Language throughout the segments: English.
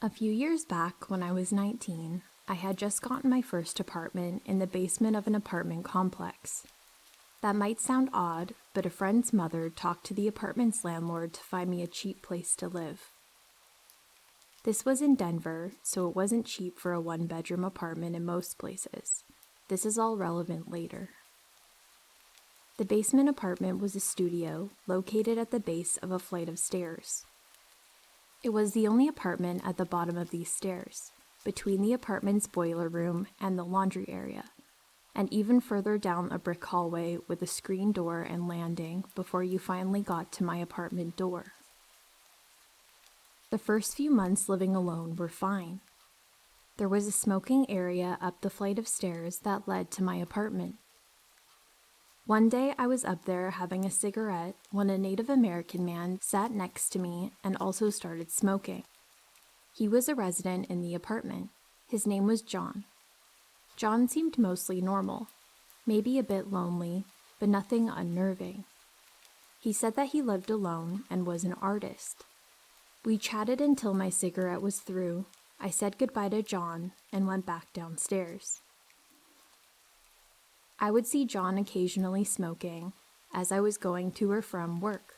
A few years back, when I was 19, I had just gotten my first apartment in the basement of an apartment complex. That might sound odd, but a friend's mother talked to the apartment's landlord to find me a cheap place to live. This was in Denver, so it wasn't cheap for a one-bedroom apartment in most places. This is all relevant later. The basement apartment was a studio located at the base of a flight of stairs. It was the only apartment at the bottom of these stairs, between the apartment's boiler room and the laundry area, and even further down a brick hallway with a screen door and landing before you finally got to my apartment door. The first few months living alone were fine. There was a smoking area up the flight of stairs that led to my apartment. One day I was up there having a cigarette when a Native American man sat next to me and also started smoking. He was a resident in the apartment. His name was John. John seemed mostly normal, maybe a bit lonely, but nothing unnerving. He said that he lived alone and was an artist. We chatted until my cigarette was through. I said goodbye to John and went back downstairs. I would see John occasionally smoking as I was going to or from work.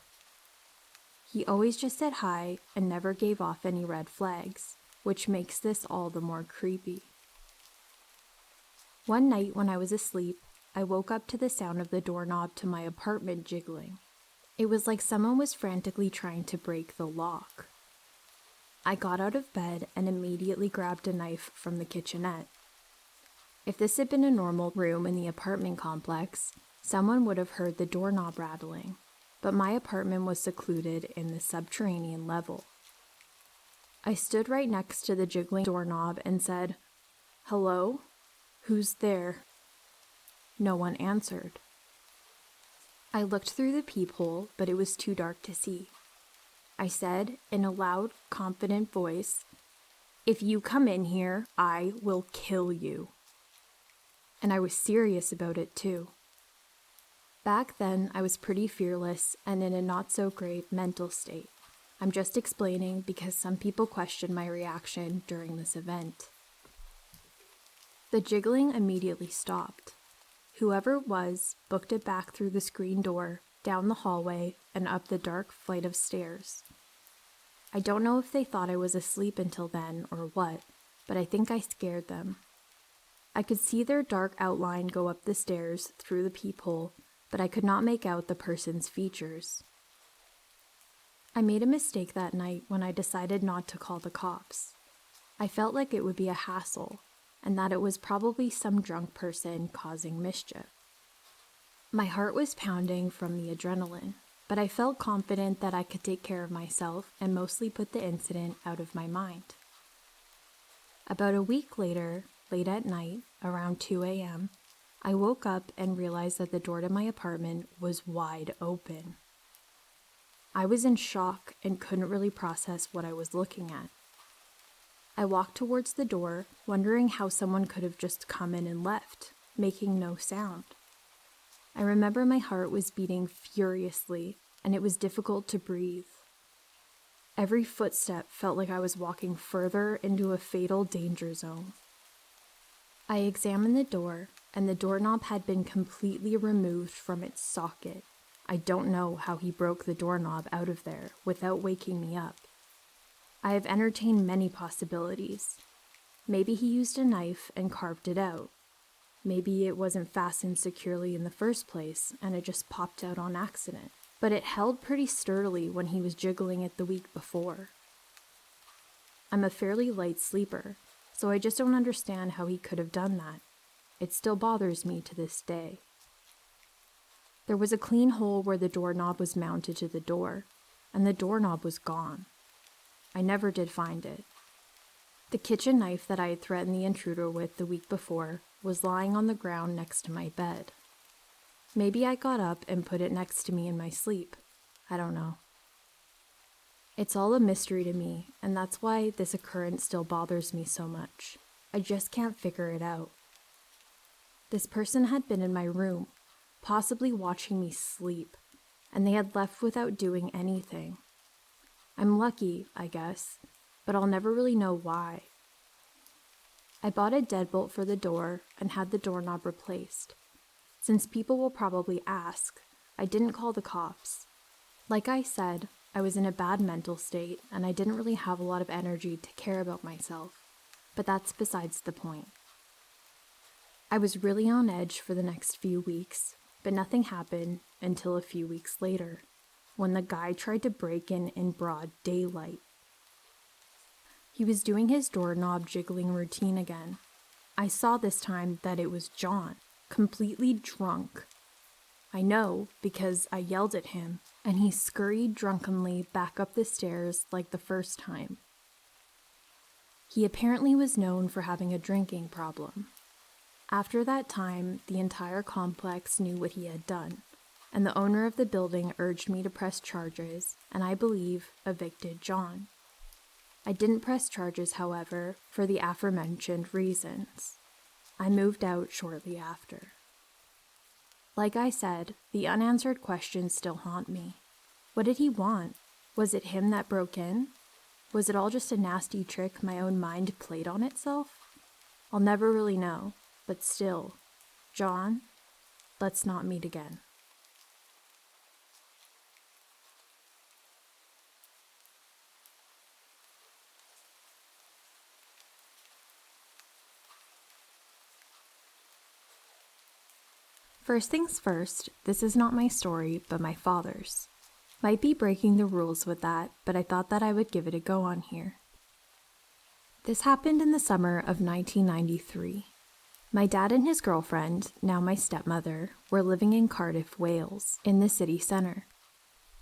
He always just said hi and never gave off any red flags, which makes this all the more creepy. One night when I was asleep, I woke up to the sound of the doorknob to my apartment jiggling. It was like someone was frantically trying to break the lock. I got out of bed and immediately grabbed a knife from the kitchenette. If this had been a normal room in the apartment complex, someone would have heard the doorknob rattling, but my apartment was secluded in the subterranean level. I stood right next to the jiggling doorknob and said, "Hello? Who's there?" No one answered. I looked through the peephole, but it was too dark to see. I said, in a loud, confident voice, "If you come in here, I will kill you." And I was serious about it too. Back then, I was pretty fearless and in a not-so-great mental state. I'm just explaining because some people questioned my reaction during this event. The jiggling immediately stopped. Whoever it was booked it back through the screen door, down the hallway, and up the dark flight of stairs. I don't know if they thought I was asleep until then or what, but I think I scared them. I could see their dark outline go up the stairs through the peephole, but I could not make out the person's features. I made a mistake that night when I decided not to call the cops. I felt like it would be a hassle, and that it was probably some drunk person causing mischief. My heart was pounding from the adrenaline, but I felt confident that I could take care of myself and mostly put the incident out of my mind. About a week later, late at night, around 2 a.m., I woke up and realized that the door to my apartment was wide open. I was in shock and couldn't really process what I was looking at. I walked towards the door, wondering how someone could have just come in and left, making no sound. I remember my heart was beating furiously, and it was difficult to breathe. Every footstep felt like I was walking further into a fatal danger zone. I examined the door, and the doorknob had been completely removed from its socket. I don't know how he broke the doorknob out of there without waking me up. I have entertained many possibilities. Maybe he used a knife and carved it out. Maybe it wasn't fastened securely in the first place and it just popped out on accident. But it held pretty sturdily when he was jiggling it the week before. I'm a fairly light sleeper, so I just don't understand how he could have done that. It still bothers me to this day. There was a clean hole where the doorknob was mounted to the door, and the doorknob was gone. I never did find it. The kitchen knife that I had threatened the intruder with the week before was lying on the ground next to my bed. Maybe I got up and put it next to me in my sleep. I don't know. It's all a mystery to me, and that's why this occurrence still bothers me so much. I just can't figure it out. This person had been in my room, possibly watching me sleep, and they had left without doing anything. I'm lucky, I guess, but I'll never really know why. I bought a deadbolt for the door and had the doorknob replaced. Since people will probably ask, I didn't call the cops. Like I said, I was in a bad mental state and I didn't really have a lot of energy to care about myself, but that's besides the point. I was really on edge for the next few weeks, but nothing happened until a few weeks later, when the guy tried to break in broad daylight. He was doing his doorknob jiggling routine again. I saw this time that it was John, completely drunk. I know because I yelled at him, and he scurried drunkenly back up the stairs like the first time. He apparently was known for having a drinking problem. After that time, the entire complex knew what he had done, and the owner of the building urged me to press charges, and I believe evicted John. I didn't press charges, however, for the aforementioned reasons. I moved out shortly after. Like I said, the unanswered questions still haunt me. What did he want? Was it him that broke in? Was it all just a nasty trick my own mind played on itself? I'll never really know, but still, John, let's not meet again. First things first, this is not my story, but my father's. Might be breaking the rules with that, but I thought that I would give it a go on here. This happened in the summer of 1993. My dad and his girlfriend, now my stepmother, were living in Cardiff, Wales, in the city centre.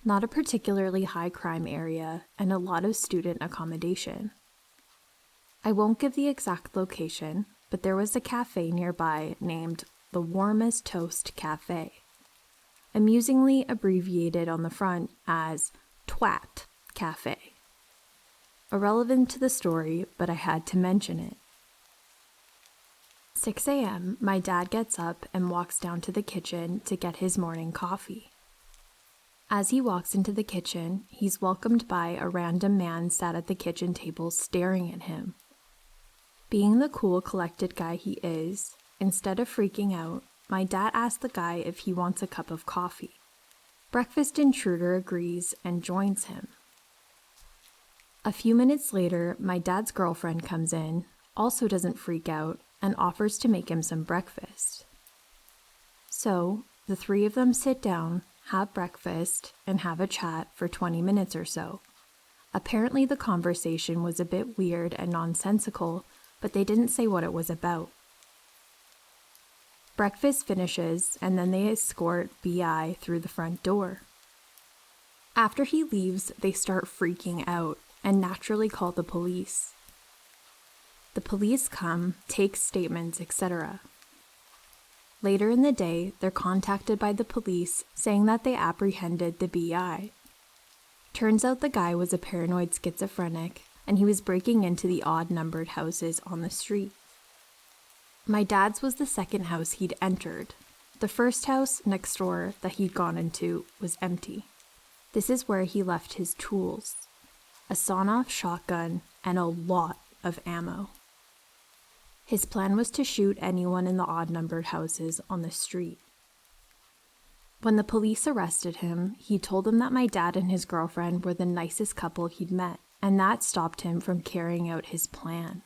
Not a particularly high crime area, and a lot of student accommodation. I won't give the exact location, but there was a cafe nearby named the Warmest Toast Cafe, amusingly abbreviated on the front as Twat Cafe. Irrelevant to the story, but I had to mention it. 6 a.m., my dad gets up and walks down to the kitchen to get his morning coffee. As he walks into the kitchen, he's welcomed by a random man sat at the kitchen table staring at him. Being the cool, collected guy he is, instead of freaking out, my dad asks the guy if he wants a cup of coffee. Breakfast intruder agrees and joins him. A few minutes later, my dad's girlfriend comes in, also doesn't freak out, and offers to make him some breakfast. So, the three of them sit down, have breakfast, and have a chat for 20 minutes or so. Apparently the conversation was a bit weird and nonsensical, but they didn't say what it was about. Breakfast finishes, and then they escort B.I. through the front door. After he leaves, they start freaking out and naturally call the police. The police come, take statements, etc. Later in the day, they're contacted by the police saying that they apprehended the B.I. Turns out the guy was a paranoid schizophrenic, and he was breaking into the odd-numbered houses on the street. My dad's was the second house he'd entered. The first house next door that he'd gone into was empty. This is where he left his tools, a sawn-off shotgun and a lot of ammo. His plan was to shoot anyone in the odd-numbered houses on the street. When the police arrested him, he told them that my dad and his girlfriend were the nicest couple he'd met, and that stopped him from carrying out his plan.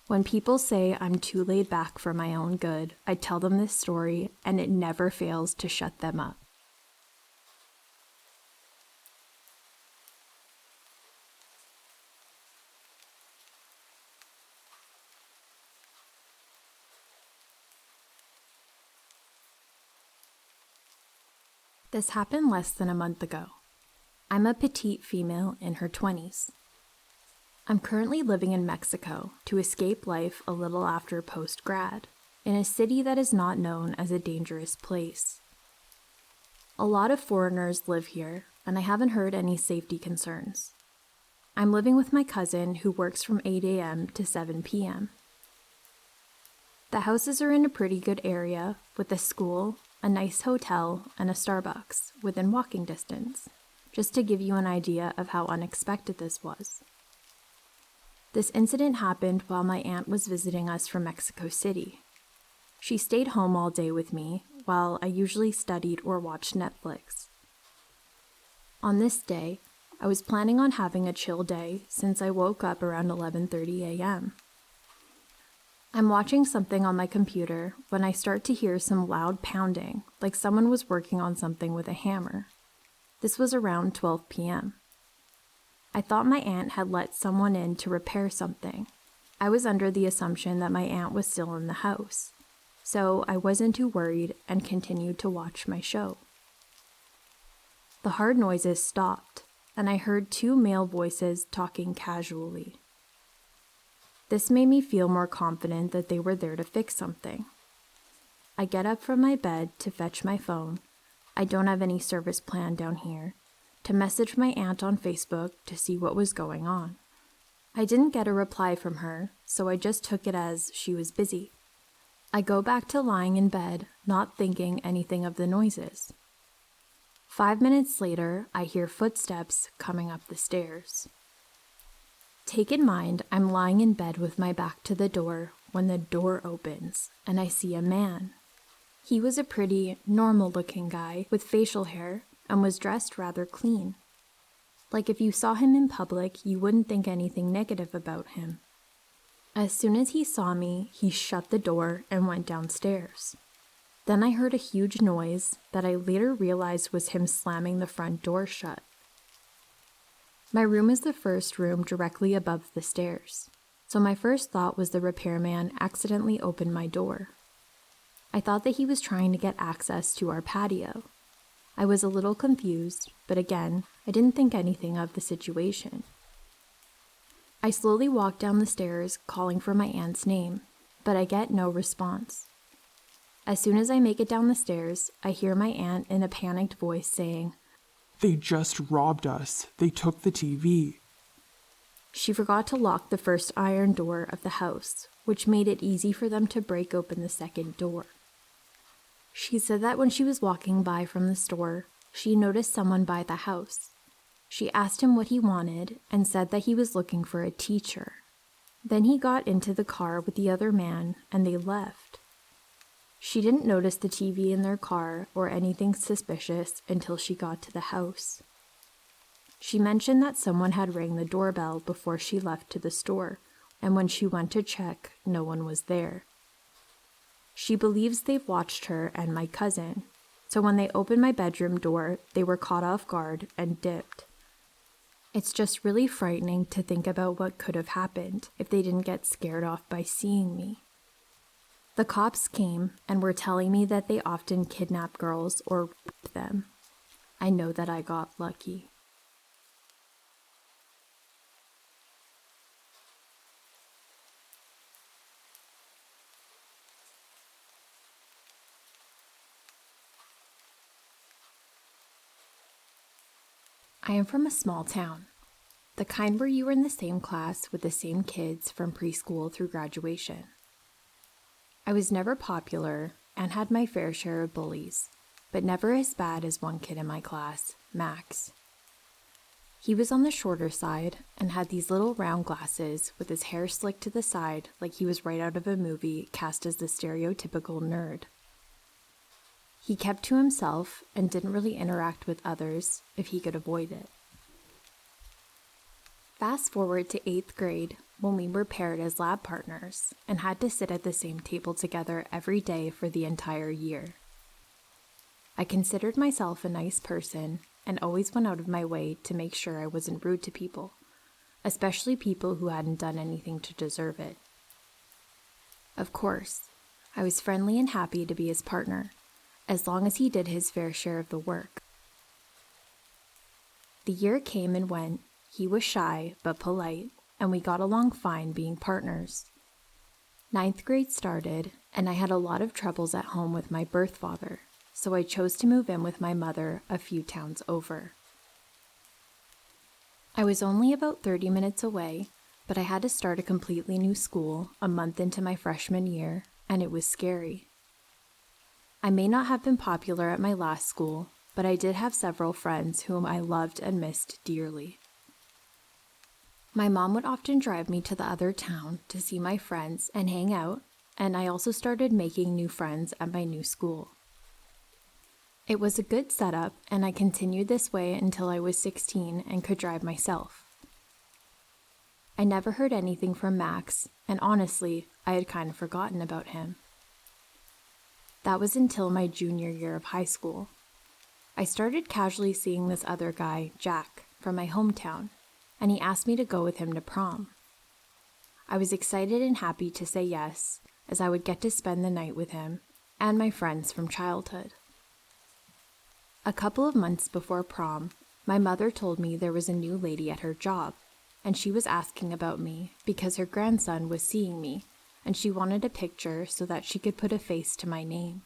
When people say I'm too laid back for my own good, I tell them this story, and it never fails to shut them up. This happened less than a month ago. I'm a petite female in her 20s. I'm currently living in Mexico to escape life a little after post-grad, in a city that is not known as a dangerous place. A lot of foreigners live here, and I haven't heard any safety concerns. I'm living with my cousin who works from 8 a.m. to 7 p.m. The houses are in a pretty good area, with a school, a nice hotel, and a Starbucks within walking distance, just to give you an idea of how unexpected this was. This incident happened while my aunt was visiting us from Mexico City. She stayed home all day with me, while I usually studied or watched Netflix. On this day, I was planning on having a chill day since I woke up around 11:30 a.m. I'm watching something on my computer when I start to hear some loud pounding, like someone was working on something with a hammer. This was around 12 p.m. I thought my aunt had let someone in to repair something. I was under the assumption that my aunt was still in the house, so I wasn't too worried and continued to watch my show. The hard noises stopped, and I heard two male voices talking casually. This made me feel more confident that they were there to fix something. I get up from my bed to fetch my phone. I don't have any service plan down here, to message my aunt on Facebook to see what was going on. I didn't get a reply from her, so I just took it as she was busy. I go back to lying in bed, not thinking anything of the noises. 5 minutes later, I hear footsteps coming up the stairs. Take in mind, I'm lying in bed with my back to the door when the door opens and I see a man. He was a pretty, normal-looking guy with facial hair and was dressed rather clean. Like if you saw him in public, you wouldn't think anything negative about him. As soon as he saw me, he shut the door and went downstairs. Then I heard a huge noise that I later realized was him slamming the front door shut. My room is the first room directly above the stairs, so my first thought was the repairman accidentally opened my door. I thought that he was trying to get access to our patio. I was a little confused, but again, I didn't think anything of the situation. I slowly walk down the stairs, calling for my aunt's name, but I get no response. As soon as I make it down the stairs, I hear my aunt in a panicked voice saying, "They just robbed us. They took the TV." She forgot to lock the first iron door of the house, which made it easy for them to break open the second door. She said that when she was walking by from the store, she noticed someone by the house. She asked him what he wanted and said that he was looking for a teacher. Then he got into the car with the other man and they left. She didn't notice the TV in their car or anything suspicious until she got to the house. She mentioned that someone had rang the doorbell before she left to the store, and when she went to check, no one was there. She believes they've watched her and my cousin, so when they opened my bedroom door, they were caught off guard and dipped. It's just really frightening to think about what could have happened if they didn't get scared off by seeing me. The cops came and were telling me that they often kidnap girls or rape them. I know that I got lucky. I am from a small town, the kind where you were in the same class with the same kids from preschool through graduation. I was never popular and had my fair share of bullies, but never as bad as one kid in my class, Max. He was on the shorter side and had these little round glasses with his hair slicked to the side like he was right out of a movie cast as the stereotypical nerd. He kept to himself and didn't really interact with others if he could avoid it. Fast forward to 8th grade when we were paired as lab partners and had to sit at the same table together every day for the entire year. I considered myself a nice person and always went out of my way to make sure I wasn't rude to people, especially people who hadn't done anything to deserve it. Of course, I was friendly and happy to be his partner, as long as he did his fair share of the work. The year came and went. He was shy but polite, and we got along fine being partners. 9th grade started, and I had a lot of troubles at home with my birth father, so I chose to move in with my mother a few towns over. I was only about 30 minutes away, but I had to start a completely new school a month into my freshman year, and it was scary. I may not have been popular at my last school, but I did have several friends whom I loved and missed dearly. My mom would often drive me to the other town to see my friends and hang out, and I also started making new friends at my new school. It was a good setup, and I continued this way until I was 16 and could drive myself. I never heard anything from Max, and honestly, I had kind of forgotten about him. That was until my junior year of high school. I started casually seeing this other guy, Jack, from my hometown, and he asked me to go with him to prom. I was excited and happy to say yes, as I would get to spend the night with him and my friends from childhood. A couple of months before prom, my mother told me there was a new lady at her job, and she was asking about me because her grandson was seeing me, and she wanted a picture so that she could put a face to my name.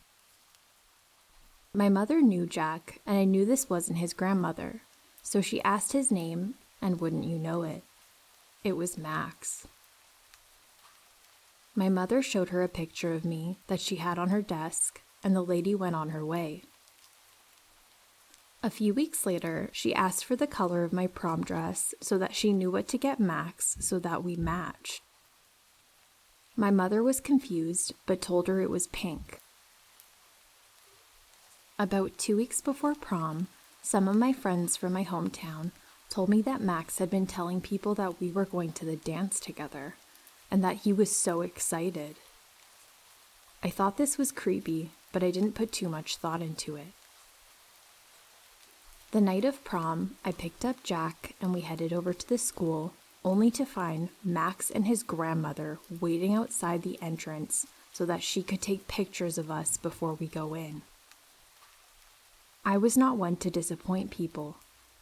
My mother knew Jack, and I knew this wasn't his grandmother, so she asked his name, and wouldn't you know it, it was Max. My mother showed her a picture of me that she had on her desk, and the lady went on her way. A few weeks later, she asked for the color of my prom dress so that she knew what to get Max so that we matched. My mother was confused, but told her it was pink. About 2 weeks before prom, some of my friends from my hometown told me that Max had been telling people that we were going to the dance together, and that he was so excited. I thought this was creepy, but I didn't put too much thought into it. The night of prom, I picked up Jack and we headed over to the school, only to find Max and his grandmother waiting outside the entrance so that she could take pictures of us before we go in. I was not one to disappoint people,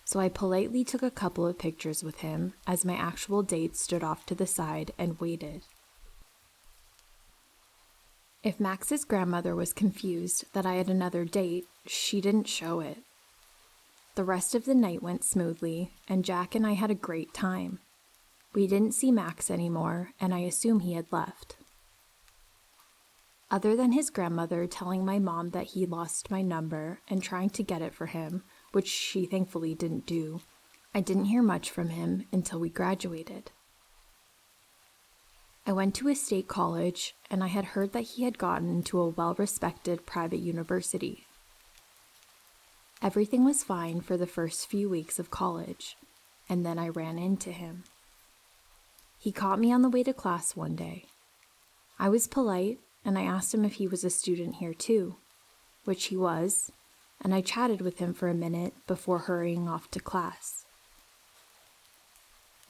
so I politely took a couple of pictures with him as my actual date stood off to the side and waited. If Max's grandmother was confused that I had another date, she didn't show it. The rest of the night went smoothly, and Jack and I had a great time. We didn't see Max anymore, and I assume he had left. Other than his grandmother telling my mom that he lost my number and trying to get it for him, which she thankfully didn't do, I didn't hear much from him until we graduated. I went to a state college, and I had heard that he had gotten into a well-respected private university. Everything was fine for the first few weeks of college, and then I ran into him. He caught me on the way to class one day. I was polite, and I asked him if he was a student here too, which he was, and I chatted with him for a minute before hurrying off to class.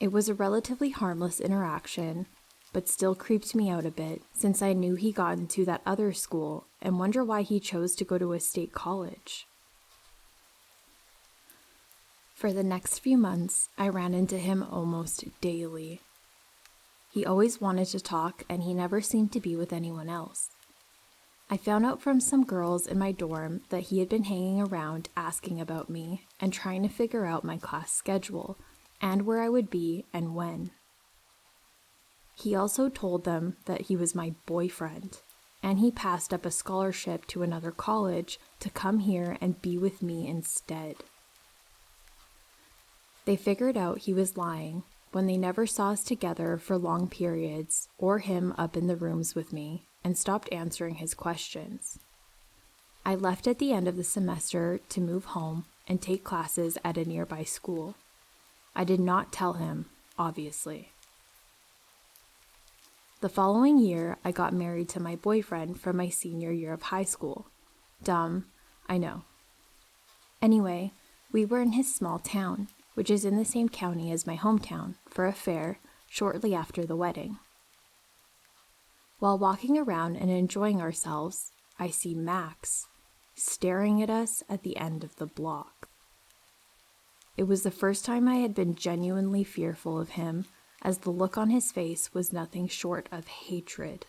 It was a relatively harmless interaction, but still creeped me out a bit since I knew he got into that other school and wonder why he chose to go to a state college. For the next few months, I ran into him almost daily. He always wanted to talk, and he never seemed to be with anyone else. I found out from some girls in my dorm that he had been hanging around asking about me and trying to figure out my class schedule and where I would be and when. He also told them that he was my boyfriend, and he passed up a scholarship to another college to come here and be with me instead. They figured out he was lying when they never saw us together for long periods or him up in the rooms with me and stopped answering his questions. I left at the end of the semester to move home and take classes at a nearby school. I did not tell him, obviously. The following year, I got married to my boyfriend from my senior year of high school. Dumb, I know. Anyway, we were in his small town, which is in the same county as my hometown, for a fair shortly after the wedding. While walking around and enjoying ourselves, I see Max staring at us at the end of the block. It was the first time I had been genuinely fearful of him, as the look on his face was nothing short of hatred.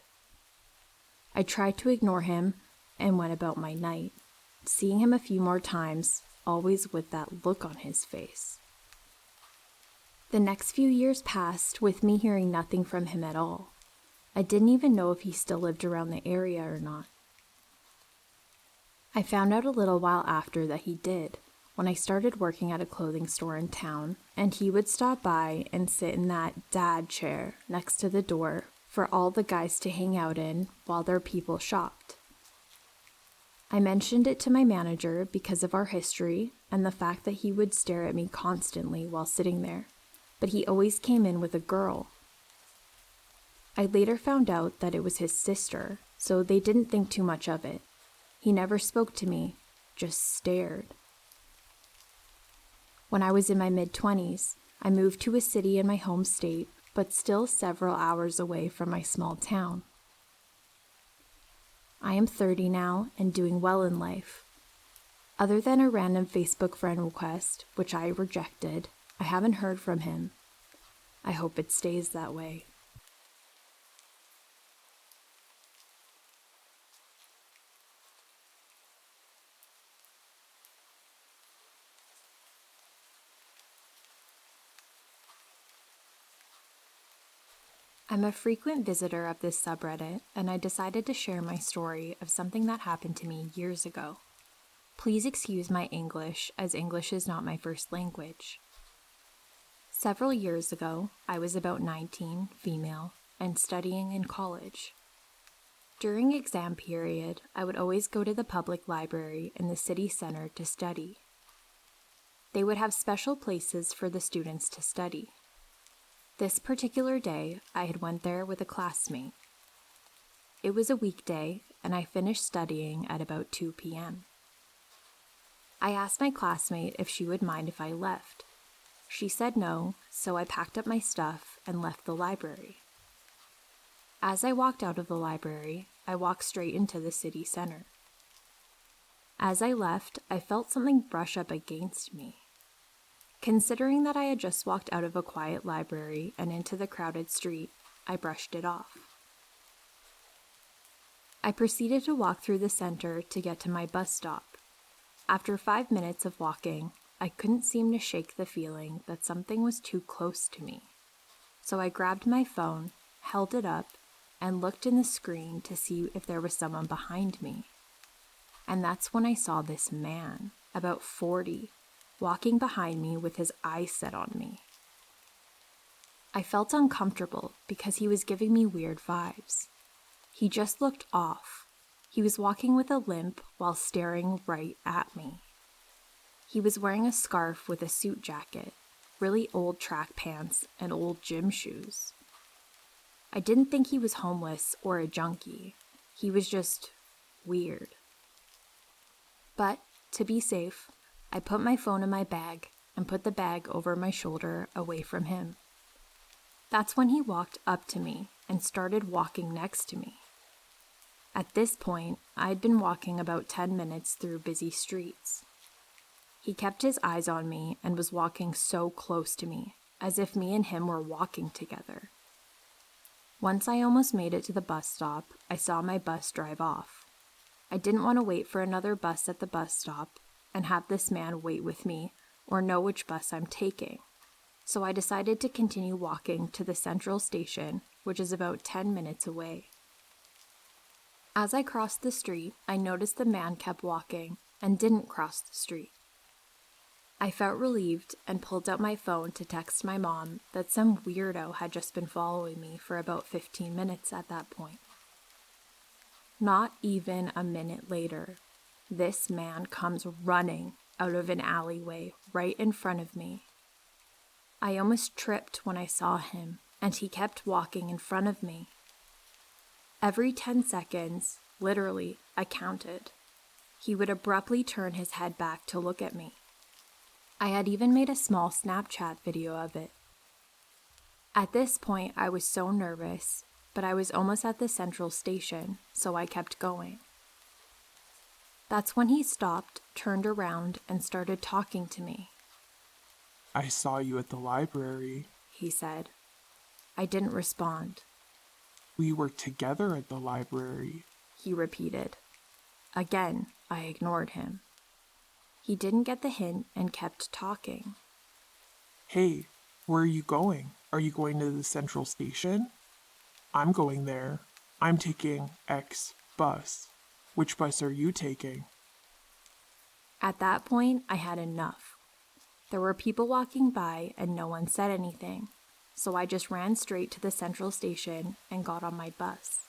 I tried to ignore him and went about my night, seeing him a few more times, always with that look on his face. The next few years passed with me hearing nothing from him at all. I didn't even know if he still lived around the area or not. I found out a little while after that he did, when I started working at a clothing store in town, and he would stop by and sit in that dad chair next to the door for all the guys to hang out in while their people shopped. I mentioned it to my manager because of our history and the fact that he would stare at me constantly while sitting there, but he always came in with a girl. I later found out that it was his sister, so they didn't think too much of it. He never spoke to me, just stared. When I was in my mid-20s, I moved to a city in my home state, but still several hours away from my small town. I am 30 now and doing well in life. Other than a random Facebook friend request, which I rejected, I haven't heard from him. I hope it stays that way. I'm a frequent visitor of this subreddit, and I decided to share my story of something that happened to me years ago. Please excuse my English, as English is not my first language. Several years ago, I was about 19, female, and studying in college. During exam period, I would always go to the public library in the city center to study. They would have special places for the students to study. This particular day, I had went there with a classmate. It was a weekday, and I finished studying at about 2 p.m. I asked my classmate if she would mind if I left. She said no, so I packed up my stuff and left the library. As I walked out of the library, I walked straight into the city center. As I left, I felt something brush up against me. Considering that I had just walked out of a quiet library and into the crowded street, I brushed it off. I proceeded to walk through the center to get to my bus stop. After 5 minutes of walking, I couldn't seem to shake the feeling that something was too close to me. So I grabbed my phone, held it up, and looked in the screen to see if there was someone behind me. And that's when I saw this man, about 40, walking behind me with his eyes set on me. I felt uncomfortable because he was giving me weird vibes. He just looked off. He was walking with a limp while staring right at me. He was wearing a scarf with a suit jacket, really old track pants, and old gym shoes. I didn't think he was homeless or a junkie. He was just weird. But, to be safe, I put my phone in my bag and put the bag over my shoulder away from him. That's when he walked up to me and started walking next to me. At this point, I'd been walking about 10 minutes through busy streets. He kept his eyes on me and was walking so close to me, as if me and him were walking together. Once I almost made it to the bus stop, I saw my bus drive off. I didn't want to wait for another bus at the bus stop and have this man wait with me or know which bus I'm taking. So I decided to continue walking to the central station, which is about 10 minutes away. As I crossed the street, I noticed the man kept walking and didn't cross the street. I felt relieved and pulled out my phone to text my mom that some weirdo had just been following me for about 15 minutes at that point. Not even a minute later, this man comes running out of an alleyway right in front of me. I almost tripped when I saw him, and he kept walking in front of me. Every 10 seconds, literally, I counted, he would abruptly turn his head back to look at me. I had even made a small Snapchat video of it. At this point, I was so nervous, but I was almost at the central station, so I kept going. That's when he stopped, turned around, and started talking to me. I saw you at the library. He said. I didn't respond. We were together at the library. He repeated. Again, I ignored him. He didn't get the hint and kept talking. Hey, where are you going? Are you going to the central station? I'm going there. I'm taking X bus. Which bus are you taking? At that point, I had enough. There were people walking by and no one said anything, so I just ran straight to the central station and got on my bus.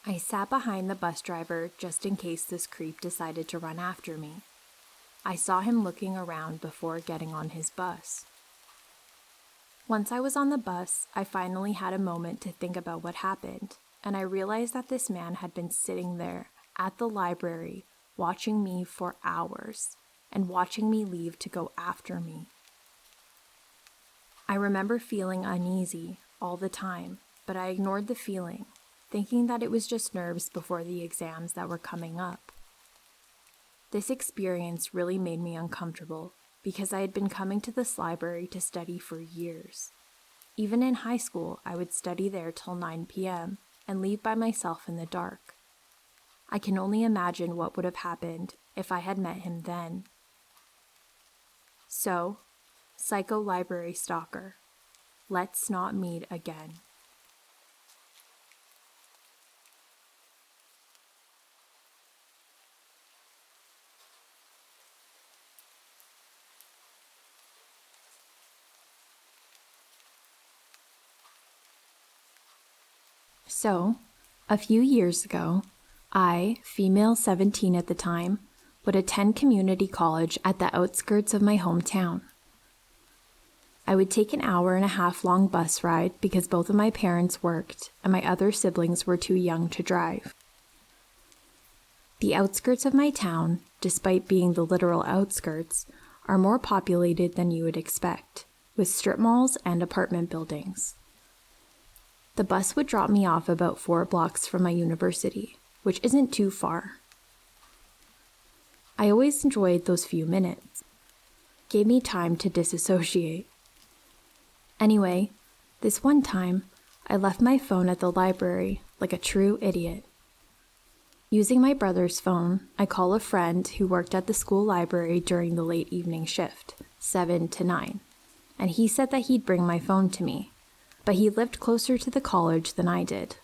I sat behind the bus driver just in case this creep decided to run after me. I saw him looking around before getting on his bus. Once I was on the bus, I finally had a moment to think about what happened, and I realized that this man had been sitting there at the library watching me for hours and watching me leave to go after me. I remember feeling uneasy all the time, but I ignored the feeling, thinking that it was just nerves before the exams that were coming up. This experience really made me uncomfortable because I had been coming to this library to study for years. Even in high school, I would study there till 9 p.m. and leave by myself in the dark. I can only imagine what would have happened if I had met him then. So, psycho library stalker, let's not meet again. So, a few years ago, I, female 17 at the time, would attend community college at the outskirts of my hometown. I would take an hour-and-a-half long bus ride because both of my parents worked and my other siblings were too young to drive. The outskirts of my town, despite being the literal outskirts, are more populated than you would expect, with strip malls and apartment buildings. The bus would drop me off about 4 blocks from my university, which isn't too far. I always enjoyed those few minutes. It gave me time to disassociate. Anyway, this one time, I left my phone at the library like a true idiot. Using my brother's phone, I call a friend who worked at the school library during the late evening shift, 7 to 9, and he said that he'd bring my phone to me, but he lived closer to the college than I did,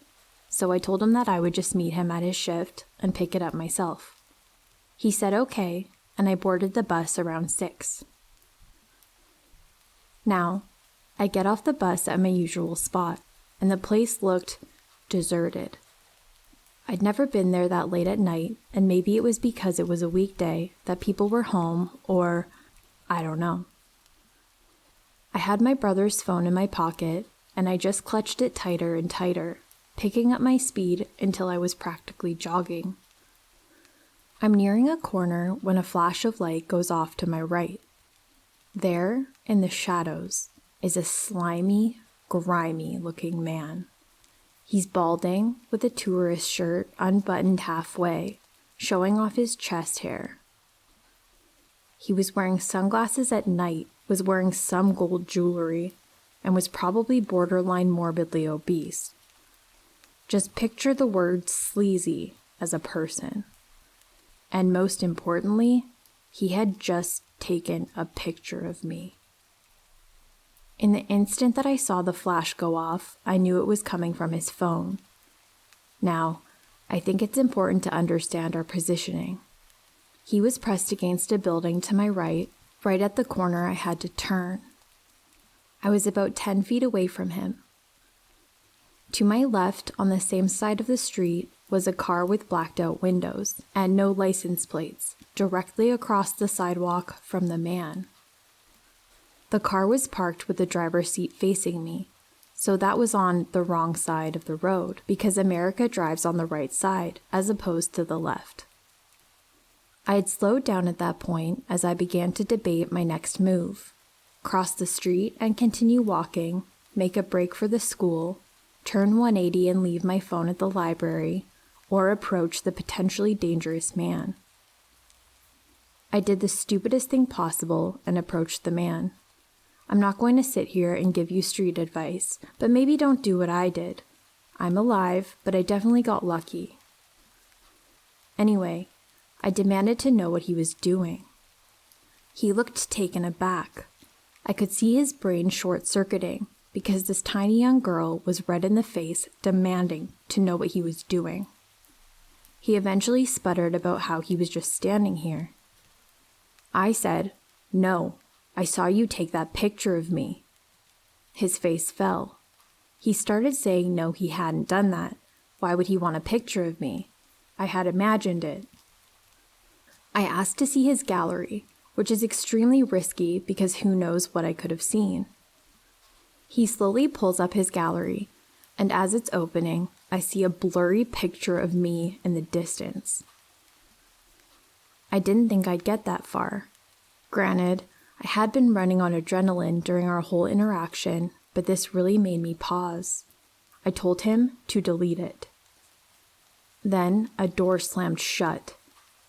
so I told him that I would just meet him at his shift and pick it up myself. He said okay, and I boarded the bus around 6. Now, I get off the bus at my usual spot, and the place looked deserted. I'd never been there that late at night, and maybe it was because it was a weekday that people were home, or I don't know. I had my brother's phone in my pocket, and I just clutched it tighter and tighter, picking up my speed until I was practically jogging. I'm nearing a corner when a flash of light goes off to my right. There, in the shadows, is a slimy, grimy-looking man. He's balding, with a tourist shirt unbuttoned halfway, showing off his chest hair. He was wearing sunglasses at night, was wearing some gold jewelry, and was probably borderline morbidly obese. Just picture the word sleazy as a person. And most importantly, he had just taken a picture of me. In the instant that I saw the flash go off, I knew it was coming from his phone. Now, I think it's important to understand our positioning. He was pressed against a building to my right at the corner I had to turn. I was about 10 feet away from him. To my left, on the same side of the street, was a car with blacked out windows and no license plates, directly across the sidewalk from the man. The car was parked with the driver's seat facing me, so that was on the wrong side of the road because America drives on the right side as opposed to the left. I had slowed down at that point as I began to debate my next move. Cross the street and continue walking, make a break for the school, turn 180 and leave my phone at the library, or approach the potentially dangerous man. I did the stupidest thing possible and approached the man. I'm not going to sit here and give you street advice, but maybe don't do what I did. I'm alive, but I definitely got lucky. Anyway, I demanded to know what he was doing. He looked taken aback. I could see his brain short-circuiting because this tiny young girl was red in the face, demanding to know what he was doing. He eventually sputtered about how he was just standing here, I said, "No, I saw you take that picture of me." His face fell. He started saying no, he hadn't done that. Why would he want a picture of me? I had imagined it. I asked to see his gallery, which is extremely risky because who knows what I could have seen. He slowly pulls up his gallery, and as it's opening, I see a blurry picture of me in the distance. I didn't think I'd get that far. Granted, I had been running on adrenaline during our whole interaction, but this really made me pause. I told him to delete it. Then a door slammed shut.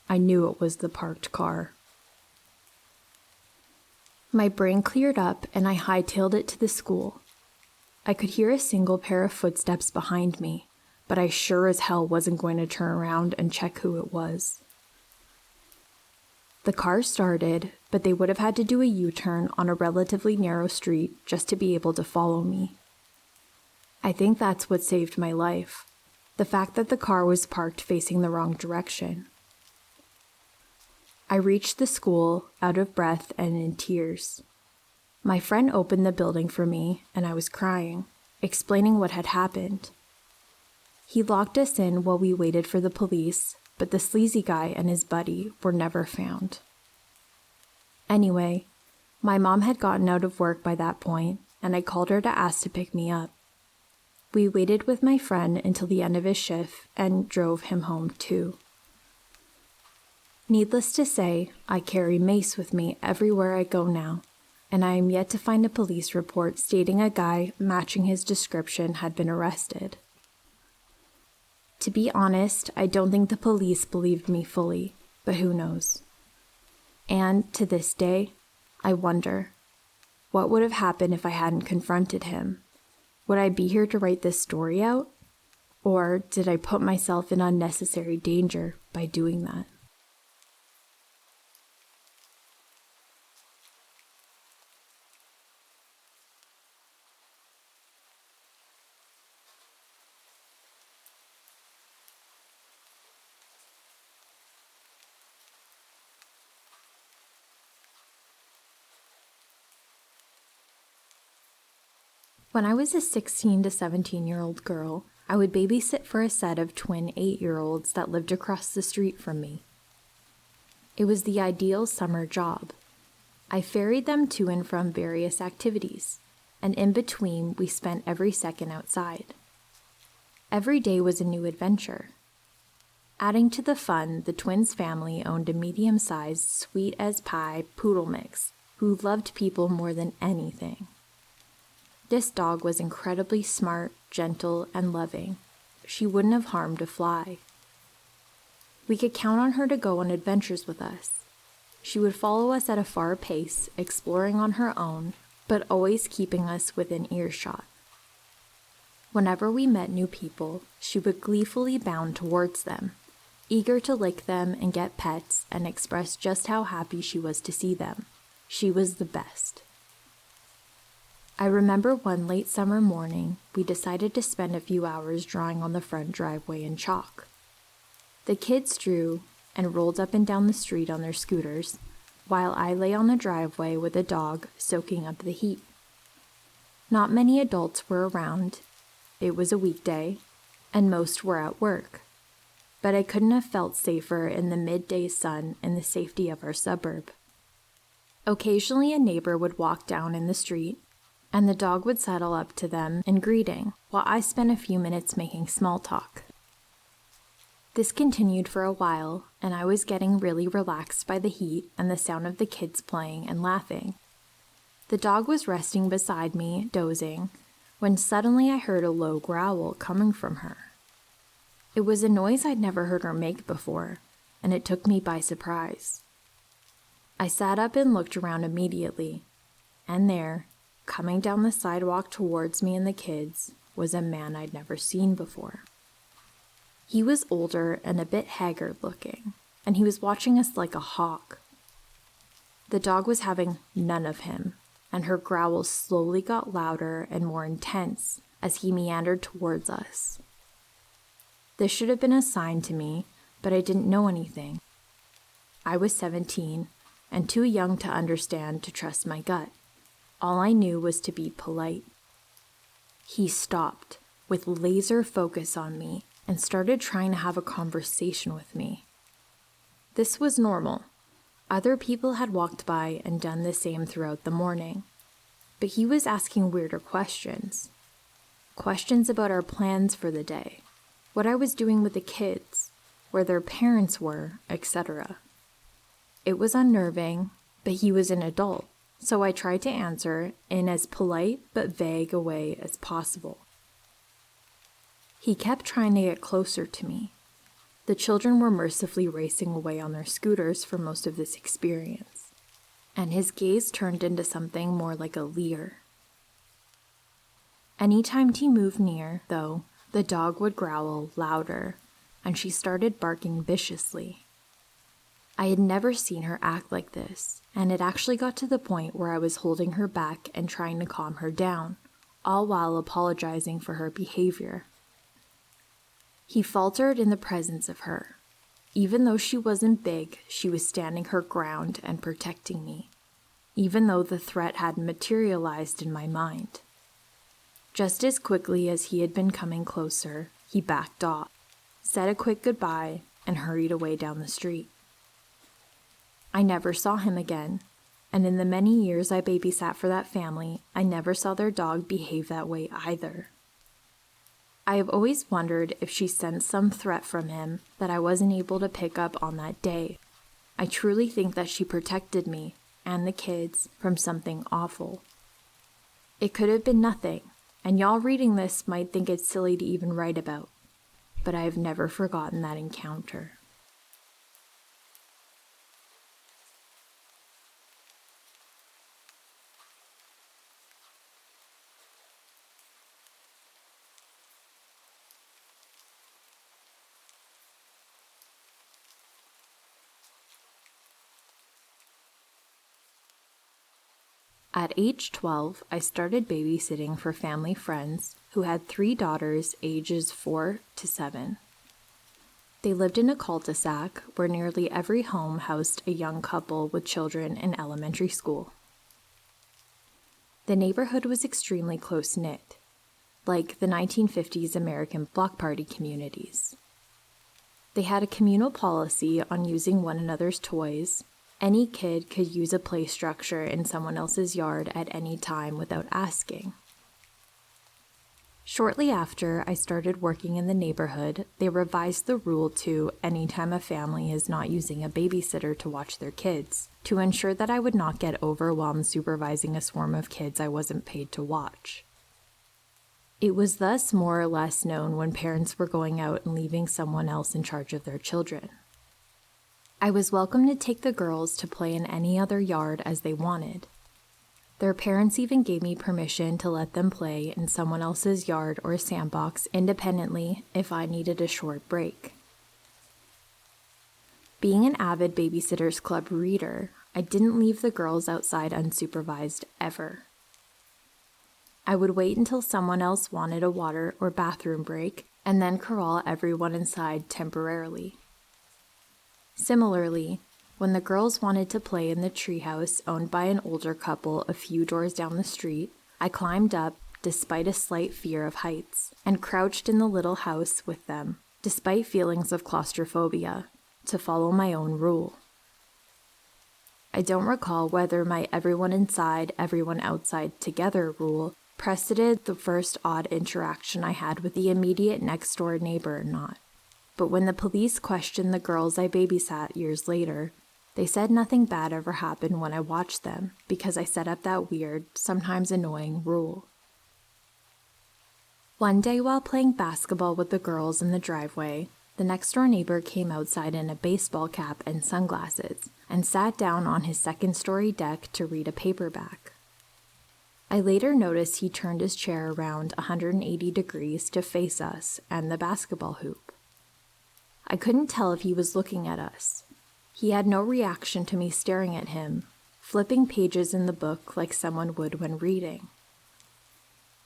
I knew it was the parked car. My brain cleared up and I hightailed it to the school. I could hear a single pair of footsteps behind me, but I sure as hell wasn't going to turn around and check who it was. The car started, but they would have had to do a U-turn on a relatively narrow street just to be able to follow me. I think that's what saved my life, the fact that the car was parked facing the wrong direction. I reached the school, out of breath and in tears. My friend opened the building for me, and I was crying, explaining what had happened. He locked us in while we waited for the police, but the sleazy guy and his buddy were never found. Anyway, my mom had gotten out of work by that point, and I called her to ask to pick me up. We waited with my friend until the end of his shift and drove him home too. Needless to say, I carry mace with me everywhere I go now, and I am yet to find a police report stating a guy matching his description had been arrested. To be honest, I don't think the police believed me fully, but who knows? And to this day, I wonder, what would have happened if I hadn't confronted him? Would I be here to write this story out? Or did I put myself in unnecessary danger by doing that? When I was a 16 to 17-year-old girl, I would babysit for a set of twin 8-year-olds that lived across the street from me. It was the ideal summer job. I ferried them to and from various activities, and in between we spent every second outside. Every day was a new adventure. Adding to the fun, the twins' family owned a medium-sized, sweet-as-pie poodle mix who loved people more than anything. This dog was incredibly smart, gentle, and loving. She wouldn't have harmed a fly. We could count on her to go on adventures with us. She would follow us at a far pace, exploring on her own, but always keeping us within earshot. Whenever we met new people, she would gleefully bound towards them, eager to lick them and get pets and express just how happy she was to see them. She was the best. I remember one late summer morning, we decided to spend a few hours drawing on the front driveway in chalk. The kids drew and rolled up and down the street on their scooters, while I lay on the driveway with a dog soaking up the heat. Not many adults were around. It was a weekday, and most were at work. But I couldn't have felt safer in the midday sun in the safety of our suburb. Occasionally a neighbor would walk down in the street, and the dog would sidle up to them in greeting, while I spent a few minutes making small talk. This continued for a while, and I was getting really relaxed by the heat and the sound of the kids playing and laughing. The dog was resting beside me, dozing, when suddenly I heard a low growl coming from her. It was a noise I'd never heard her make before, and it took me by surprise. I sat up and looked around immediately, and there, coming down the sidewalk towards me and the kids, was a man I'd never seen before. He was older and a bit haggard looking, and he was watching us like a hawk. The dog was having none of him, and her growls slowly got louder and more intense as he meandered towards us. This should have been a sign to me, but I didn't know anything. I was 17, and too young to understand to trust my gut. All I knew was to be polite. He stopped, with laser focus on me, and started trying to have a conversation with me. This was normal. Other people had walked by and done the same throughout the morning. But he was asking weirder questions. Questions about our plans for the day, what I was doing with the kids, where their parents were, etc. It was unnerving, but he was an adult, so I tried to answer in as polite but vague a way as possible. He kept trying to get closer to me. The children were mercifully racing away on their scooters for most of this experience, and his gaze turned into something more like a leer. Anytime he moved near, though, the dog would growl louder, and she started barking viciously. I had never seen her act like this, and it actually got to the point where I was holding her back and trying to calm her down, all while apologizing for her behavior. He faltered in the presence of her. Even though she wasn't big, she was standing her ground and protecting me, even though the threat hadn't materialized in my mind. Just as quickly as he had been coming closer, he backed off, said a quick goodbye, and hurried away down the street. I never saw him again, and in the many years I babysat for that family, I never saw their dog behave that way either. I have always wondered if she sensed some threat from him that I wasn't able to pick up on that day. I truly think that she protected me and the kids from something awful. It could have been nothing, and y'all reading this might think it's silly to even write about, but I have never forgotten that encounter. At age 12, I started babysitting for family friends who had 3 daughters ages 4 to 7. They lived in a cul-de-sac where nearly every home housed a young couple with children in elementary school. The neighborhood was extremely close-knit, like the 1950s American block party communities. They had a communal policy on using one another's toys. Any kid could use a play structure in someone else's yard at any time without asking. Shortly after I started working in the neighborhood, they revised the rule to anytime a family is not using a babysitter to watch their kids, to ensure that I would not get overwhelmed supervising a swarm of kids I wasn't paid to watch. It was thus more or less known when parents were going out and leaving someone else in charge of their children. I was welcome to take the girls to play in any other yard as they wanted. Their parents even gave me permission to let them play in someone else's yard or sandbox independently if I needed a short break. Being an avid Babysitters Club reader, I didn't leave the girls outside unsupervised ever. I would wait until someone else wanted a water or bathroom break and then corral everyone inside temporarily. Similarly, when the girls wanted to play in the treehouse owned by an older couple a few doors down the street, I climbed up, despite a slight fear of heights, and crouched in the little house with them, despite feelings of claustrophobia, to follow my own rule. I don't recall whether my everyone inside, everyone outside together rule preceded the first odd interaction I had with the immediate next-door neighbor or not. But when the police questioned the girls I babysat years later, they said nothing bad ever happened when I watched them because I set up that weird, sometimes annoying rule. One day while playing basketball with the girls in the driveway, the next-door neighbor came outside in a baseball cap and sunglasses and sat down on his second-story deck to read a paperback. I later noticed he turned his chair around 180 degrees to face us and the basketball hoop. I couldn't tell if he was looking at us. He had no reaction to me staring at him, flipping pages in the book like someone would when reading.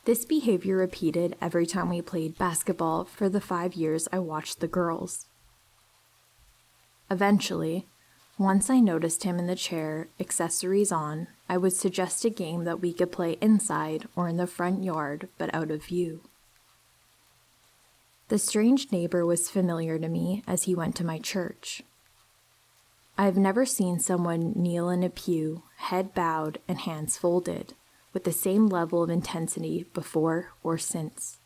This behavior repeated every time we played basketball for the 5 years I watched the girls. Eventually, Once I noticed him in the chair, accessories on, I would suggest a game that we could play inside or in the front yard, but out of view. The strange neighbor was familiar to me as he went to my church. I have never seen someone kneel in a pew, head bowed and hands folded, with the same level of intensity before or since.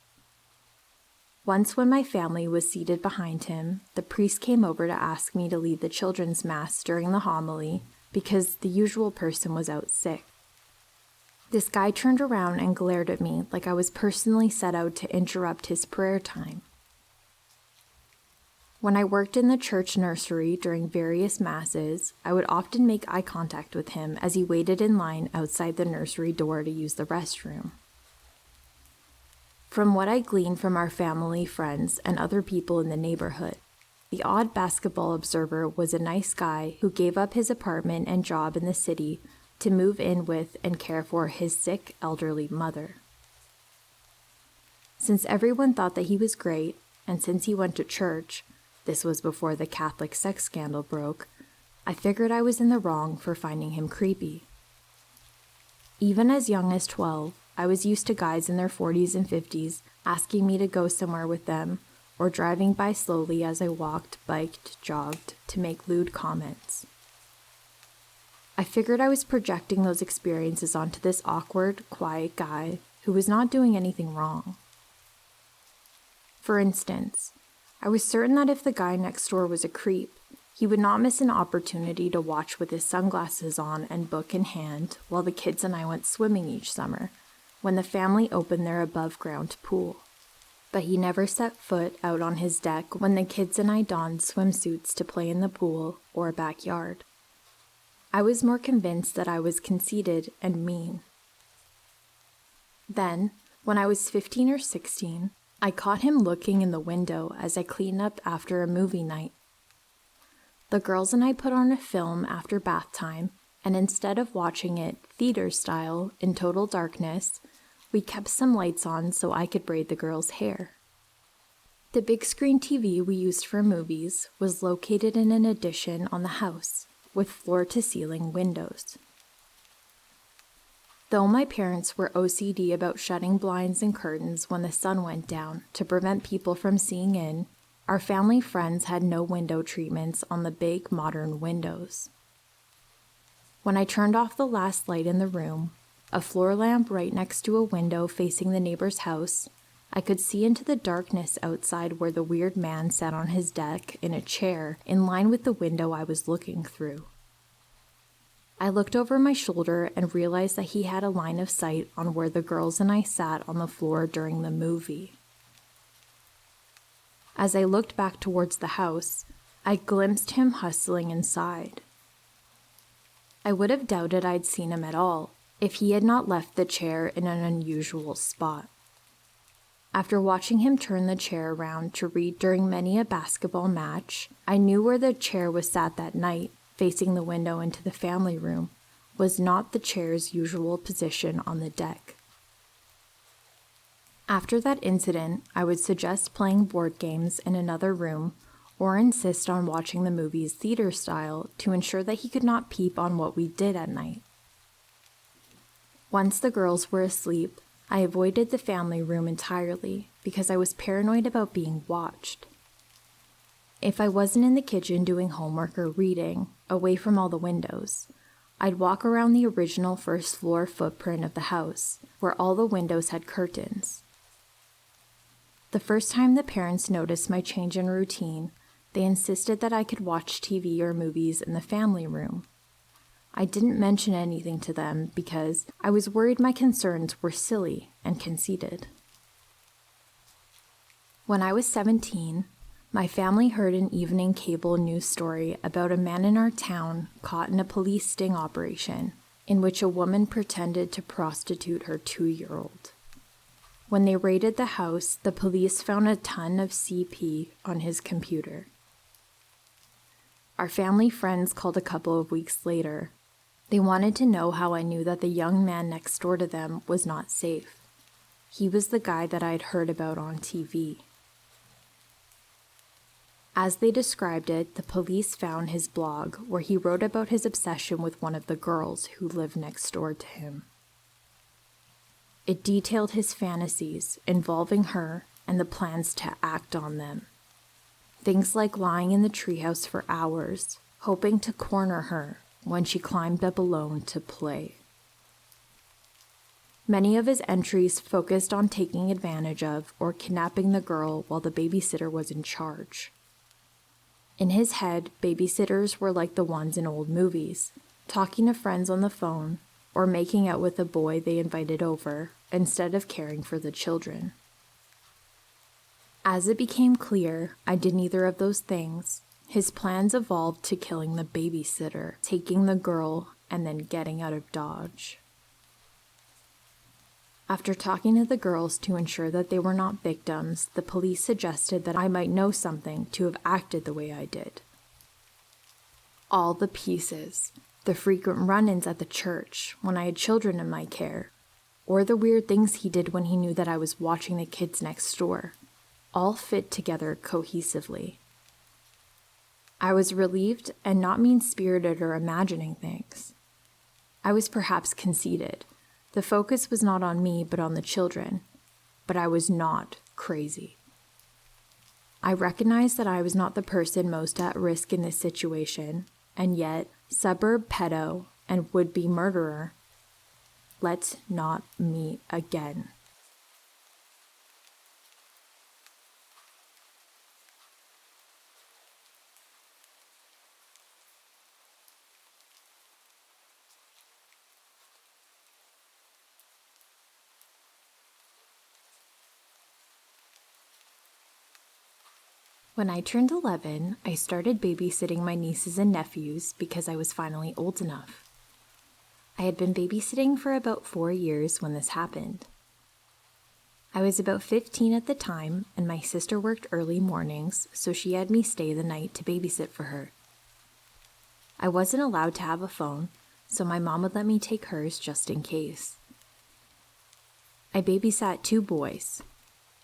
Once when my family was seated behind him, the priest came over to ask me to lead the children's mass during the homily because the usual person was out sick. This guy turned around and glared at me like I was personally set out to interrupt his prayer time. When I worked in the church nursery during various masses, I would often make eye contact with him as he waited in line outside the nursery door to use the restroom. From what I gleaned from our family, friends, and other people in the neighborhood, the odd basketball observer was a nice guy who gave up his apartment and job in the city to move in with and care for his sick, elderly mother. Since everyone thought that he was great, and since he went to church, this was before the Catholic sex scandal broke, I figured I was in the wrong for finding him creepy. Even as young as 12, I was used to guys in their 40s and 50s asking me to go somewhere with them or driving by slowly as I walked, biked, jogged to make lewd comments. I figured I was projecting those experiences onto this awkward, quiet guy who was not doing anything wrong. For instance, I was certain that if the guy next door was a creep, he would not miss an opportunity to watch with his sunglasses on and book in hand while the kids and I went swimming each summer, when the family opened their above-ground pool. But he never set foot out on his deck when the kids and I donned swimsuits to play in the pool or backyard. I was more convinced that I was conceited and mean. Then, when I was 15 or 16, I caught him looking in the window as I cleaned up after a movie night. The girls and I put on a film after bath time, and instead of watching it theater style in total darkness, we kept some lights on so I could braid the girls' hair. The big screen TV we used for movies was located in an addition on the house, with floor-to-ceiling windows. Though my parents were OCD about shutting blinds and curtains when the sun went down to prevent people from seeing in, our family friends had no window treatments on the big modern windows. When I turned off the last light in the room, a floor lamp right next to a window facing the neighbor's house, I could see into the darkness outside where the weird man sat on his deck in a chair in line with the window I was looking through. I looked over my shoulder and realized that he had a line of sight on where the girls and I sat on the floor during the movie. As I looked back towards the house, I glimpsed him hustling inside. I would have doubted I'd seen him at all if he had not left the chair in an unusual spot. After watching him turn the chair around to read during many a basketball match, I knew where the chair was sat that night, facing the window into the family room, was not the chair's usual position on the deck. After that incident, I would suggest playing board games in another room or insist on watching the movies theater style to ensure that he could not peep on what we did at night. Once the girls were asleep, I avoided the family room entirely because I was paranoid about being watched. If I wasn't in the kitchen doing homework or reading, away from all the windows, I'd walk around the original first floor footprint of the house, where all the windows had curtains. The first time the parents noticed my change in routine, they insisted that I could watch TV or movies in the family room. I didn't mention anything to them because I was worried my concerns were silly and conceited. When I was 17, my family heard an evening cable news story about a man in our town caught in a police sting operation in which a woman pretended to prostitute her 2-year-old. When they raided the house, the police found a ton of CP on his computer. Our family friends called a couple of weeks later. They wanted to know how I knew that the young man next door to them was not safe. He was the guy that I'd heard about on TV. As they described it, the police found his blog where he wrote about his obsession with one of the girls who lived next door to him. It detailed his fantasies involving her and the plans to act on them. Things like lying in the treehouse for hours, hoping to corner her when she climbed up alone to play. Many of his entries focused on taking advantage of or kidnapping the girl while the babysitter was in charge. In his head, babysitters were like the ones in old movies, talking to friends on the phone or making out with a boy they invited over instead of caring for the children. As it became clear I did neither of those things, his plans evolved to killing the babysitter, taking the girl, and then getting out of Dodge. After talking to the girls to ensure that they were not victims, the police suggested that I might know something to have acted the way I did. All the pieces, the frequent run-ins at the church when I had children in my care, or the weird things he did when he knew that I was watching the kids next door, all fit together cohesively. I was relieved and not mean-spirited or imagining things. I was perhaps conceited. The focus was not on me but on the children, but I was not crazy. I recognized that I was not the person most at risk in this situation, and yet, suburb pedo and would-be murderer, let's not meet again. When I turned 11, I started babysitting my nieces and nephews because I was finally old enough. I had been babysitting for about 4 years when this happened. I was about 15 at the time, and my sister worked early mornings, so she had me stay the night to babysit for her. I wasn't allowed to have a phone, so my mom would let me take hers just in case. I babysat 2 boys.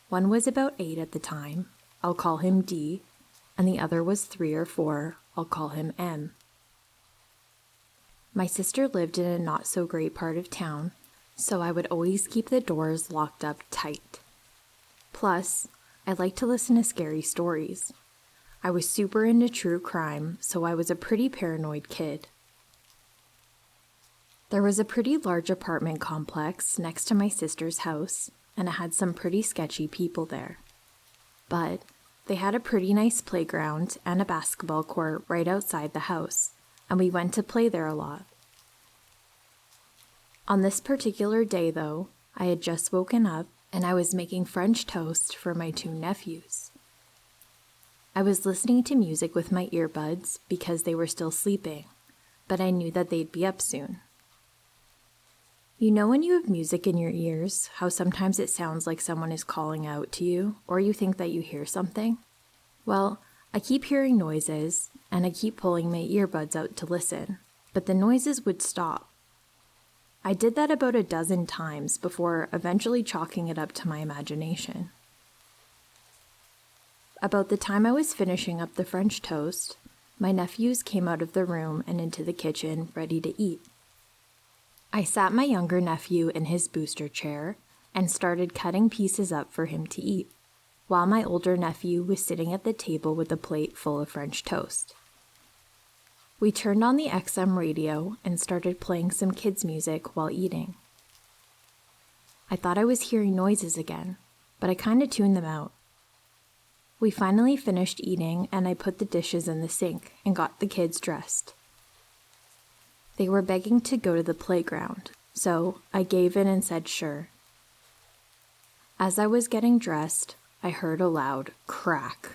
One was about 8 at the time. I'll call him D, and the other was 3 or 4. I'll call him M. My sister lived in a not-so-great part of town, so I would always keep the doors locked up tight. Plus, I liked to listen to scary stories. I was super into true crime, so I was a pretty paranoid kid. There was a pretty large apartment complex next to my sister's house, and it had some pretty sketchy people there. But they had a pretty nice playground and a basketball court right outside the house, and we went to play there a lot. On this particular day, though, I had just woken up and I was making French toast for my 2 nephews. I was listening to music with my earbuds because they were still sleeping, but I knew that they'd be up soon. You know when you have music in your ears, how sometimes it sounds like someone is calling out to you, or you think that you hear something? Well, I keep hearing noises, and I keep pulling my earbuds out to listen, but the noises would stop. I did that about a dozen times before eventually chalking it up to my imagination. About the time I was finishing up the French toast, my nephews came out of the room and into the kitchen ready to eat. I sat my younger nephew in his booster chair and started cutting pieces up for him to eat, while my older nephew was sitting at the table with a plate full of French toast. We turned on the XM radio and started playing some kids' music while eating. I thought I was hearing noises again, but I kind of tuned them out. We finally finished eating and I put the dishes in the sink and got the kids dressed. They were begging to go to the playground, so I gave in and said sure. As I was getting dressed, I heard a loud crack.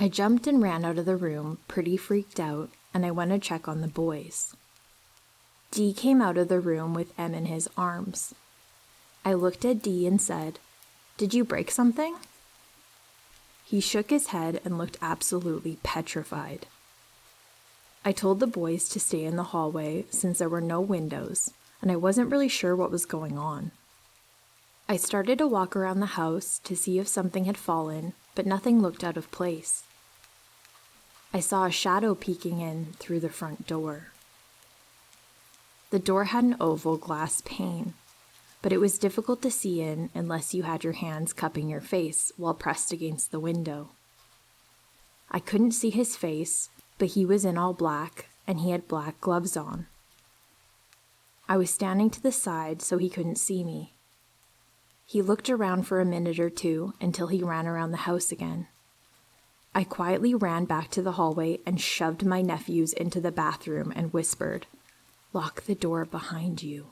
I jumped and ran out of the room, pretty freaked out, and I went to check on the boys. D came out of the room with M in his arms. I looked at D and said, "Did you break something?" He shook his head and looked absolutely petrified. I told the boys to stay in the hallway since there were no windows, and I wasn't really sure what was going on. I started to walk around the house to see if something had fallen, but nothing looked out of place. I saw a shadow peeking in through the front door. The door had an oval glass pane, but it was difficult to see in unless you had your hands cupping your face while pressed against the window. I couldn't see his face, but he was in all black, and he had black gloves on. I was standing to the side so he couldn't see me. He looked around for a minute or two until he ran around the house again. I quietly ran back to the hallway and shoved my nephews into the bathroom and whispered, "Lock the door behind you."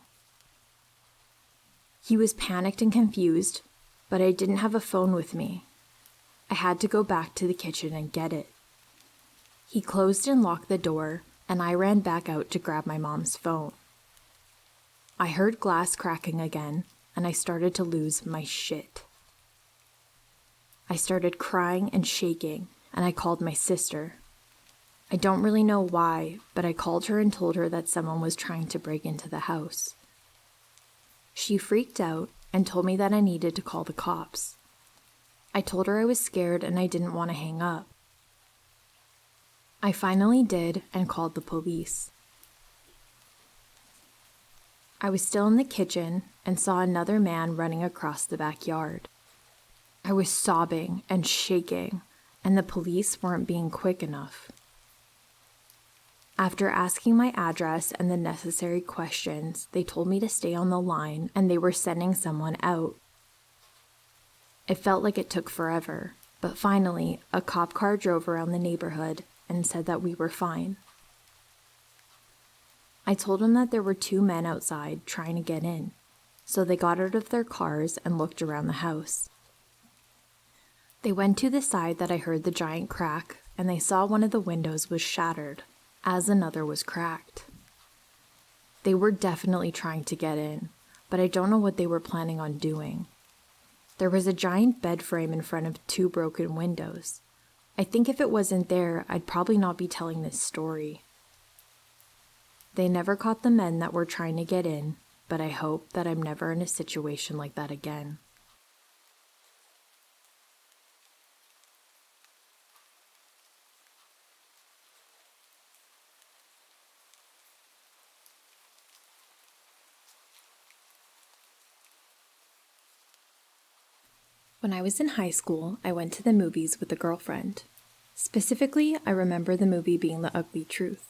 He was panicked and confused, but I didn't have a phone with me. I had to go back to the kitchen and get it. He closed and locked the door, and I ran back out to grab my mom's phone. I heard glass cracking again, and I started to lose my shit. I started crying and shaking, and I called my sister. I don't really know why, but I called her and told her that someone was trying to break into the house. She freaked out and told me that I needed to call the cops. I told her I was scared and I didn't want to hang up. I finally did and called the police. I was still in the kitchen and saw another man running across the backyard. I was sobbing and shaking, and the police weren't being quick enough. After asking my address and the necessary questions, they told me to stay on the line and they were sending someone out. It felt like it took forever, but finally, a cop car drove around the neighborhood and said that we were fine. I told them that there were 2 men outside trying to get in, so they got out of their cars and looked around the house. They went to the side that I heard the giant crack, and they saw one of the windows was shattered, as another was cracked. They were definitely trying to get in, but I don't know what they were planning on doing. There was a giant bed frame in front of 2 broken windows. I think if it wasn't there, I'd probably not be telling this story. They never caught the men that were trying to get in, but I hope that I'm never in a situation like that again. When I was in high school, I went to the movies with a girlfriend. Specifically, I remember the movie being The Ugly Truth.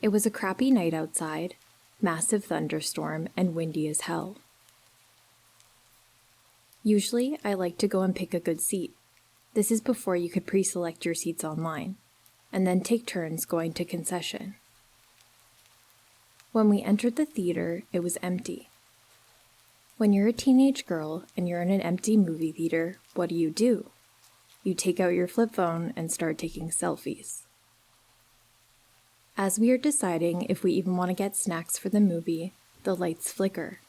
It was a crappy night outside, massive thunderstorm, and windy as hell. Usually, I like to go and pick a good seat. This is before you could pre-select your seats online, and then take turns going to concession. When we entered the theater, it was empty. When you're a teenage girl and you're in an empty movie theater, what do? You take out your flip phone and start taking selfies. As we are deciding if we even want to get snacks for the movie, the lights flicker.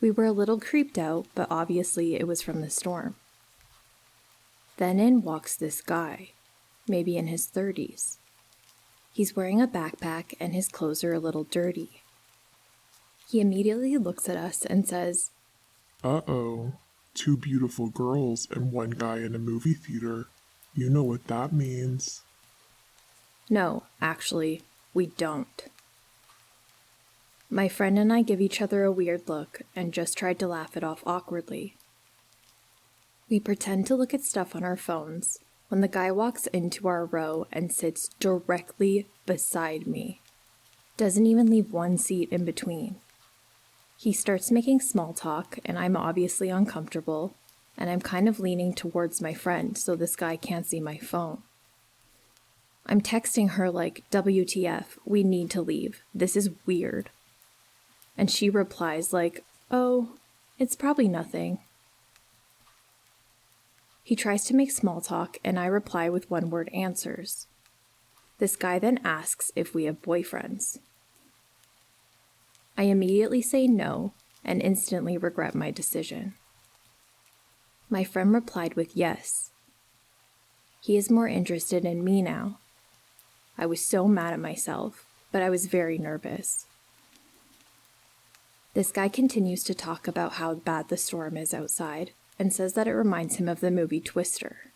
We were a little creeped out, but obviously it was from the storm. Then in walks this guy, maybe in his 30s. He's wearing a backpack and his clothes are a little dirty. He immediately looks at us and says, Uh-oh, 2 beautiful girls and 1 guy in a movie theater. You know what that means. "No, actually, we don't." My friend and I give each other a weird look and just tried to laugh it off awkwardly. We pretend to look at stuff on our phones when the guy walks into our row and sits directly beside me. Doesn't even leave 1 seat in between. He starts making small talk and I'm obviously uncomfortable, and I'm kind of leaning towards my friend so this guy can't see my phone. I'm texting her like, "WTF, we need to leave. This is weird." And she replies like, "Oh, it's probably nothing." He tries to make small talk and I reply with 1-word answers. This guy then asks if we have boyfriends. I immediately say no and instantly regret my decision. My friend replied with yes. He is more interested in me now. I was so mad at myself, but I was very nervous. This guy continues to talk about how bad the storm is outside, and says that it reminds him of the movie Twister.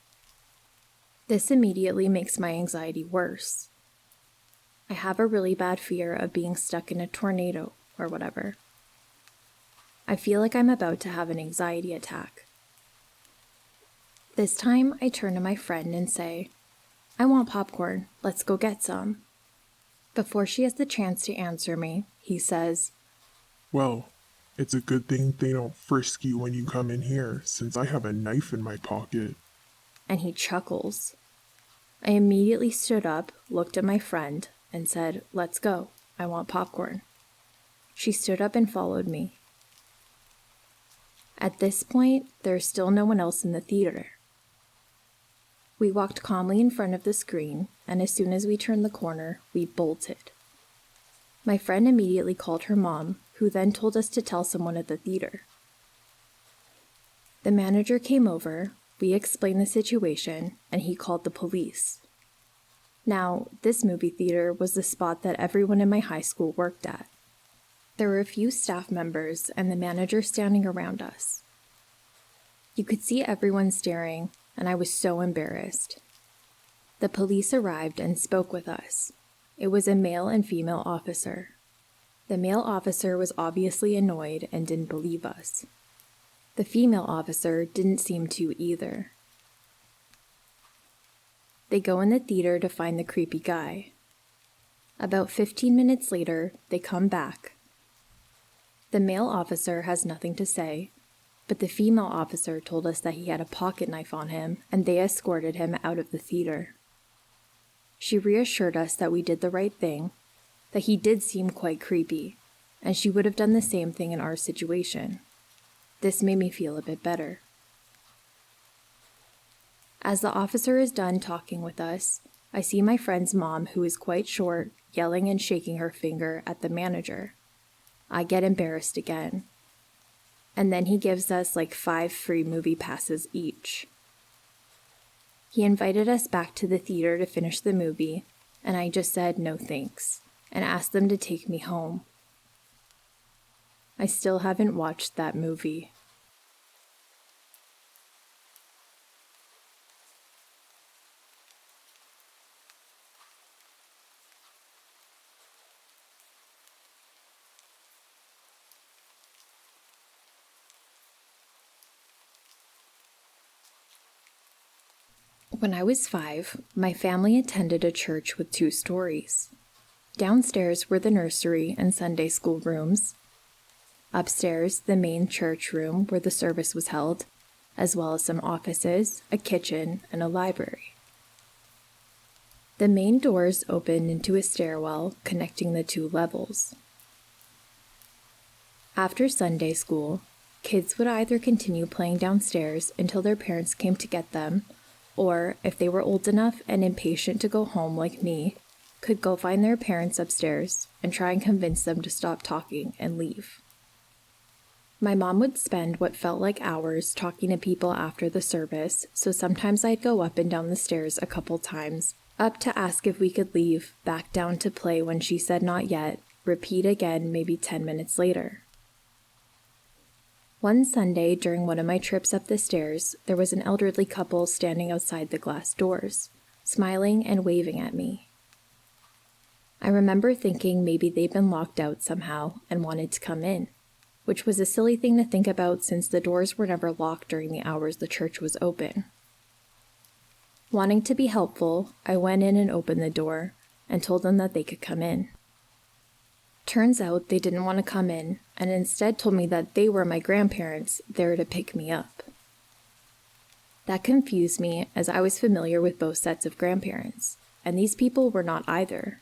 This immediately makes my anxiety worse. I have a really bad fear of being stuck in a tornado or whatever. I feel like I'm about to have an anxiety attack. This time, I turn to my friend and say, "I want popcorn, let's go get some." Before she has the chance to answer me, he says, Well, it's a good thing they don't frisk you when you come in here, since I have a knife in my pocket. and he chuckles. I immediately stood up, looked at my friend, and said, "Let's go, I want popcorn." She stood up and followed me. At this point, there's still no one else in the theater. We walked calmly in front of the screen, and as soon as we turned the corner, we bolted. My friend immediately called her mom, who then told us to tell someone at the theater. The manager came over, we explained the situation, and he called the police. Now, this movie theater was the spot that everyone in my high school worked at. There were a few staff members and the manager standing around us. You could see everyone staring, and I was so embarrassed. The police arrived and spoke with us. It was a male and female officer. The male officer was obviously annoyed and didn't believe us. The female officer didn't seem to either. They go in the theater to find the creepy guy. About 15 minutes later, they come back. The male officer has nothing to say, but the female officer told us that he had a pocket knife on him, and they escorted him out of the theater. She reassured us that we did the right thing, that he did seem quite creepy, and she would have done the same thing in our situation. This made me feel a bit better. As the officer is done talking with us, I see my friend's mom, who is quite short, yelling and shaking her finger at the manager. I get embarrassed again. And then he gives us like 5 free movie passes each. He invited us back to the theater to finish the movie, and I just said no thanks, and asked them to take me home. I still haven't watched that movie. When I was 5, my family attended a church with 2 stories. Downstairs were the nursery and Sunday school rooms. Upstairs, the main church room where the service was held, as well as some offices, a kitchen, and a library. The main doors opened into a stairwell connecting the 2 levels. After Sunday school, kids would either continue playing downstairs until their parents came to get them, or, if they were old enough and impatient to go home like me, could go find their parents upstairs and try and convince them to stop talking and leave. My mom would spend what felt like hours talking to people after the service, so sometimes I'd go up and down the stairs a couple times, up to ask if we could leave, back down to play when she said not yet, repeat again maybe 10 minutes later. One Sunday, during one of my trips up the stairs, there was an elderly couple standing outside the glass doors, smiling and waving at me. I remember thinking maybe they'd been locked out somehow and wanted to come in, which was a silly thing to think about since the doors were never locked during the hours the church was open. Wanting to be helpful, I went in and opened the door and told them that they could come in. Turns out they didn't want to come in, and instead told me that they were my grandparents there to pick me up. That confused me, as I was familiar with both sets of grandparents, and these people were not either.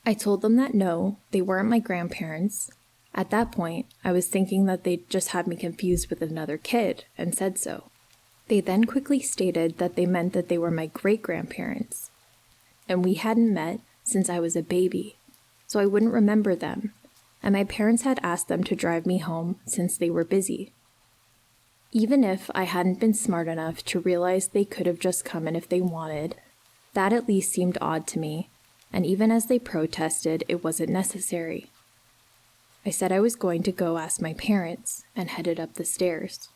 I told them that no, they weren't my grandparents. At that point, I was thinking that they'd just had me confused with another kid, and said so. They then quickly stated that they meant that they were my great-grandparents, and we hadn't met since I was a baby, so I wouldn't remember them, and my parents had asked them to drive me home since they were busy. Even if I hadn't been smart enough to realize they could have just come in if they wanted, that at least seemed odd to me, and even as they protested, it wasn't necessary. I said I was going to go ask my parents and headed up the stairs.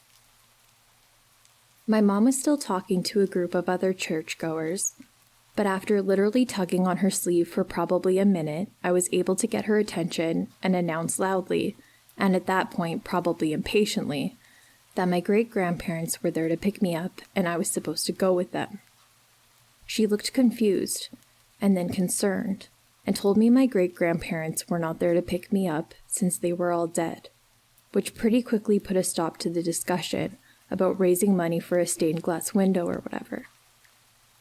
My mom was still talking to a group of other churchgoers, but after literally tugging on her sleeve for probably a minute, I was able to get her attention and announce loudly, and at that point probably impatiently, that my great-grandparents were there to pick me up and I was supposed to go with them. She looked confused and then concerned and told me my great-grandparents were not there to pick me up since they were all dead, which pretty quickly put a stop to the discussion about raising money for a stained glass window or whatever.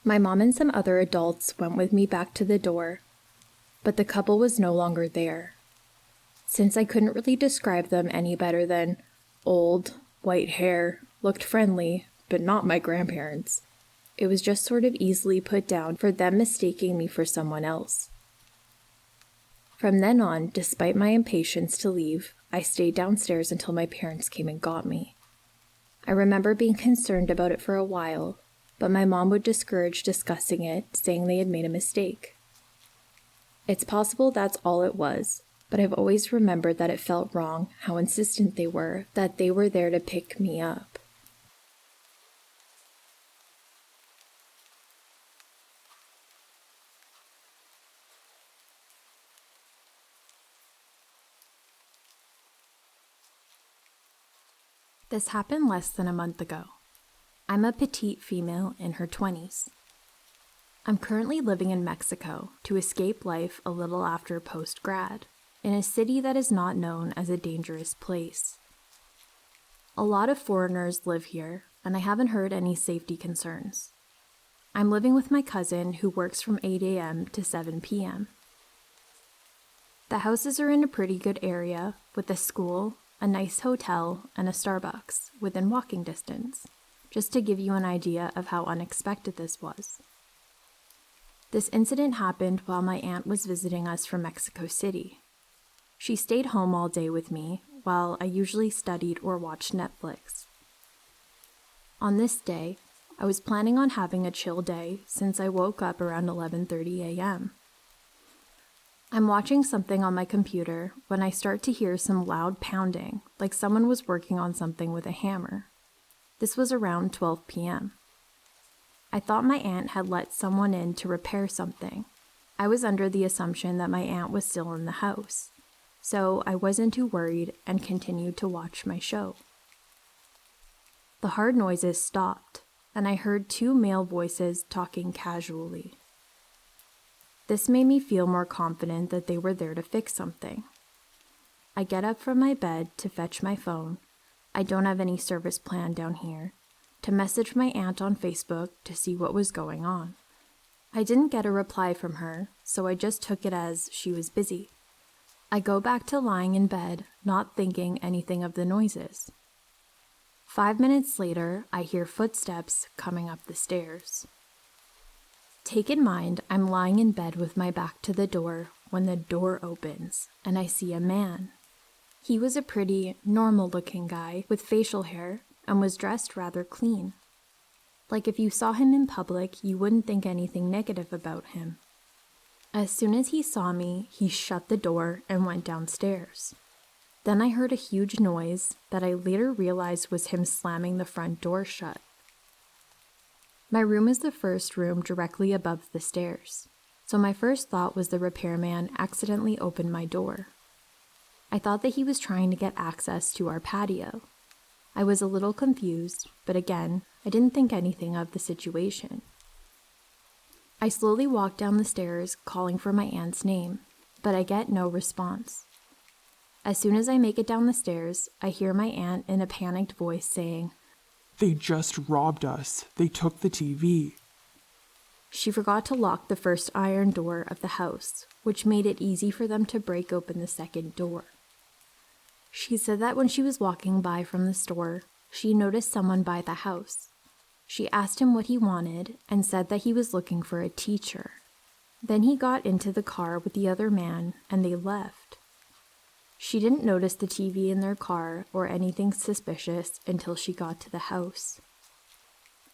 My mom and some other adults went with me back to the door, but the couple was no longer there. Since I couldn't really describe them any better than old, white hair, looked friendly, but not my grandparents, it was just sort of easily put down for them mistaking me for someone else. From then on, despite my impatience to leave, I stayed downstairs until my parents came and got me. I remember being concerned about it for a while, but my mom would discourage discussing it, saying they had made a mistake. It's possible that's all it was, but I've always remembered that it felt wrong how insistent they were that they were there to pick me up. This happened less than a month ago. I'm a petite female in her 20s. I'm currently living in Mexico to escape life a little after post-grad, in a city that is not known as a dangerous place. A lot of foreigners live here, and I haven't heard any safety concerns. I'm living with my cousin who works from 8 a.m. to 7 p.m. The houses are in a pretty good area, with a school, a nice hotel, and a Starbucks within walking distance, just to give you an idea of how unexpected this was. This incident happened while my aunt was visiting us from Mexico City. She stayed home all day with me, while I usually studied or watched Netflix. On this day, I was planning on having a chill day since I woke up around 11:30 a.m. I'm watching something on my computer when I start to hear some loud pounding, like someone was working on something with a hammer. This was around 12 p.m. I thought my aunt had let someone in to repair something. I was under the assumption that my aunt was still in the house, so I wasn't too worried and continued to watch my show. The hard noises stopped, and I heard two male voices talking casually. This made me feel more confident that they were there to fix something. I get up from my bed to fetch my phone. I don't have any service plan down here. To message my aunt on Facebook to see what was going on. I didn't get a reply from her, so I just took it as she was busy. I go back to lying in bed, not thinking anything of the noises. 5 minutes later, I hear footsteps coming up the stairs. Take in mind, I'm lying in bed with my back to the door when the door opens, and I see a man. He was a pretty, normal-looking guy with facial hair and was dressed rather clean. Like if you saw him in public, you wouldn't think anything negative about him. As soon as he saw me, he shut the door and went downstairs. Then I heard a huge noise that I later realized was him slamming the front door shut. My room is the first room directly above the stairs, so my first thought was the repairman accidentally opened my door. I thought that he was trying to get access to our patio. I was a little confused, but again, I didn't think anything of the situation. I slowly walk down the stairs, calling for my aunt's name, but I get no response. As soon as I make it down the stairs, I hear my aunt in a panicked voice saying, They just robbed us. They took the TV. She forgot to lock the first iron door of the house, which made it easy for them to break open the second door. She said that when she was walking by from the store, she noticed someone by the house. She asked him what he wanted and said that he was looking for a teacher. Then he got into the car with the other man and they left. She didn't notice the TV in their car or anything suspicious until she got to the house.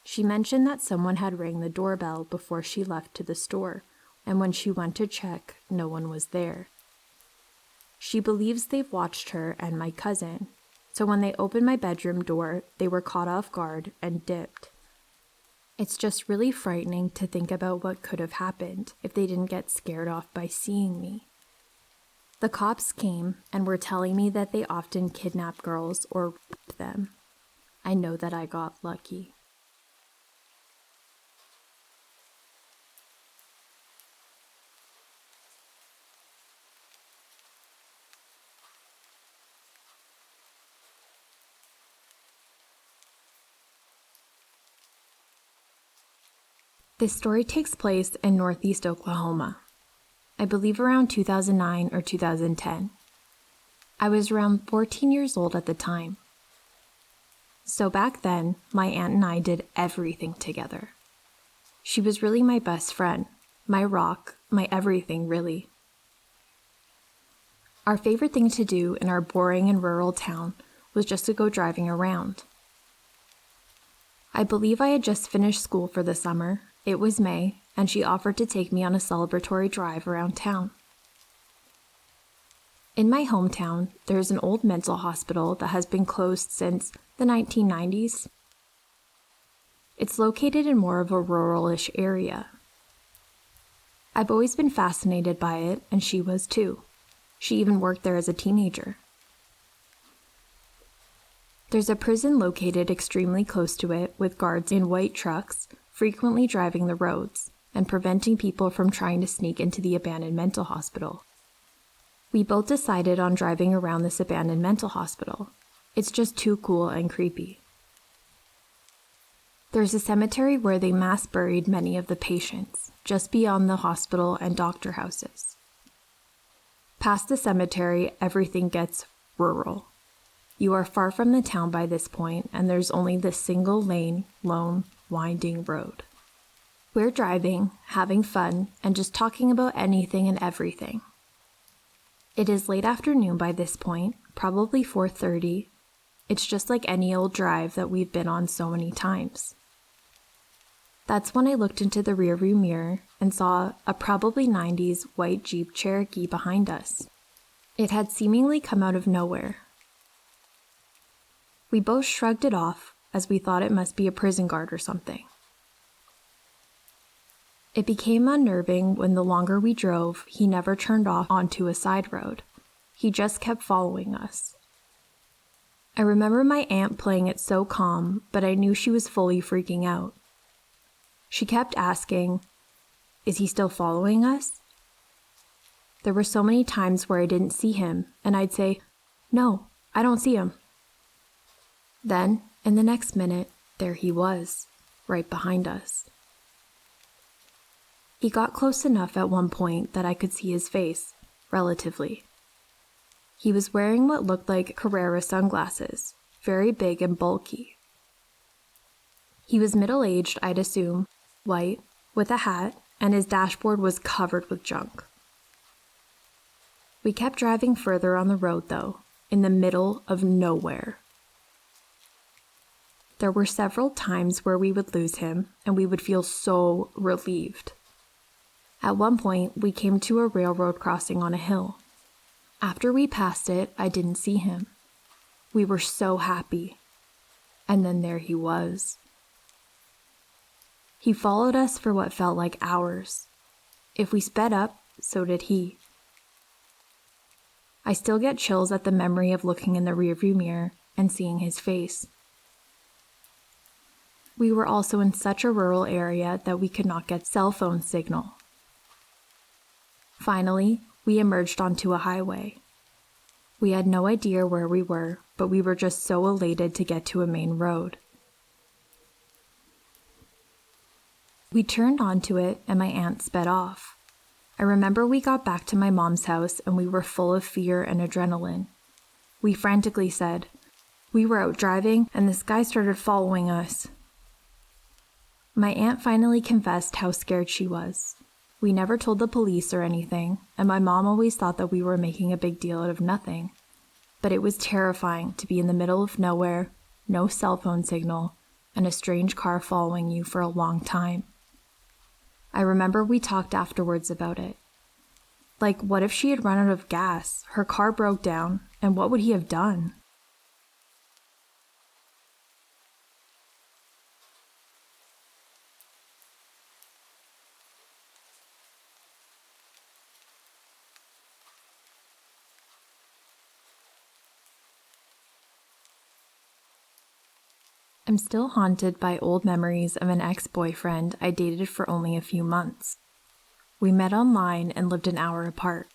She mentioned that someone had rang the doorbell before she left to the store, and when she went to check, no one was there. She believes they've watched her and my cousin, so when they opened my bedroom door, they were caught off guard and dipped. It's just really frightening to think about what could have happened if they didn't get scared off by seeing me. The cops came and were telling me that they often kidnap girls or rape them. I know that I got lucky. This story takes place in Northeast Oklahoma. I believe around 2009 or 2010. I was around 14 years old at the time. So back then, my aunt and I did everything together. She was really my best friend, my rock, my everything really. Our favorite thing to do in our boring and rural town was just to go driving around. I believe I had just finished school for the summer. It was May, and she offered to take me on a celebratory drive around town. In my hometown, there's an old mental hospital that has been closed since the 1990s. It's located in more of a rural-ish area. I've always been fascinated by it, and she was too. She even worked there as a teenager. There's a prison located extremely close to it with guards in white trucks frequently driving the roads and preventing people from trying to sneak into the abandoned mental hospital. We both decided on driving around this abandoned mental hospital. It's just too cool and creepy. There's a cemetery where they mass buried many of the patients, just beyond the hospital and doctor houses. Past the cemetery, everything gets rural. You are far from the town by this point, and there's only this single lane, lone, winding road. We're driving, having fun, and just talking about anything and everything. It is late afternoon by this point, probably 4:30. It's just like any old drive that we've been on so many times. That's when I looked into the rearview mirror and saw a probably 90s white Jeep Cherokee behind us. It had seemingly come out of nowhere. We both shrugged it off as we thought it must be a prison guard or something. It became unnerving when the longer we drove, he never turned off onto a side road. He just kept following us. I remember my aunt playing it so calm, but I knew she was fully freaking out. She kept asking, "Is he still following us?" There were so many times where I didn't see him, and I'd say, "No, I don't see him." Then, in the next minute, there he was, right behind us. He got close enough at one point that I could see his face, relatively. He was wearing what looked like Carrera sunglasses, very big and bulky. He was middle-aged, I'd assume, white, with a hat, and his dashboard was covered with junk. We kept driving further on the road, though, in the middle of nowhere. There were several times where we would lose him, and we would feel so relieved. At one point, we came to a railroad crossing on a hill. After we passed it, I didn't see him. We were so happy. And then there he was. He followed us for what felt like hours. If we sped up, so did he. I still get chills at the memory of looking in the rearview mirror and seeing his face. We were also in such a rural area that we could not get cell phone signal. Finally, we emerged onto a highway. We had no idea where we were, but we were just so elated to get to a main road. We turned onto it and my aunt sped off. I remember we got back to my mom's house and we were full of fear and adrenaline. We frantically said, "We were out driving and this guy started following us." My aunt finally confessed how scared she was. We never told the police or anything, and my mom always thought that we were making a big deal out of nothing. But it was terrifying to be in the middle of nowhere, no cell phone signal, and a strange car following you for a long time. I remember we talked afterwards about it. Like, what if she had run out of gas, her car broke down, and what would he have done? I'm still haunted by old memories of an ex-boyfriend I dated for only a few months. We met online and lived an hour apart,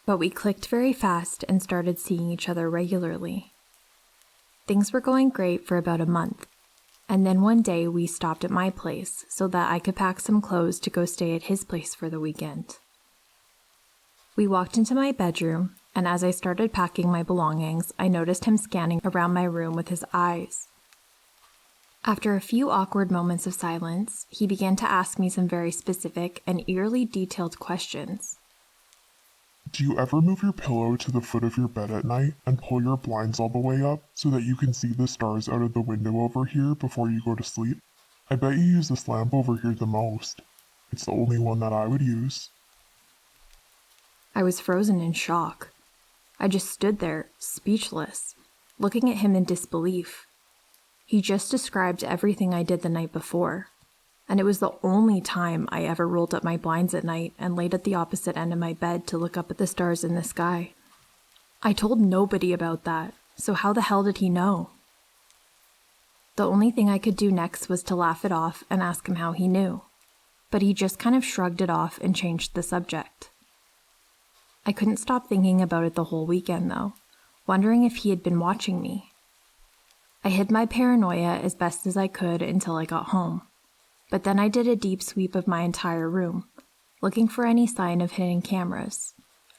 but we clicked very fast and started seeing each other regularly. Things were going great for about a month, and then one day we stopped at my place so that I could pack some clothes to go stay at his place for the weekend. We walked into my bedroom, and as I started packing my belongings, I noticed him scanning around my room with his eyes. After a few awkward moments of silence, he began to ask me some very specific and eerily detailed questions. Do you ever move your pillow to the foot of your bed at night and pull your blinds all the way up so that you can see the stars out of the window over here before you go to sleep? I bet you use this lamp over here the most. It's the only one that I would use. I was frozen in shock. I just stood there, speechless, looking at him in disbelief. He just described everything I did the night before, and it was the only time I ever rolled up my blinds at night and laid at the opposite end of my bed to look up at the stars in the sky. I told nobody about that, so how the hell did he know? The only thing I could do next was to laugh it off and ask him how he knew, but he just kind of shrugged it off and changed the subject. I couldn't stop thinking about it the whole weekend, though, wondering if he had been watching me. I hid my paranoia as best as I could until I got home, but then I did a deep sweep of my entire room, looking for any sign of hidden cameras.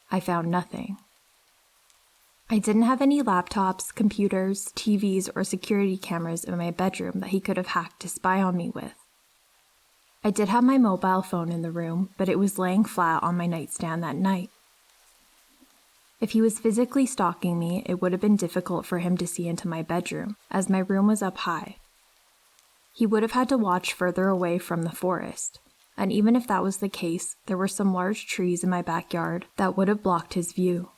I found nothing. I didn't have any laptops, computers, TVs, or security cameras in my bedroom that he could have hacked to spy on me with. I did have my mobile phone in the room, but it was laying flat on my nightstand that night. If he was physically stalking me, it would have been difficult for him to see into my bedroom, as my room was up high. He would have had to watch further away from the forest, and even if that was the case, there were some large trees in my backyard that would have blocked his view.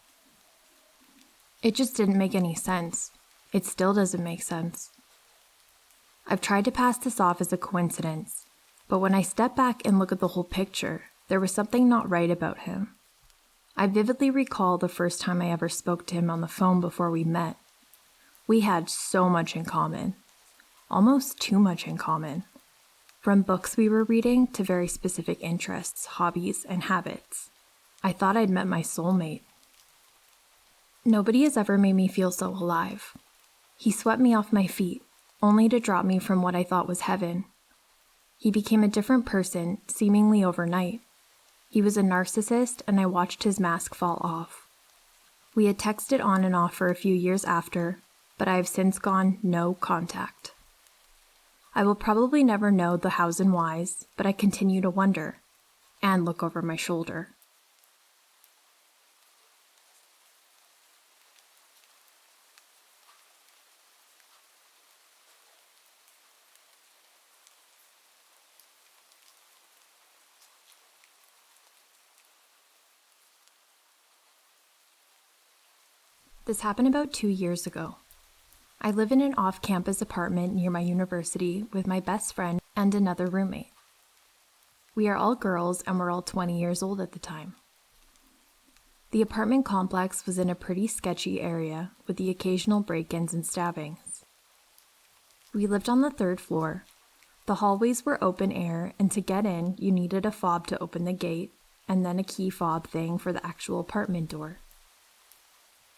It just didn't make any sense. It still doesn't make sense. I've tried to pass this off as a coincidence, but when I step back and look at the whole picture, there was something not right about him. I vividly recall the first time I ever spoke to him on the phone before we met. We had so much in common. Almost too much in common. From books we were reading to very specific interests, hobbies, and habits. I thought I'd met my soulmate. Nobody has ever made me feel so alive. He swept me off my feet, only to drop me from what I thought was heaven. He became a different person, seemingly overnight. He was a narcissist, and I watched his mask fall off. We had texted on and off for a few years after, but I have since gone no contact. I will probably never know the hows and whys, but I continue to wonder, and look over my shoulder. This happened about 2 years ago. I live in an off-campus apartment near my university with my best friend and another roommate. We are all girls and we're all 20 years old at the time. The apartment complex was in a pretty sketchy area with the occasional break-ins and stabbings. We lived on the 3rd floor. The hallways were open air, and to get in, you needed a fob to open the gate, and then a key fob thing for the actual apartment door.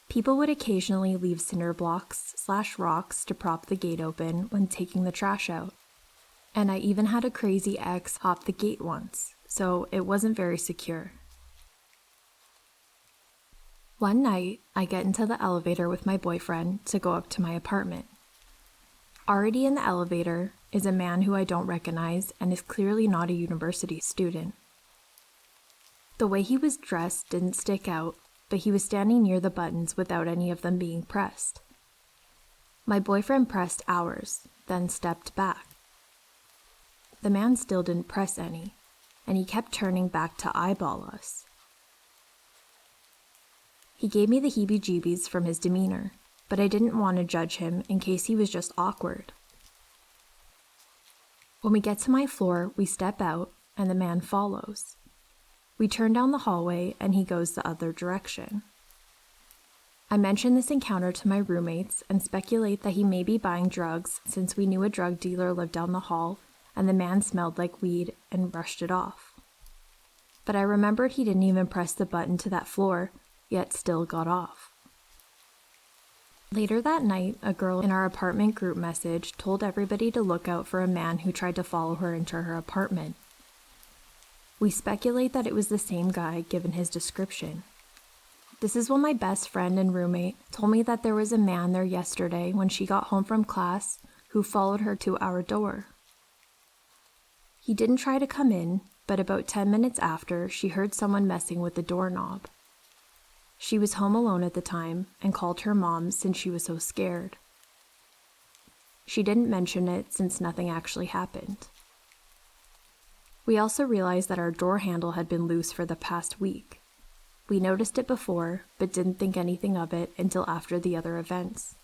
People would occasionally leave cinder blocks/rocks to prop the gate open when taking the trash out. And I even had a crazy ex hop the gate once, so it wasn't very secure. One night, I get into the elevator with my boyfriend to go up to my apartment. Already in the elevator is a man who I don't recognize and is clearly not a university student. The way he was dressed didn't stick out, but he was standing near the buttons without any of them being pressed. My boyfriend pressed ours, then stepped back. The man still didn't press any, and he kept turning back to eyeball us. He gave me the heebie-jeebies from his demeanor, but I didn't want to judge him in case he was just awkward. When we get to my floor, we step out, and the man follows. We turn down the hallway, and he goes the other direction. I mention this encounter to my roommates and speculate that he may be buying drugs since we knew a drug dealer lived down the hall and the man smelled like weed and brushed it off. But I remembered he didn't even press the button to that floor, yet still got off. Later that night, a girl in our apartment group message told everybody to look out for a man who tried to follow her into her apartment. We speculate that it was the same guy given his description. This is when my best friend and roommate told me that there was a man there yesterday when she got home from class who followed her to our door. He didn't try to come in, but about 10 minutes after, she heard someone messing with the doorknob. She was home alone at the time and called her mom since she was so scared. She didn't mention it since nothing actually happened. We also realized that our door handle had been loose for the past week. We noticed it before, but didn't think anything of it until after the other events.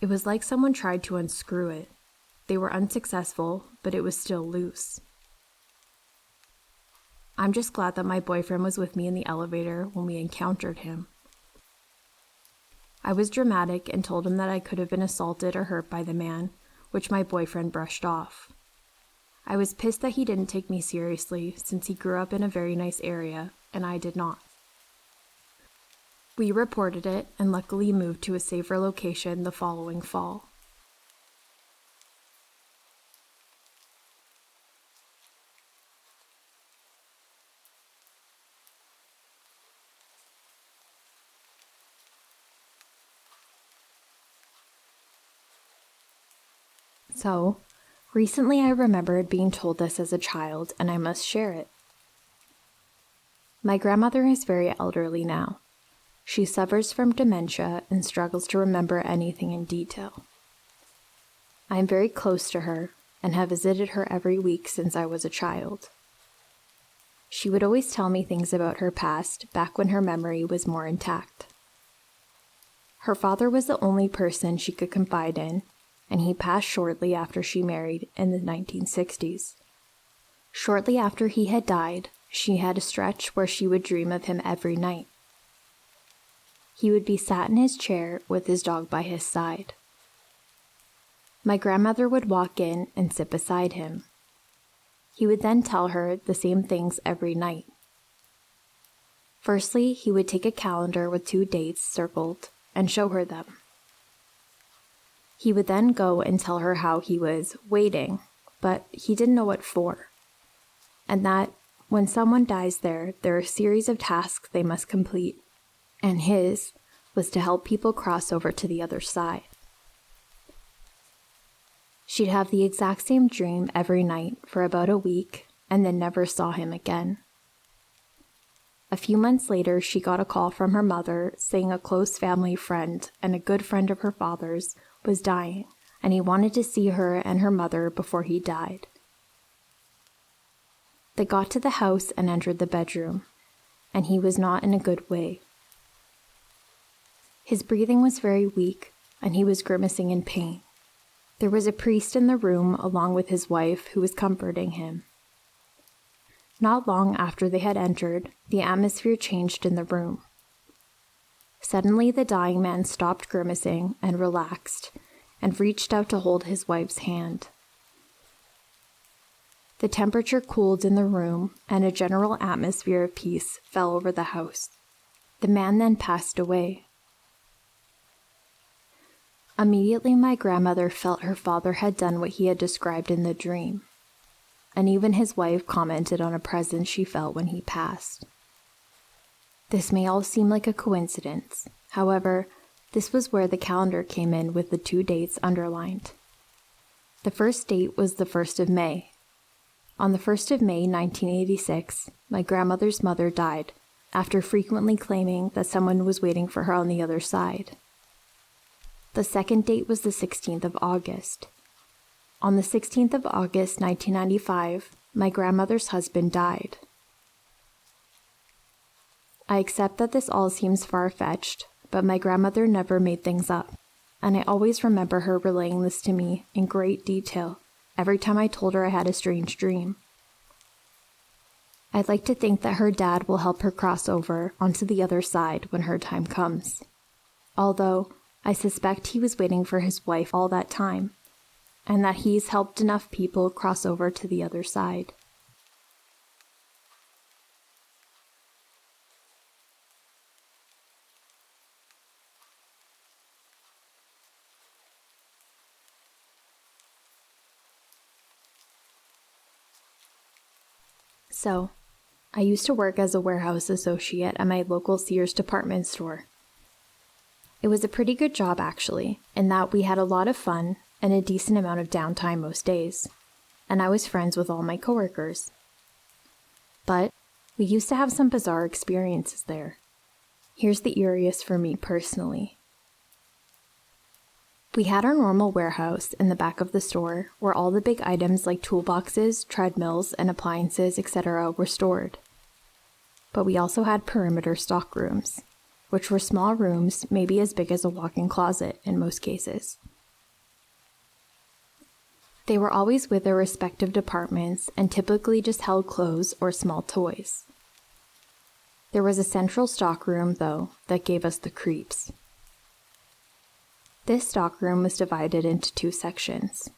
It was like someone tried to unscrew it. They were unsuccessful, but it was still loose. I'm just glad that my boyfriend was with me in the elevator when we encountered him. I was dramatic and told him that I could have been assaulted or hurt by the man, which my boyfriend brushed off. I was pissed that he didn't take me seriously since he grew up in a very nice area, and I did not. We reported it and luckily moved to a safer location the following fall. So, recently I remembered being told this as a child, and I must share it. My grandmother is very elderly now. She suffers from dementia and struggles to remember anything in detail. I am very close to her and have visited her every week since I was a child. She would always tell me things about her past back when her memory was more intact. Her father was the only person she could confide in, and he passed shortly after she married in the 1960s. Shortly after he had died, she had a stretch where she would dream of him every night. He would be sat in his chair with his dog by his side. My grandmother would walk in and sit beside him. He would then tell her the same things every night. Firstly, he would take a calendar with 2 dates circled and show her them. He would then go and tell her how he was waiting, but he didn't know what for, and that when someone dies there are a series of tasks they must complete, and his was to help people cross over to the other side. She'd have the exact same dream every night for about a week and then never saw him again. A few months later, she got a call from her mother saying a close family friend and a good friend of her father's was dying, and he wanted to see her and her mother before he died. They got to the house and entered the bedroom, and he was not in a good way. His breathing was very weak, and he was grimacing in pain. There was a priest in the room along with his wife who was comforting him. Not long after they had entered, the atmosphere changed in the room. Suddenly, the dying man stopped grimacing and relaxed, and reached out to hold his wife's hand. The temperature cooled in the room, and a general atmosphere of peace fell over the house. The man then passed away. Immediately, my grandmother felt her father had done what he had described in the dream, and even his wife commented on a presence she felt when he passed. This may all seem like a coincidence. However, this was where the calendar came in with the 2 dates underlined. The first date was the 1st of May. On the 1st of May, 1986, my grandmother's mother died after frequently claiming that someone was waiting for her on the other side. The second date was the 16th of August. On the 16th of August, 1995, my grandmother's husband died. I accept that this all seems far-fetched, but my grandmother never made things up, and I always remember her relaying this to me in great detail every time I told her I had a strange dream. I'd like to think that her dad will help her cross over onto the other side when her time comes. Although, I suspect he was waiting for his wife all that time, and that he's helped enough people cross over to the other side. So, I used to work as a warehouse associate at my local Sears department store. It was a pretty good job, actually, in that we had a lot of fun and a decent amount of downtime most days, and I was friends with all my coworkers. But we used to have some bizarre experiences there. Here's the eeriest for me personally. We had our normal warehouse in the back of the store where all the big items like toolboxes, treadmills, and appliances, etc. were stored. But we also had perimeter stock rooms, which were small rooms maybe as big as a walk-in closet in most cases. They were always with their respective departments and typically just held clothes or small toys. There was a central stockroom, though, that gave us the creeps. This stockroom was divided into two sections.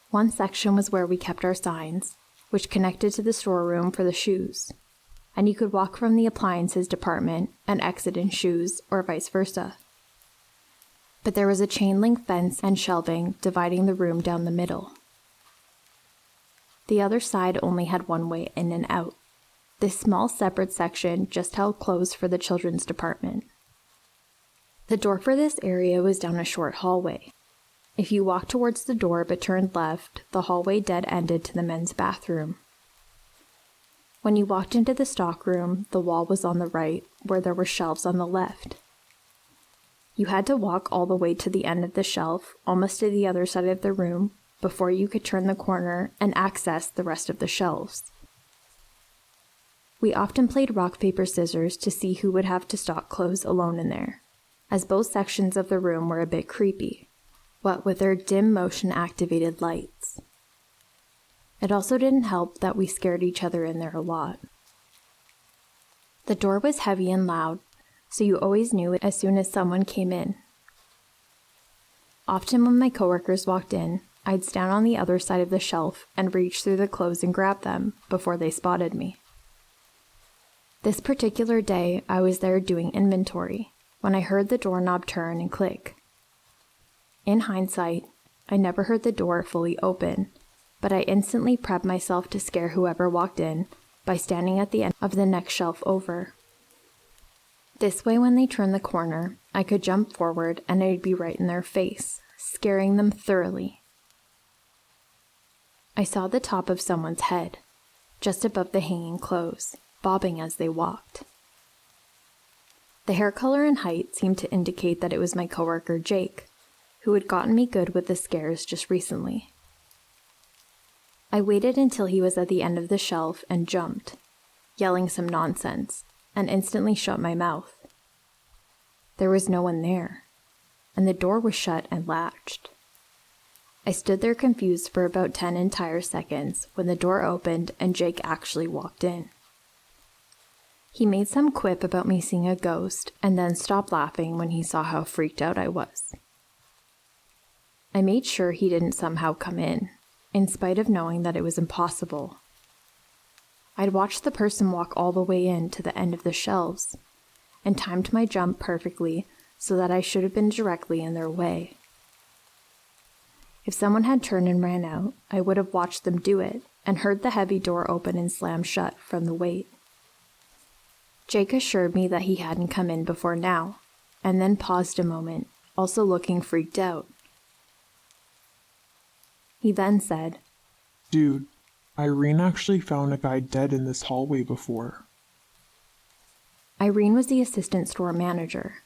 One section was where we kept our signs, which connected to the storeroom for the shoes, and you could walk from the appliances department and exit in shoes or vice versa. But there was a chain link fence and shelving dividing the room down the middle. The other side only had one way in and out. This small separate section just held clothes for the children's department. The door for this area was down a short hallway. If you walked towards the door but turned left, the hallway dead-ended to the men's bathroom. When you walked into the stockroom, the wall was on the right, where there were shelves on the left. You had to walk all the way to the end of the shelf, almost to the other side of the room, before you could turn the corner and access the rest of the shelves. We often played rock, paper, scissors to see who would have to stock clothes alone in there, as both sections of the room were a bit creepy, what with their dim motion-activated lights. It also didn't help that we scared each other in there a lot. The door was heavy and loud, so you always knew it as soon as someone came in. Often when my coworkers walked in, I'd stand on the other side of the shelf and reach through the clothes and grab them before they spotted me. This particular day, I was there doing inventory when I heard the doorknob turn and click. In hindsight, I never heard the door fully open, but I instantly prepped myself to scare whoever walked in by standing at the end of the next shelf over. This way, when they turned the corner, I could jump forward and I'd be right in their face, scaring them thoroughly. I saw the top of someone's head, just above the hanging clothes, bobbing as they walked. The hair color and height seemed to indicate that it was my coworker Jake, who had gotten me good with the scares just recently. I waited until he was at the end of the shelf and jumped, yelling some nonsense, and instantly shut my mouth. There was no one there, and the door was shut and latched. I stood there confused for about 10 entire seconds when the door opened and Jake actually walked in. He made some quip about me seeing a ghost and then stopped laughing when he saw how freaked out I was. I made sure he didn't somehow come in spite of knowing that it was impossible. I'd watched the person walk all the way in to the end of the shelves and timed my jump perfectly so that I should have been directly in their way. If someone had turned and ran out, I would have watched them do it and heard the heavy door open and slam shut from the weight. Jake assured me that he hadn't come in before now, and then paused a moment, also looking freaked out. He then said, Dude, Irene actually found a guy dead in this hallway before. Irene was the assistant store manager.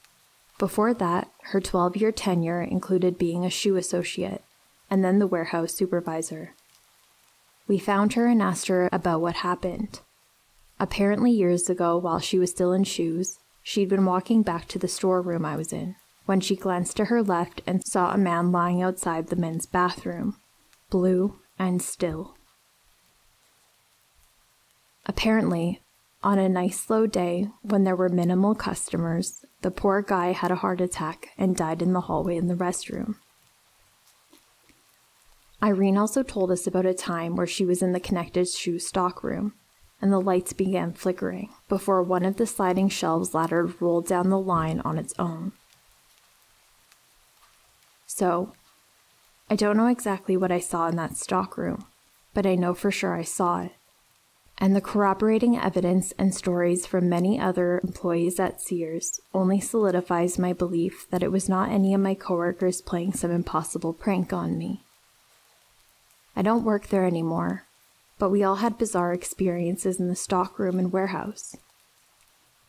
Before that, her 12-year tenure included being a shoe associate, and then the warehouse supervisor. We found her and asked her about what happened. Apparently years ago, while she was still in shoes, she'd been walking back to the storeroom I was in, when she glanced to her left and saw a man lying outside the men's bathroom, blue and still. Apparently, on a nice slow day, when there were minimal customers, the poor guy had a heart attack and died in the hallway in the restroom. Irene also told us about a time where she was in the connected shoe stockroom, and the lights began flickering before one of the sliding shelves laddered rolled down the line on its own. So, I don't know exactly what I saw in that stockroom, but I know for sure I saw it. And the corroborating evidence and stories from many other employees at Sears only solidifies my belief that it was not any of my coworkers playing some impossible prank on me. I don't work there anymore, but we all had bizarre experiences in the stockroom and warehouse.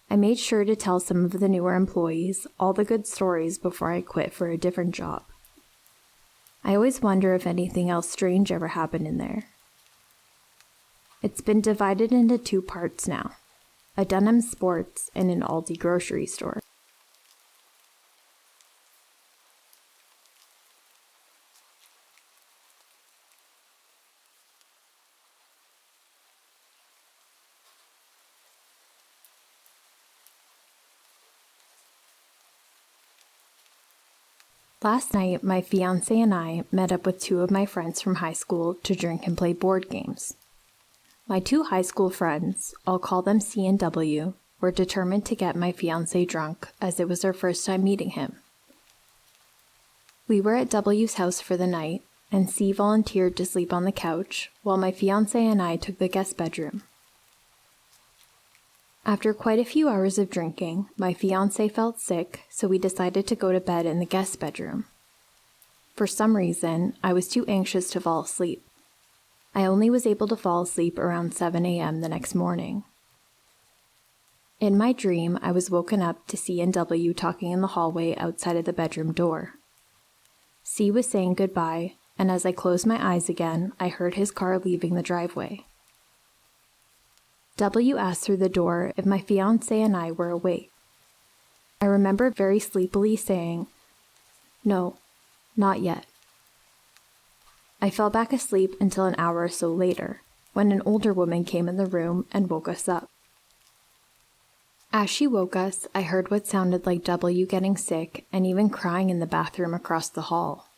I made sure to tell some of the newer employees all the good stories before I quit for a different job. I always wonder if anything else strange ever happened in there. It's been divided into 2 parts now, a Dunham Sports and an Aldi grocery store. Last night, my fiancé and I met up with 2 of my friends from high school to drink and play board games. My 2 high school friends, I'll call them C and W, were determined to get my fiancé drunk as it was our first time meeting him. We were at W's house for the night, and C volunteered to sleep on the couch, while my fiancé and I took the guest bedroom. After quite a few hours of drinking, my fiancé felt sick, so we decided to go to bed in the guest bedroom. For some reason, I was too anxious to fall asleep. I only was able to fall asleep around 7 a.m. the next morning. In my dream, I was woken up to C and W talking in the hallway outside of the bedroom door. C was saying goodbye, and as I closed my eyes again, I heard his car leaving the driveway. W asked through the door if my fiancé and I were awake. I remember very sleepily saying, "No, not yet." I fell back asleep until an hour or so later, when an older woman came in the room and woke us up. As she woke us, I heard what sounded like W getting sick and even crying in the bathroom across the hall.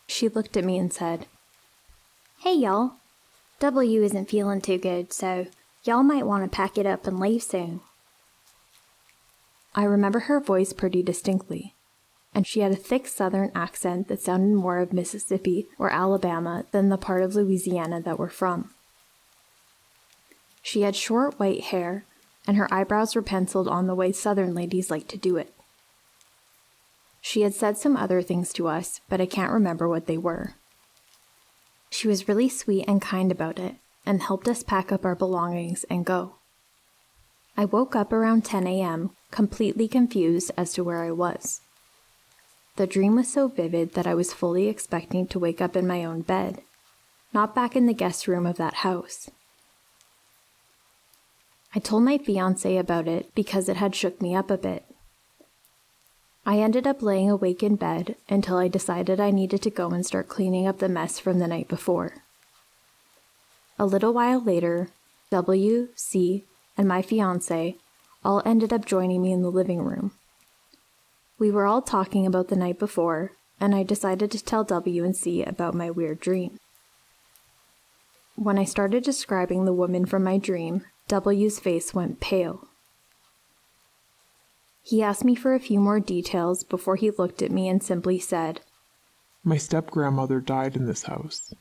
She looked at me and said, "Hey y'all, W isn't feeling too good, so y'all might want to pack it up and leave soon." I remember her voice pretty distinctly, and she had a thick southern accent that sounded more of Mississippi or Alabama than the part of Louisiana that we're from. She had short white hair, and her eyebrows were penciled on the way Southern ladies like to do it. She had said some other things to us, but I can't remember what they were. She was really sweet and kind about it, and helped us pack up our belongings and go. I woke up around 10 a.m., completely confused as to where I was. The dream was so vivid that I was fully expecting to wake up in my own bed, not back in the guest room of that house. I told my fiancé about it because it had shook me up a bit. I ended up laying awake in bed until I decided I needed to go and start cleaning up the mess from the night before. A little while later, W, C, and my fiancé all ended up joining me in the living room. We were all talking about the night before, and I decided to tell W and C about my weird dream. When I started describing the woman from my dream, W's face went pale. He asked me for a few more details before he looked at me and simply said, My step-grandmother died in this house.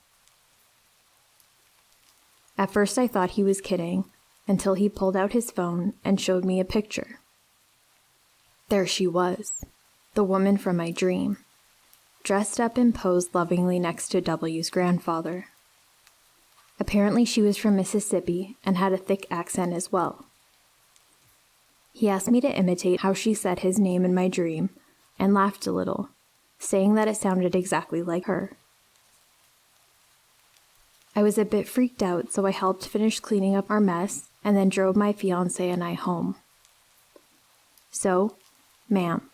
At first I thought he was kidding, until he pulled out his phone and showed me a picture. There she was, the woman from my dream, dressed up and posed lovingly next to W's grandfather. Apparently she was from Mississippi and had a thick accent as well. He asked me to imitate how she said his name in my dream, and laughed a little, saying that it sounded exactly like her. I was a bit freaked out, so I helped finish cleaning up our mess and then drove my fiancé and I home. So, ma'am,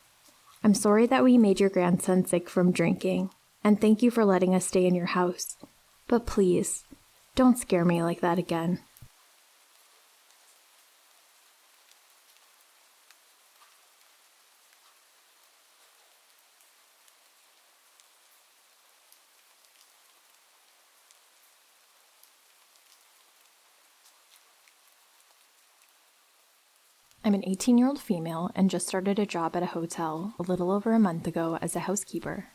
I'm sorry that we made your grandson sick from drinking, and thank you for letting us stay in your house. But please, don't scare me like that again. I'm an 18-year-old female and just started a job at a hotel a little over a month ago as a housekeeper.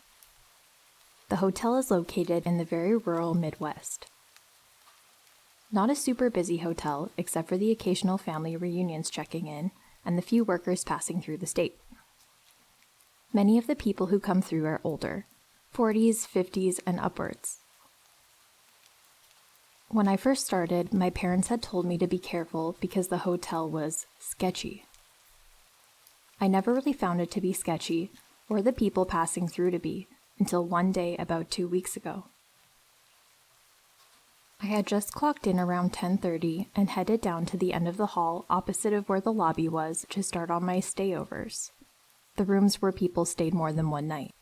The hotel is located in the very rural Midwest. Not a super busy hotel, except for the occasional family reunions checking in and the few workers passing through the state. Many of the people who come through are older, 40s, 50s, and upwards. When I first started, my parents had told me to be careful because the hotel was sketchy. I never really found it to be sketchy, or the people passing through to be, until one day about 2 weeks ago. I had just clocked in around 10:30 and headed down to the end of the hall opposite of where the lobby was to start on my stayovers, the rooms where people stayed more than one night.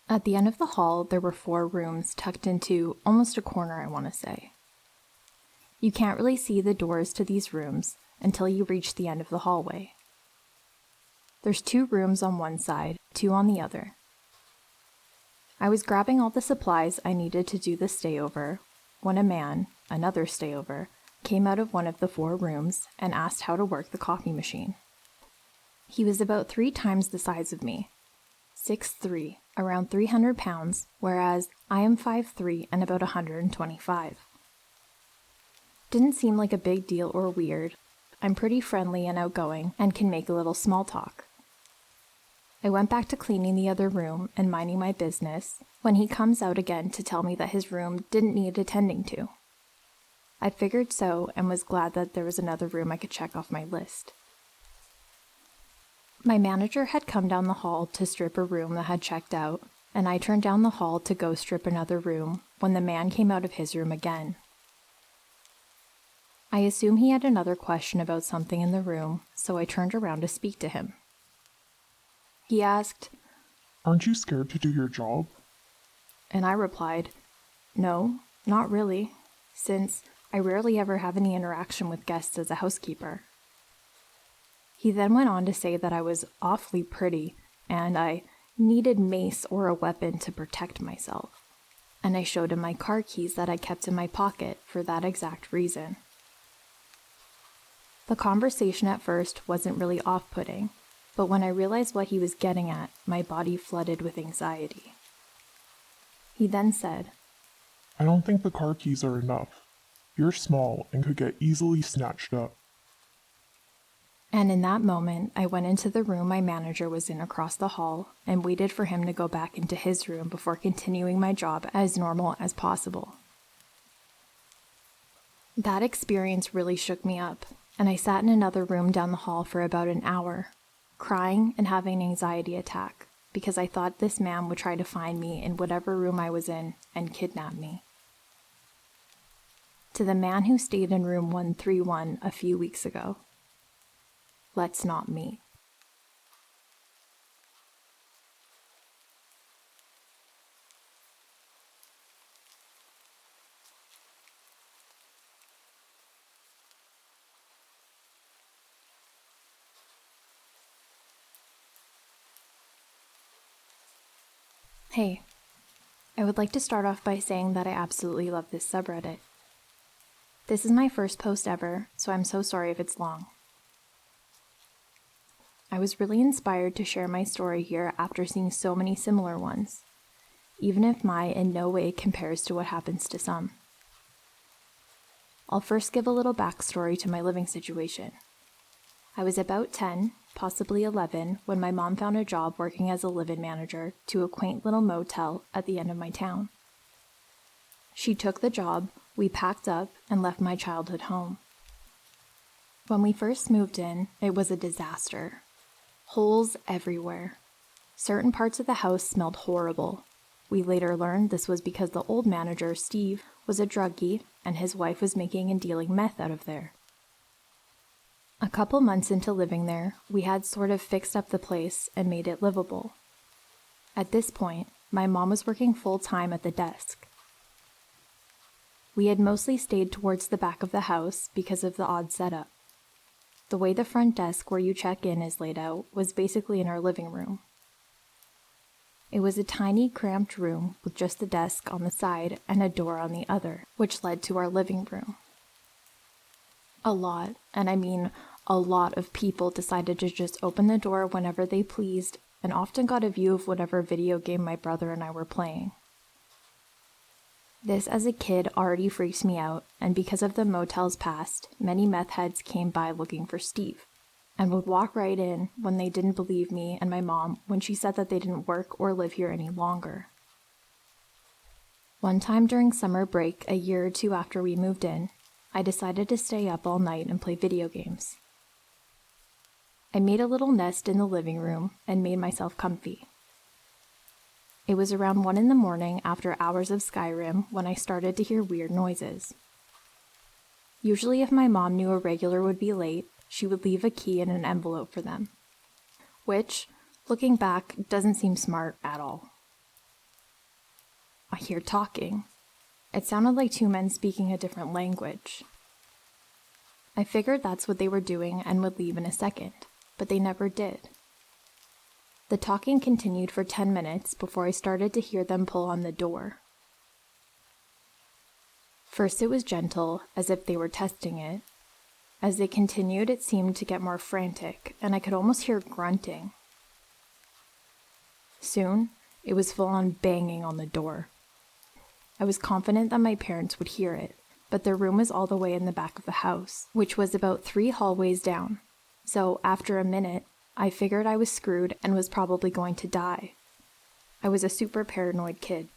At the end of the hall, there were 4 rooms tucked into almost a corner, I want to say. You can't really see the doors to these rooms until you reach the end of the hallway. There's 2 rooms on one side, 2 on the other. I was grabbing all the supplies I needed to do the stayover when a man, another stayover, came out of one of the 4 rooms and asked how to work the coffee machine. He was about 3 times the size of me, 6'3", around 300 pounds, whereas I am 5'3" and about 125. Didn't seem like a big deal or weird. I'm pretty friendly and outgoing and can make a little small talk. I went back to cleaning the other room and minding my business when he comes out again to tell me that his room didn't need attending to. I figured so and was glad that there was another room I could check off my list. My manager had come down the hall to strip a room that had checked out, and I turned down the hall to go strip another room when the man came out of his room again. I assume he had another question about something in the room, so I turned around to speak to him. He asked, Aren't you scared to do your job? and I replied, no, not really, since I rarely ever have any interaction with guests as a housekeeper. He then went on to say that I was awfully pretty and I needed mace or a weapon to protect myself, and I showed him my car keys that I kept in my pocket for that exact reason. The conversation at first wasn't really off-putting, but when I realized what he was getting at, my body flooded with anxiety. He then said, I don't think the car keys are enough. You're small and could get easily snatched up. and in that moment, I went into the room my manager was in across the hall and waited for him to go back into his room before continuing my job as normal as possible. That experience really shook me up, and I sat in another room down the hall for about an hour, crying and having an anxiety attack, because I thought this man would try to find me in whatever room I was in and kidnap me. To the man who stayed in room 131 a few weeks ago, let's not meet. Hey, I would like to start off by saying that I absolutely love this subreddit. This is my first post ever, so I'm so sorry if it's long. I was really inspired to share my story here after seeing so many similar ones, even if mine in no way compares to what happens to some. I'll first give a little backstory to my living situation. I was about 10, possibly 11, when my mom found a job working as a live-in manager to a quaint little motel at the end of my town. She took the job, we packed up, and left my childhood home. When we first moved in, it was a disaster. Holes everywhere. Certain parts of the house smelled horrible. We later learned this was because the old manager, Steve, was a druggie, and his wife was making and dealing meth out of there. A couple months into living there, we had sort of fixed up the place and made it livable. At this point, my mom was working full-time at the desk. We had mostly stayed towards the back of the house because of the odd setup. The way the front desk where you check in is laid out was basically in our living room. It was a tiny, cramped room with just the desk on the side and a door on the other, which led to our living room. A lot, and I mean a lot of people decided to just open the door whenever they pleased and often got a view of whatever video game my brother and I were playing. This as a kid already freaks me out, and because of the motel's past, many meth heads came by looking for Steve, and would walk right in when they didn't believe me and my mom when she said that they didn't work or live here any longer. One time during summer break, a year or two after we moved in, I decided to stay up all night and play video games. I made a little nest in the living room and made myself comfy. It was around 1 in the morning after hours of Skyrim when I started to hear weird noises. Usually if my mom knew a regular would be late, she would leave a key in an envelope for them. Which, looking back, doesn't seem smart at all. I hear talking. It sounded like two men speaking a different language. I figured that's what they were doing and would leave in a second, but they never did. The talking continued for 10 minutes before I started to hear them pull on the door. First it was gentle, as if they were testing it. As they continued, it seemed to get more frantic, and I could almost hear grunting. Soon, it was full-on banging on the door. I was confident that my parents would hear it, but their room was all the way in the back of the house, which was about 3 hallways down. So, after a minute, I figured I was screwed and was probably going to die. I was a super paranoid kid.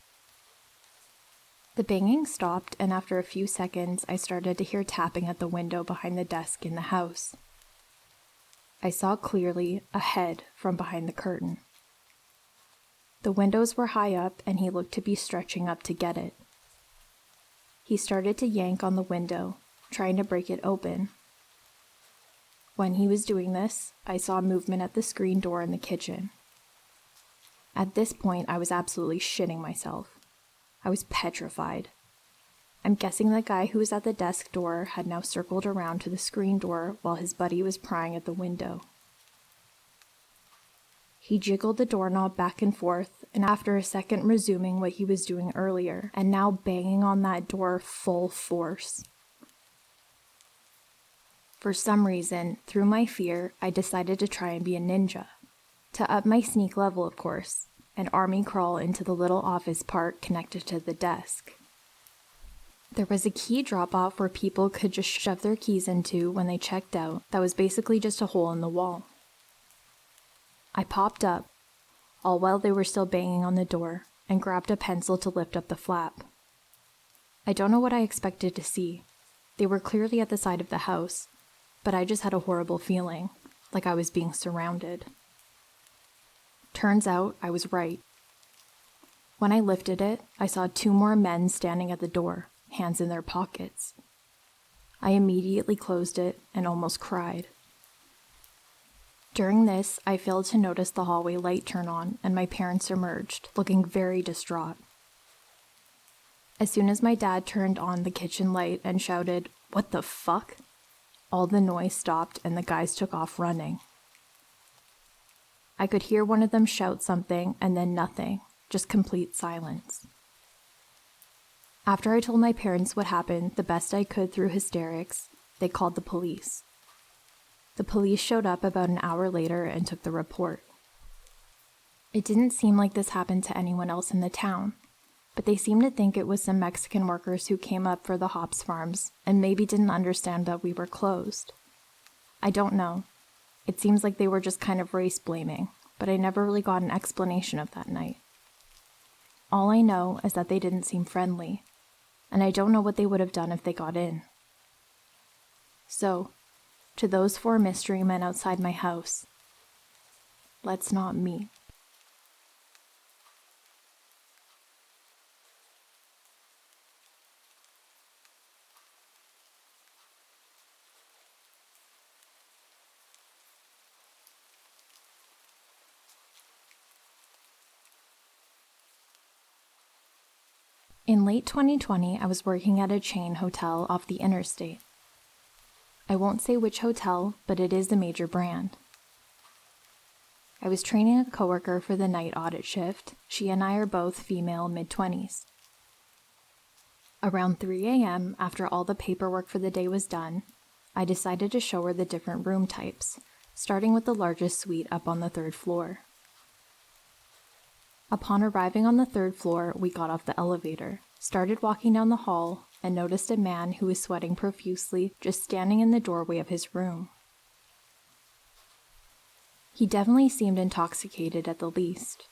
The banging stopped, and after a few seconds, I started to hear tapping at the window behind the desk in the house. I saw clearly a head from behind the curtain. The windows were high up, and he looked to be stretching up to get it. He started to yank on the window, trying to break it open. When he was doing this, I saw movement at the screen door in the kitchen. At this point, I was absolutely shitting myself. I was petrified. I'm guessing the guy who was at the desk door had now circled around to the screen door while his buddy was prying at the window. He jiggled the doorknob back and forth, and after a second resuming what he was doing earlier, and now banging on that door full force. For some reason, through my fear, I decided to try and be a ninja. To up my sneak level, of course, and army crawl into the little office part connected to the desk. There was a key drop-off where people could just shove their keys into when they checked out that was basically just a hole in the wall. I popped up, all while they were still banging on the door, and grabbed a pencil to lift up the flap. I don't know what I expected to see. They were clearly at the side of the house, but I just had a horrible feeling, like I was being surrounded. Turns out I was right. When I lifted it, I saw 2 more men standing at the door, hands in their pockets. I immediately closed it and almost cried. During this, I failed to notice the hallway light turn on, and my parents emerged, looking very distraught. As soon as my dad turned on the kitchen light and shouted, "What the fuck?" all the noise stopped and the guys took off running. I could hear one of them shout something and then nothing, just complete silence. After I told my parents what happened the best I could through hysterics, they called the police. The police showed up about an hour later and took the report. It didn't seem like this happened to anyone else in the town, but they seemed to think it was some Mexican workers who came up for the hops farms and maybe didn't understand that we were closed. I don't know. It seems like they were just kind of race blaming, but I never really got an explanation of that night. All I know is that they didn't seem friendly, and I don't know what they would have done if they got in. So, to those 4 mystery men outside my house, let's not meet. In late 2020, I was working at a chain hotel off the interstate. I won't say which hotel, but it is a major brand. I was training a coworker for the night audit shift. She and I are both female mid-20s. Around 3 a.m., after all the paperwork for the day was done, I decided to show her the different room types, starting with the largest suite up on the 3rd floor. Upon arriving on the 3rd floor, we got off the elevator, started walking down the hall, and noticed a man who was sweating profusely just standing in the doorway of his room. He definitely seemed intoxicated at the least.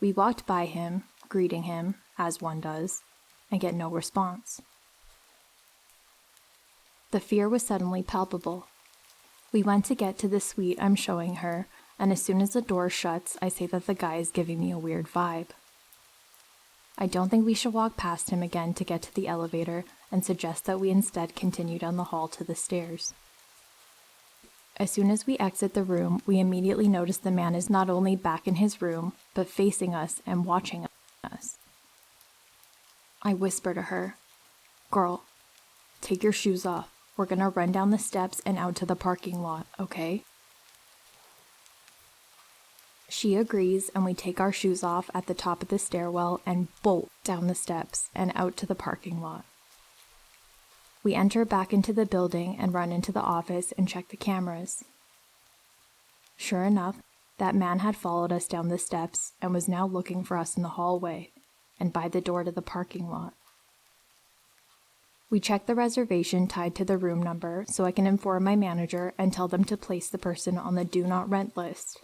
We walked by him, greeting him, as one does, and get no response. The fear was suddenly palpable. We went to get to the suite I'm showing her, and as soon as the door shuts, I say that the guy is giving me a weird vibe. I don't think we should walk past him again to get to the elevator and suggest that we instead continue down the hall to the stairs. As soon as we exit the room, we immediately notice the man is not only back in his room, but facing us and watching us. I whisper to her, "Girl, take your shoes off. We're gonna run down the steps and out to the parking lot, okay?" She agrees, and we take our shoes off at the top of the stairwell and bolt down the steps and out to the parking lot. We enter back into the building and run into the office and check the cameras. Sure enough, that man had followed us down the steps and was now looking for us in the hallway and by the door to the parking lot. We check the reservation tied to the room number so I can inform my manager and tell them to place the person on the do not rent list.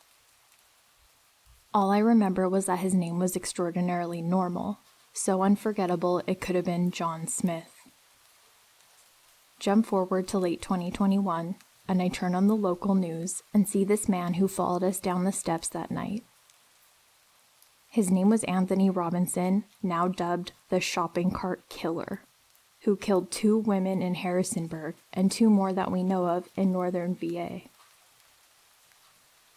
All I remember was that his name was extraordinarily normal, so unforgettable it could have been John Smith. Jump forward to late 2021, and I turn on the local news and see this man who followed us down the steps that night. His name was Anthony Robinson, now dubbed the Shopping Cart Killer, who killed 2 women in Harrisonburg and 2 more that we know of in northern VA.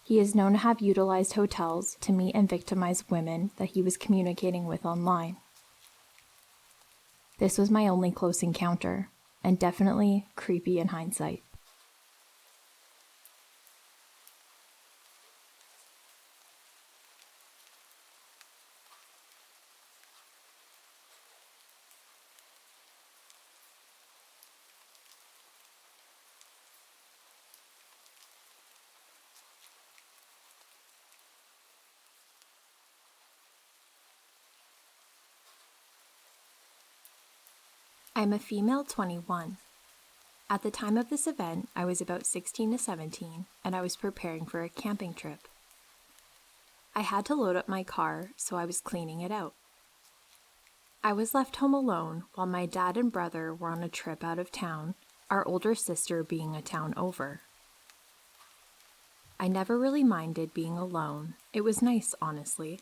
He is known to have utilized hotels to meet and victimize women that he was communicating with online. This was my only close encounter, and definitely creepy in hindsight. I'm a female 21. At the time of this event, I was about 16 to 17, and I was preparing for a camping trip. I had to load up my car, so I was cleaning it out. I was left home alone while my dad and brother were on a trip out of town, our older sister being a town over. I never really minded being alone. It was nice, honestly.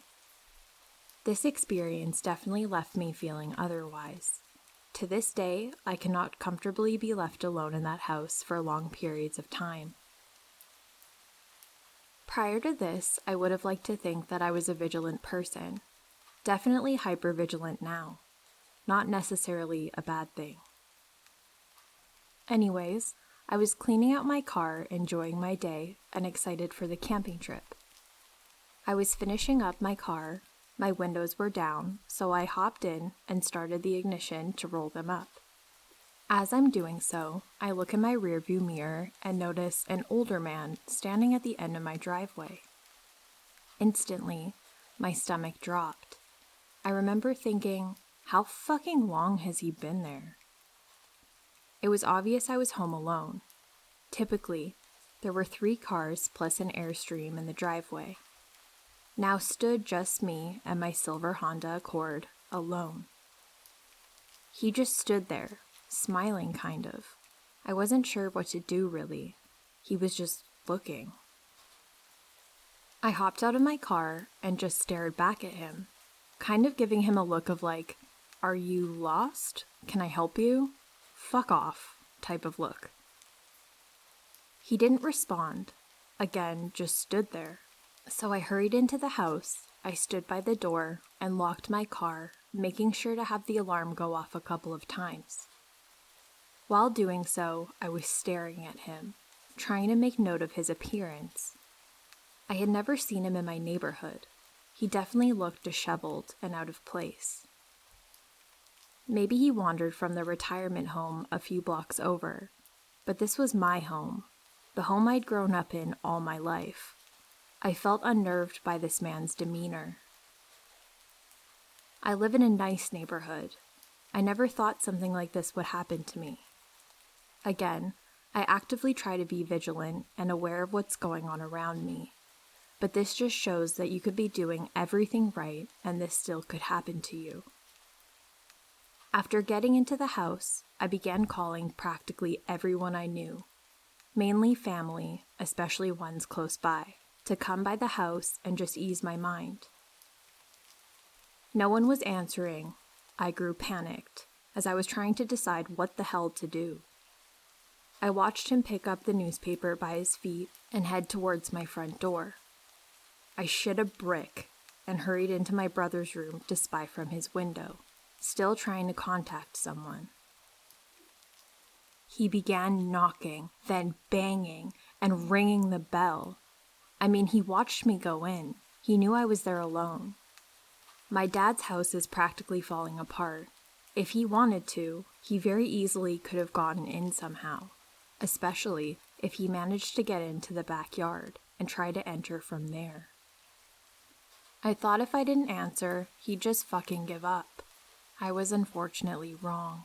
This experience definitely left me feeling otherwise. To this day, I cannot comfortably be left alone in that house for long periods of time. Prior to this, I would have liked to think that I was a vigilant person. Definitely hypervigilant now. Not necessarily a bad thing. Anyways, I was cleaning out my car, enjoying my day, and excited for the camping trip. I was finishing up my car. My windows were down, so I hopped in and started the ignition to roll them up. As I'm doing so, I look in my rearview mirror and notice an older man standing at the end of my driveway. Instantly, my stomach dropped. I remember thinking, how fucking long has he been there? It was obvious I was home alone. Typically, there were 3 cars plus an Airstream in the driveway. Now stood just me and my silver Honda Accord, alone. He just stood there, smiling kind of. I wasn't sure what to do really. He was just looking. I hopped out of my car and just stared back at him, kind of giving him a look of like, "Are you lost? Can I help you? Fuck off," type of look. He didn't respond. Again, just stood there. So I hurried into the house, I stood by the door and locked my car, making sure to have the alarm go off a couple of times. While doing so, I was staring at him, trying to make note of his appearance. I had never seen him in my neighborhood. He definitely looked disheveled and out of place. Maybe he wandered from the retirement home a few blocks over, but this was my home, the home I'd grown up in all my life. I felt unnerved by this man's demeanor. I live in a nice neighborhood. I never thought something like this would happen to me. Again, I actively try to be vigilant and aware of what's going on around me, but this just shows that you could be doing everything right and this still could happen to you. After getting into the house, I began calling practically everyone I knew, mainly family, especially ones close by, to come by the house and just ease my mind. No one was answering. I grew panicked as I was trying to decide what the hell to do. I watched him pick up the newspaper by his feet and head towards my front door. I shit a brick and hurried into my brother's room to spy from his window, still trying to contact someone. He began knocking, then banging and ringing the bell. I mean, he watched me go in. He knew I was there alone. My dad's house is practically falling apart. If he wanted to, he very easily could have gotten in somehow, especially if he managed to get into the backyard and try to enter from there. I thought if I didn't answer, he'd just fucking give up. I was unfortunately wrong.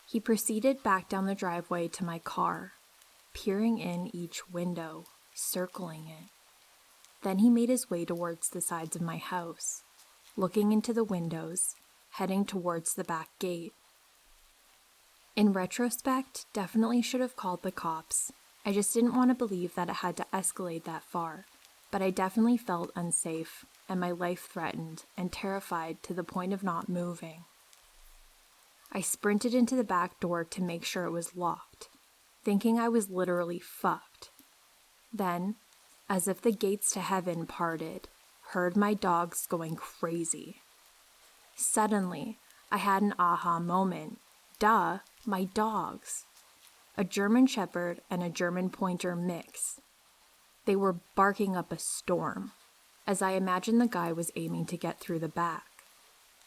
He proceeded back down the driveway to my car, peering in each window, circling it. Then he made his way towards the sides of my house, looking into the windows, heading towards the back gate. In retrospect, definitely should have called the cops. I just didn't want to believe that it had to escalate that far, but I definitely felt unsafe and my life threatened and terrified to the point of not moving. I sprinted into the back door to make sure it was locked, thinking I was literally fucked. Then, as if the gates to heaven parted, heard my dogs going crazy. Suddenly, I had an aha moment. Duh, my dogs. A German Shepherd and a German Pointer mix. They were barking up a storm, as I imagined the guy was aiming to get through the back.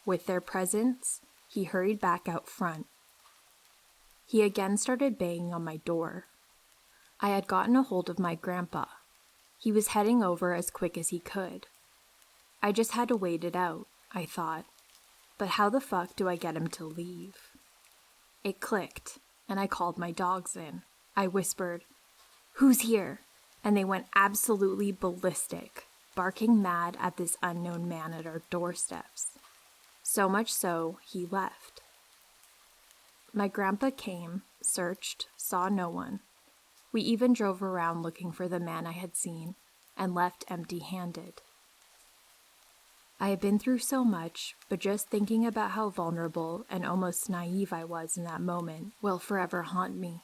With their presence, he hurried back out front. He again started banging on my door. I had gotten a hold of my grandpa. He was heading over as quick as he could. I just had to wait it out, I thought. But how the fuck do I get him to leave? It clicked, and I called my dogs in. I whispered, "Who's here?" And they went absolutely ballistic, barking mad at this unknown man at our doorsteps. So much so, he left. My grandpa came, searched, saw no one. We even drove around looking for the man I had seen, and left empty-handed. I had been through so much, but just thinking about how vulnerable and almost naive I was in that moment will forever haunt me.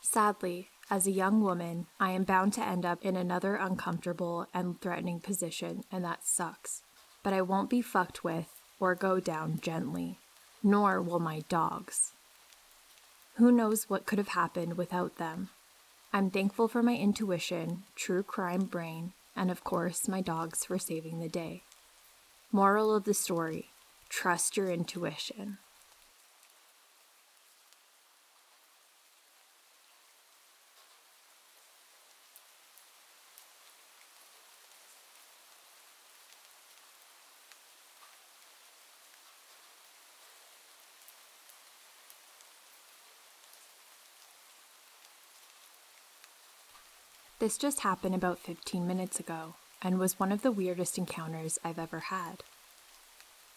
Sadly, as a young woman, I am bound to end up in another uncomfortable and threatening position, and that sucks. But I won't be fucked with or go down gently, nor will my dogs. Who knows what could have happened without them? I'm thankful for my intuition, true crime brain, and of course my dogs for saving the day. Moral of the story, trust your intuition. This just happened about 15 minutes ago, and was one of the weirdest encounters I've ever had.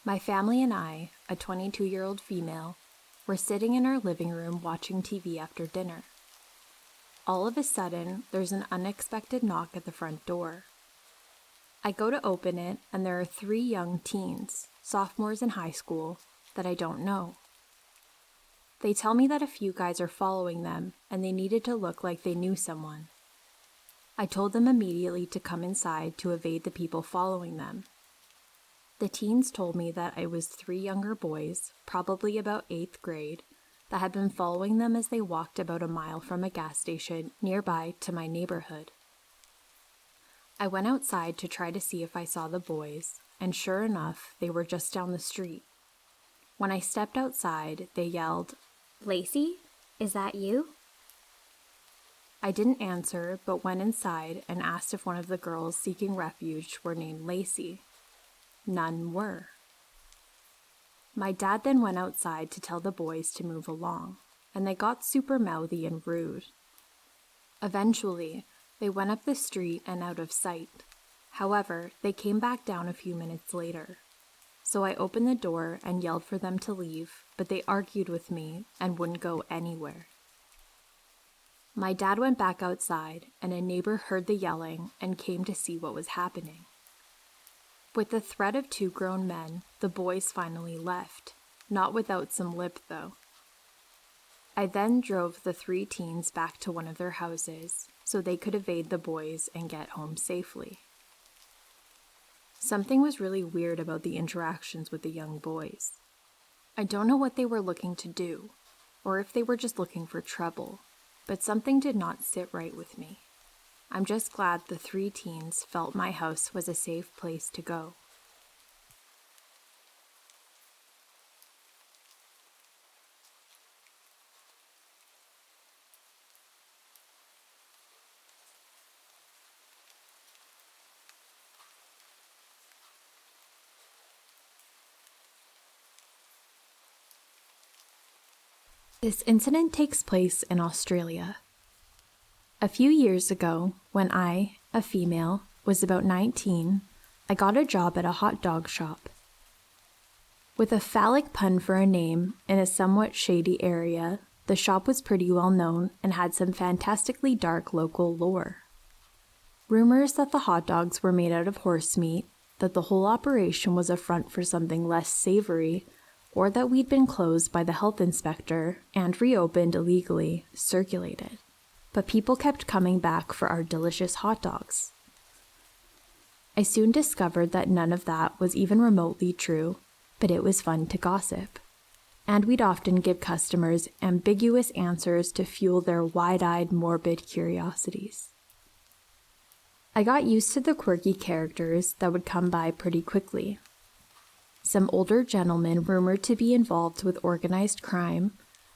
My family and I, a 22-year-old female, were sitting in our living room watching TV after dinner. All of a sudden, there's an unexpected knock at the front door. I go to open it, and there are 3 young teens, sophomores in high school, that I don't know. They tell me that a few guys are following them, and they needed to look like they knew someone. I told them immediately to come inside to evade the people following them. The teens told me that it was 3 younger boys, probably about 8th grade, that had been following them as they walked about a mile from a gas station nearby to my neighborhood. I went outside to try to see if I saw the boys, and sure enough, they were just down the street. When I stepped outside, they yelled, "Lacey, is that you?" I didn't answer, but went inside and asked if one of the girls seeking refuge were named Lacey. None were. My dad then went outside to tell the boys to move along, and they got super mouthy and rude. Eventually, they went up the street and out of sight. However, they came back down a few minutes later. So I opened the door and yelled for them to leave, but they argued with me and wouldn't go anywhere. My dad went back outside, and a neighbor heard the yelling and came to see what was happening. With the threat of 2 grown men, the boys finally left, not without some lip though. I then drove the 3 teens back to one of their houses so they could evade the boys and get home safely. Something was really weird about the interactions with the young boys. I don't know what they were looking to do, or if they were just looking for trouble, but something did not sit right with me. I'm just glad the 3 teens felt my house was a safe place to go. This incident takes place in Australia. A few years ago, when I, a female, was about 19, I got a job at a hot dog shop. With a phallic pun for a name in a somewhat shady area, the shop was pretty well known and had some fantastically dark local lore. Rumors that the hot dogs were made out of horse meat, that the whole operation was a front for something less savory, or that we'd been closed by the health inspector and reopened illegally, circulated. But people kept coming back for our delicious hot dogs. I soon discovered that none of that was even remotely true, but it was fun to gossip. And we'd often give customers ambiguous answers to fuel their wide-eyed, morbid curiosities. I got used to the quirky characters that would come by pretty quickly. Some older gentlemen rumored to be involved with organized crime,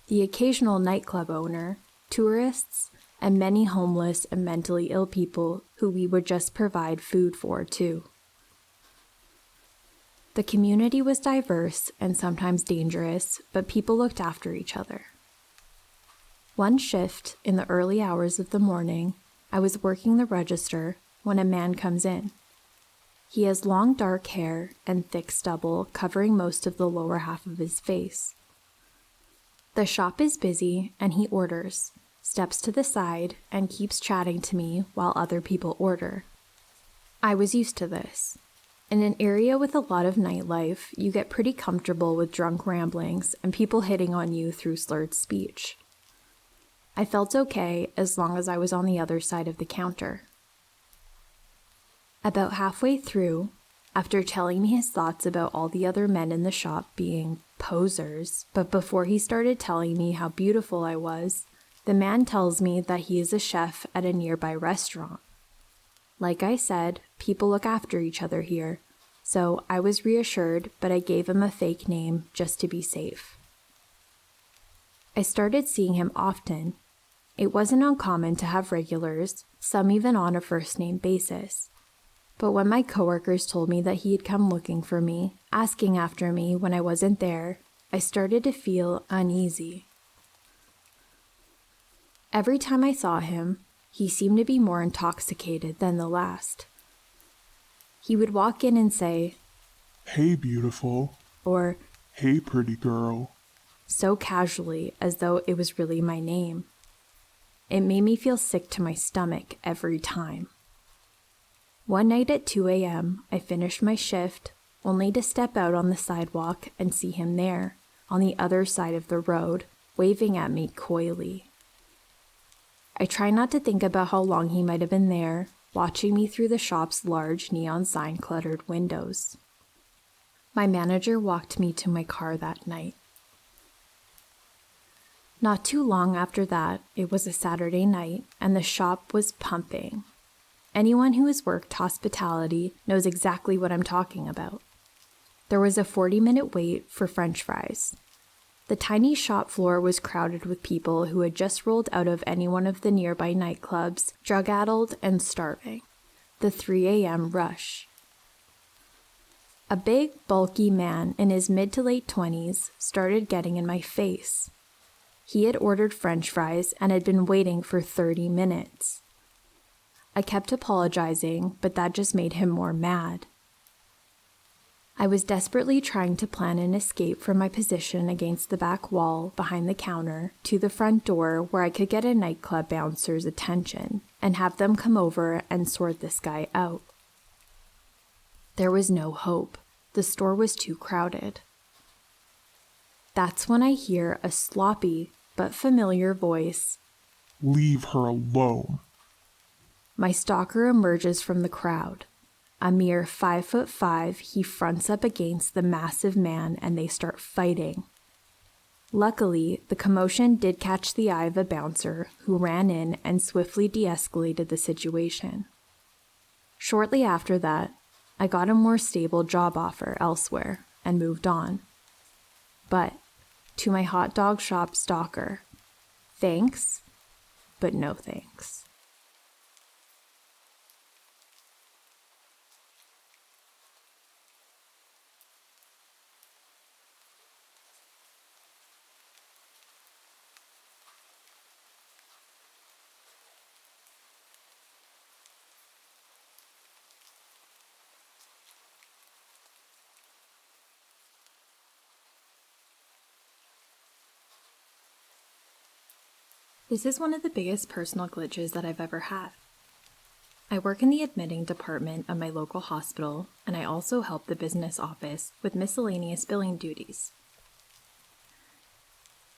the occasional nightclub owner, tourists, and many homeless and mentally ill people who we would just provide food for, too. The community was diverse and sometimes dangerous, but people looked after each other. One shift, in the early hours of the morning, I was working the register when a man comes in. He has long dark hair and thick stubble covering most of the lower half of his face. The shop is busy and he orders, steps to the side, and keeps chatting to me while other people order. I was used to this. In an area with a lot of nightlife, you get pretty comfortable with drunk ramblings and people hitting on you through slurred speech. I felt okay as long as I was on the other side of the counter. About halfway through, after telling me his thoughts about all the other men in the shop being posers, but before he started telling me how beautiful I was, the man tells me that he is a chef at a nearby restaurant. Like I said, people look after each other here, so I was reassured, but I gave him a fake name just to be safe. I started seeing him often. It wasn't uncommon to have regulars, some even on a first-name basis. But when my coworkers told me that he had come looking for me, asking after me when I wasn't there, I started to feel uneasy. Every time I saw him, he seemed to be more intoxicated than the last. He would walk in and say, "Hey, beautiful," or "Hey, pretty girl," so casually as though it was really my name. It made me feel sick to my stomach every time. One night at 2 a.m., I finished my shift, only to step out on the sidewalk and see him there, on the other side of the road, waving at me coyly. I try not to think about how long he might have been there, watching me through the shop's large neon sign-cluttered windows. My manager walked me to my car that night. Not too long after that, it was a Saturday night, and the shop was pumping. Anyone who has worked hospitality knows exactly what I'm talking about. There was a 40-minute wait for French fries. The tiny shop floor was crowded with people who had just rolled out of any one of the nearby nightclubs, drug-addled and starving. The 3 a.m. rush. A big, bulky man in his mid to late 20s started getting in my face. He had ordered French fries and had been waiting for 30 minutes. I kept apologizing, but that just made him more mad. I was desperately trying to plan an escape from my position against the back wall behind the counter to the front door where I could get a nightclub bouncer's attention and have them come over and sort this guy out. There was no hope. The store was too crowded. That's when I hear a sloppy but familiar voice. Leave her alone. My stalker emerges from the crowd. A mere 5'5", he fronts up against the massive man and they start fighting. Luckily, the commotion did catch the eye of a bouncer who ran in and swiftly de-escalated the situation. Shortly after that, I got a more stable job offer elsewhere and moved on. But, to my hot dog shop stalker, thanks, but no thanks. This is one of the biggest personal glitches that I've ever had. I work in the admitting department of my local hospital, and I also help the business office with miscellaneous billing duties.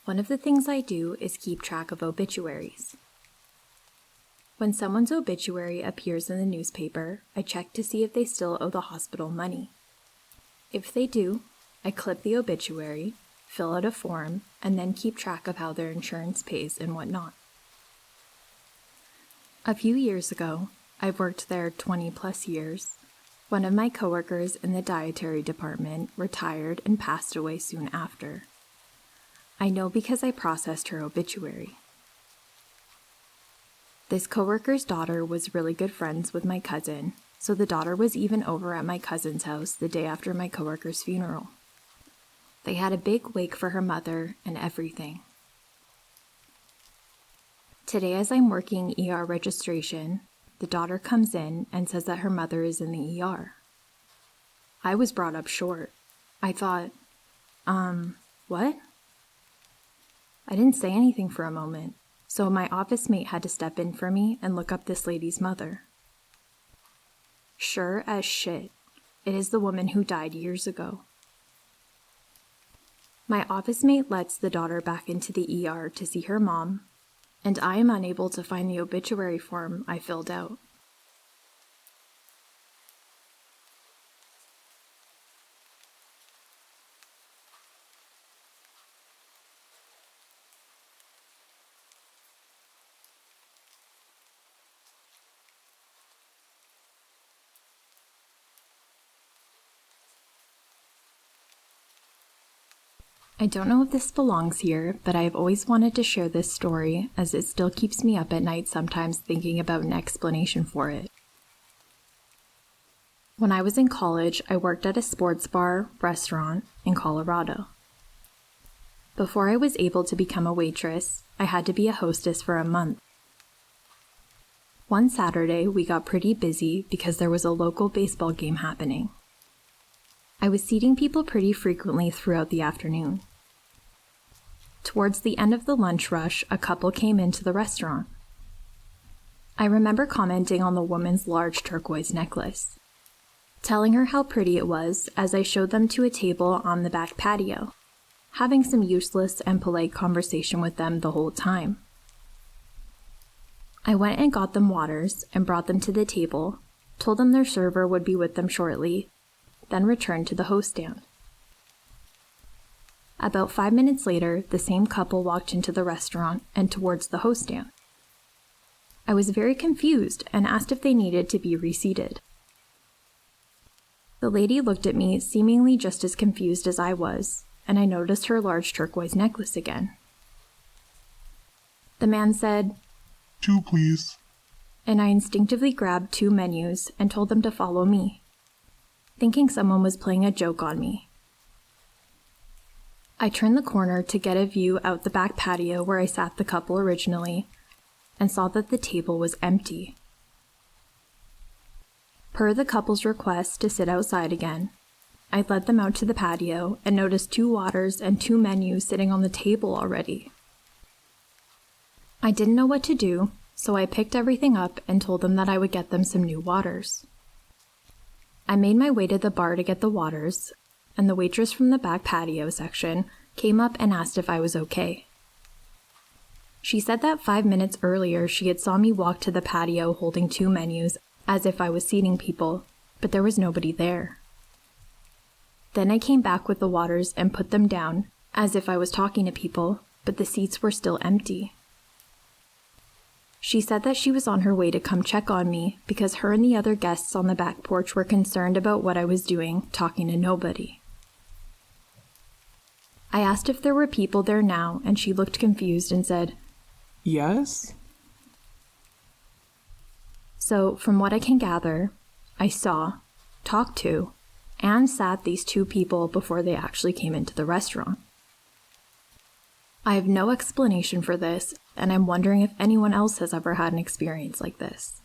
One of the things I do is keep track of obituaries. When someone's obituary appears in the newspaper, I check to see if they still owe the hospital money. If they do, I clip the obituary, fill out a form, and then keep track of how their insurance pays and whatnot. A few years ago, I've worked there 20+ years. One of my coworkers in the dietary department retired and passed away soon after. I know because I processed her obituary. This coworker's daughter was really good friends with my cousin, so the daughter was even over at my cousin's house the day after my coworker's funeral. They had a big wake for her mother and everything. Today, as I'm working ER registration, the daughter comes in and says that her mother is in the ER. I was brought up short. I thought, what? I didn't say anything for a moment, so my office mate had to step in for me and look up this lady's mother. Sure as shit, it is the woman who died years ago. My office mate lets the daughter back into the ER to see her mom, and I am unable to find the obituary form I filled out. I don't know if this belongs here, but I've always wanted to share this story as it still keeps me up at night sometimes thinking about an explanation for it. When I was in college, I worked at a sports bar restaurant in Colorado. Before I was able to become a waitress, I had to be a hostess for a month. One Saturday, we got pretty busy because there was a local baseball game happening. I was seating people pretty frequently throughout the afternoon. Towards the end of the lunch rush, a couple came into the restaurant. I remember commenting on the woman's large turquoise necklace, telling her how pretty it was as I showed them to a table on the back patio, having some useless and polite conversation with them the whole time. I went and got them waters and brought them to the table, told them their server would be with them shortly, then returned to the host stand. About 5 minutes later, the same couple walked into the restaurant and towards the host stand. I was very confused and asked if they needed to be reseated. The lady looked at me, seemingly just as confused as I was, and I noticed her large turquoise necklace again. The man said, 2, please. and I instinctively grabbed 2 menus and told them to follow me, thinking someone was playing a joke on me. I turned the corner to get a view out the back patio where I sat the couple originally, and saw that the table was empty. Per the couple's request to sit outside again, I led them out to the patio and noticed 2 waters and 2 menus sitting on the table already. I didn't know what to do, so I picked everything up and told them that I would get them some new waters. I made my way to the bar to get the waters, and the waitress from the back patio section came up and asked if I was okay. She said that 5 minutes earlier she had saw me walk to the patio holding 2 menus as if I was seating people, but there was nobody there. Then I came back with the waters and put them down as if I was talking to people, but the seats were still empty. She said that she was on her way to come check on me because her and the other guests on the back porch were concerned about what I was doing, talking to nobody. I asked if there were people there now, and she looked confused and said, Yes? So, from what I can gather, I saw, talked to, and sat these 2 people before they actually came into the restaurant. I have no explanation for this, and I'm wondering if anyone else has ever had an experience like this.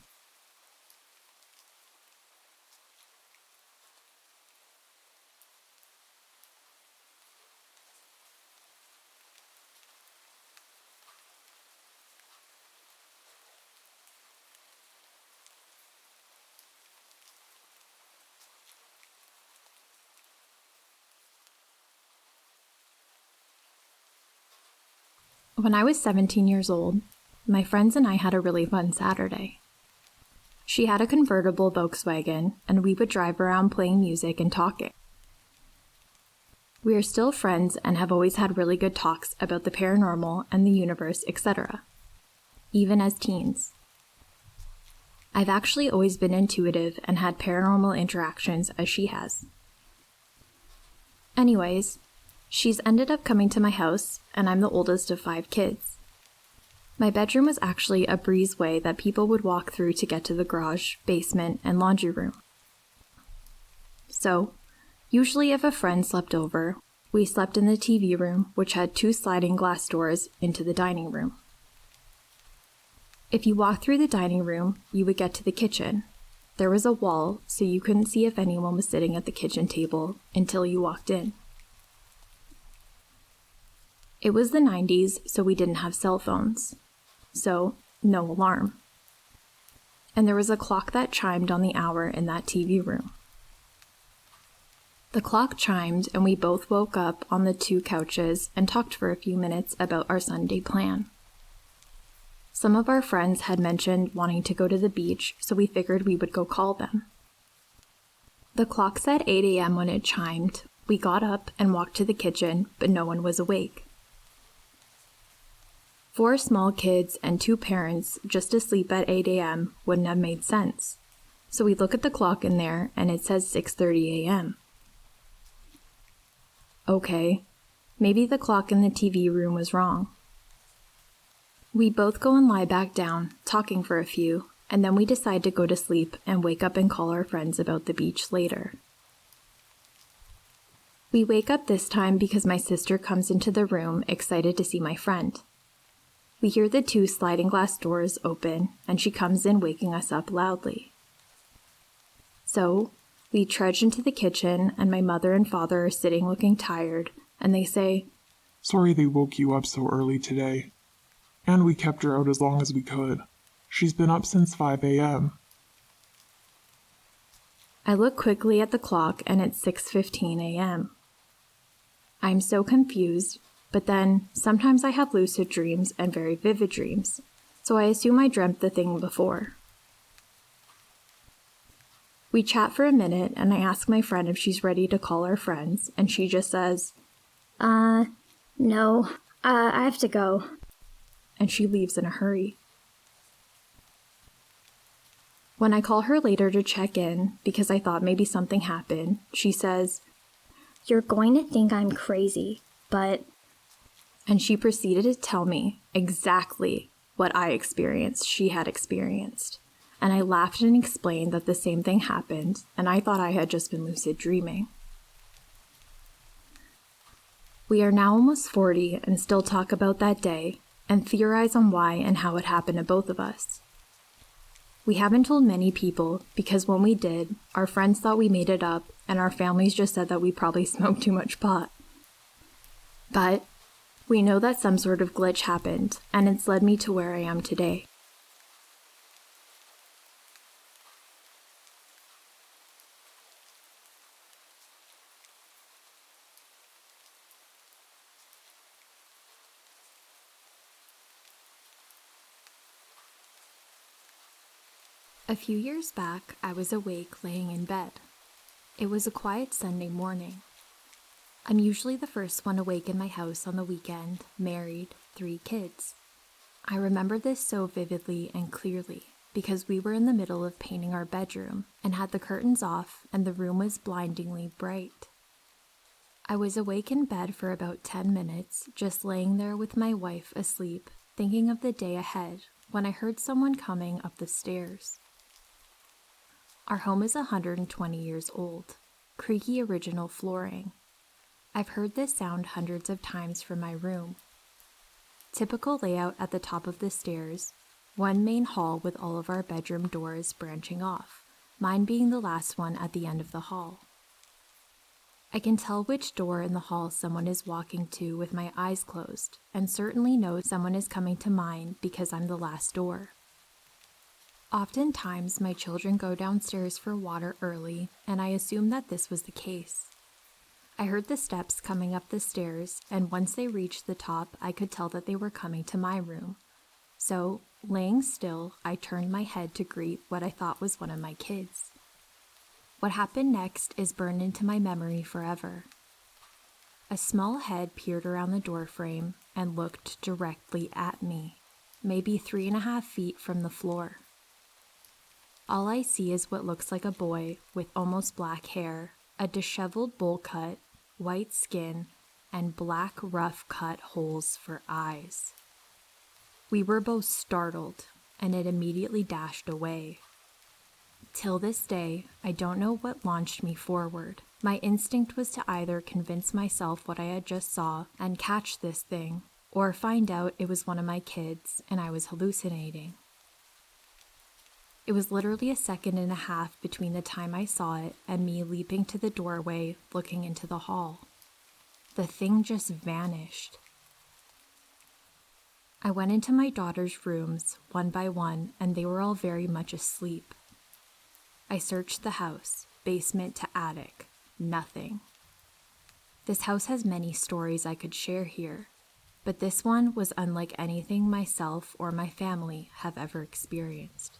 When I was 17 years old, my friends and I had a really fun Saturday. She had a convertible Volkswagen, and we would drive around playing music and talking. We are still friends and have always had really good talks about the paranormal and the universe, etc., even as teens. I've actually always been intuitive and had paranormal interactions as she has. Anyways, she's ended up coming to my house, and I'm the oldest of 5 kids. My bedroom was actually a breezeway that people would walk through to get to the garage, basement, and laundry room. So, usually if a friend slept over, we slept in the TV room, which had 2 sliding glass doors into the dining room. If you walked through the dining room, you would get to the kitchen. There was a wall, so you couldn't see if anyone was sitting at the kitchen table until you walked in. It was the 90s, so we didn't have cell phones. So, no alarm. And there was a clock that chimed on the hour in that TV room. The clock chimed, and we both woke up on the 2 couches and talked for a few minutes about our Sunday plan. Some of our friends had mentioned wanting to go to the beach, so we figured we would go call them. The clock said 8 a.m. when it chimed. We got up and walked to the kitchen, but no one was awake. 4 small kids and 2 parents just asleep at 8 a.m. wouldn't have made sense. So we look at the clock in there and it says 6:30 a.m. Okay, maybe the clock in the TV room was wrong. We both go and lie back down, talking for a few, and then we decide to go to sleep and wake up and call our friends about the beach later. We wake up this time because my sister comes into the room excited to see my friend. We hear the 2 sliding glass doors open, and she comes in waking us up loudly. So, we trudge into the kitchen, and my mother and father are sitting looking tired, and they say, Sorry they woke you up so early today. And we kept her out as long as we could. She's been up since 5 a.m. I look quickly at the clock, and it's 6:15 a.m. I'm so confused, but then sometimes I have lucid dreams and very vivid dreams, so I assume I dreamt the thing before. We chat for a minute, and I ask my friend if she's ready to call our friends, and she just says, No, I have to go. And she leaves in a hurry. When I call her later to check in, because I thought maybe something happened, she says, You're going to think I'm crazy, but... And she proceeded to tell me exactly what I experienced she had experienced. And I laughed and explained that the same thing happened, and I thought I had just been lucid dreaming. We are now almost 40 and still talk about that day and theorize on why and how it happened to both of us. We haven't told many people because when we did, our friends thought we made it up and our families just said that we probably smoked too much pot. But we know that some sort of glitch happened, and it's led me to where I am today. A few years back, I was awake laying in bed. It was a quiet Sunday morning. I'm usually the first one awake in my house on the weekend, married, 3 kids. I remember this so vividly and clearly because we were in the middle of painting our bedroom and had the curtains off and the room was blindingly bright. I was awake in bed for about 10 minutes, just laying there with my wife asleep, thinking of the day ahead, when I heard someone coming up the stairs. Our home is 120 years old, creaky original flooring. I've heard this sound hundreds of times from my room. Typical layout at the top of the stairs, one main hall with all of our bedroom doors branching off, mine being the last one at the end of the hall. I can tell which door in the hall someone is walking to with my eyes closed, and certainly know someone is coming to mine because I'm the last door. Oftentimes, my children go downstairs for water early, and I assumed that this was the case. I heard the steps coming up the stairs, and once they reached the top, I could tell that they were coming to my room. So, laying still, I turned my head to greet what I thought was one of my kids. What happened next is burned into my memory forever. A small head peered around the doorframe and looked directly at me, maybe 3.5 feet from the floor. All I see is what looks like a boy with almost black hair, a disheveled bowl cut, white skin, and black rough cut holes for eyes. We were both startled, and it immediately dashed away. Till this day, I don't know what launched me forward. My instinct was to either convince myself what I had just saw and catch this thing, or find out it was one of my kids and I was hallucinating. It was literally 1.5 seconds between the time I saw it and me leaping to the doorway, looking into the hall. The thing just vanished. I went into my daughter's rooms, one by one, and they were all very much asleep. I searched the house, basement to attic, nothing. This house has many stories I could share here, but this one was unlike anything myself or my family have ever experienced.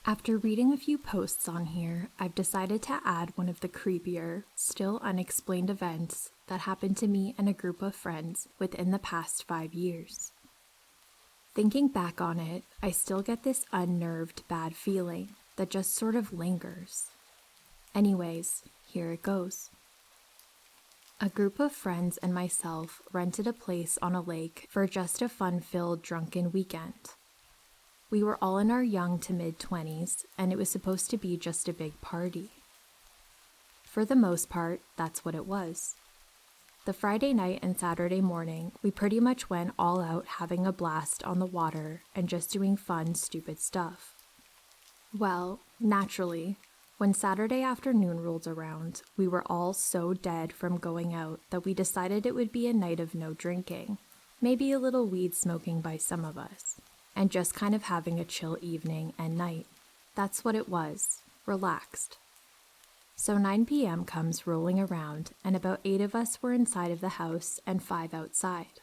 After reading a few posts on here, I've decided to add one of the creepier, still unexplained events that happened to me and a group of friends within the past 5 years. Thinking back on it, I still get this unnerved bad feeling that just sort of lingers. Anyways, here it goes. A group of friends and myself rented a place on a lake for just a fun-filled drunken weekend. We were all in our young to mid-20s, and it was supposed to be just a big party. For the most part, that's what it was. The Friday night and Saturday morning, we pretty much went all out having a blast on the water and just doing fun, stupid stuff. Well, naturally, when Saturday afternoon rolled around, we were all so dead from going out that we decided it would be a night of no drinking. maybe a little weed smoking by some of us, and just kind of having a chill evening and night. That's what it was, relaxed. So 9 p.m. comes rolling around, and about 8 of us were inside of the house and 5 outside.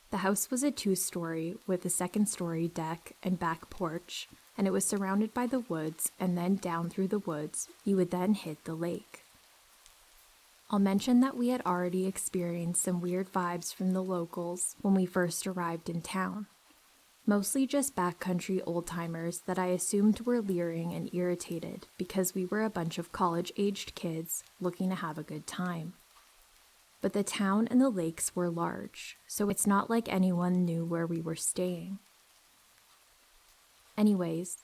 The house was a 2-story with a second-story deck and back porch, and it was surrounded by the woods, and then down through the woods, you would then hit the lake. I'll mention that we had already experienced some weird vibes from the locals when we first arrived in town. Mostly just backcountry old-timers that I assumed were leering and irritated because we were a bunch of college-aged kids looking to have a good time. But the town and the lakes were large, so it's not like anyone knew where we were staying. Anyways,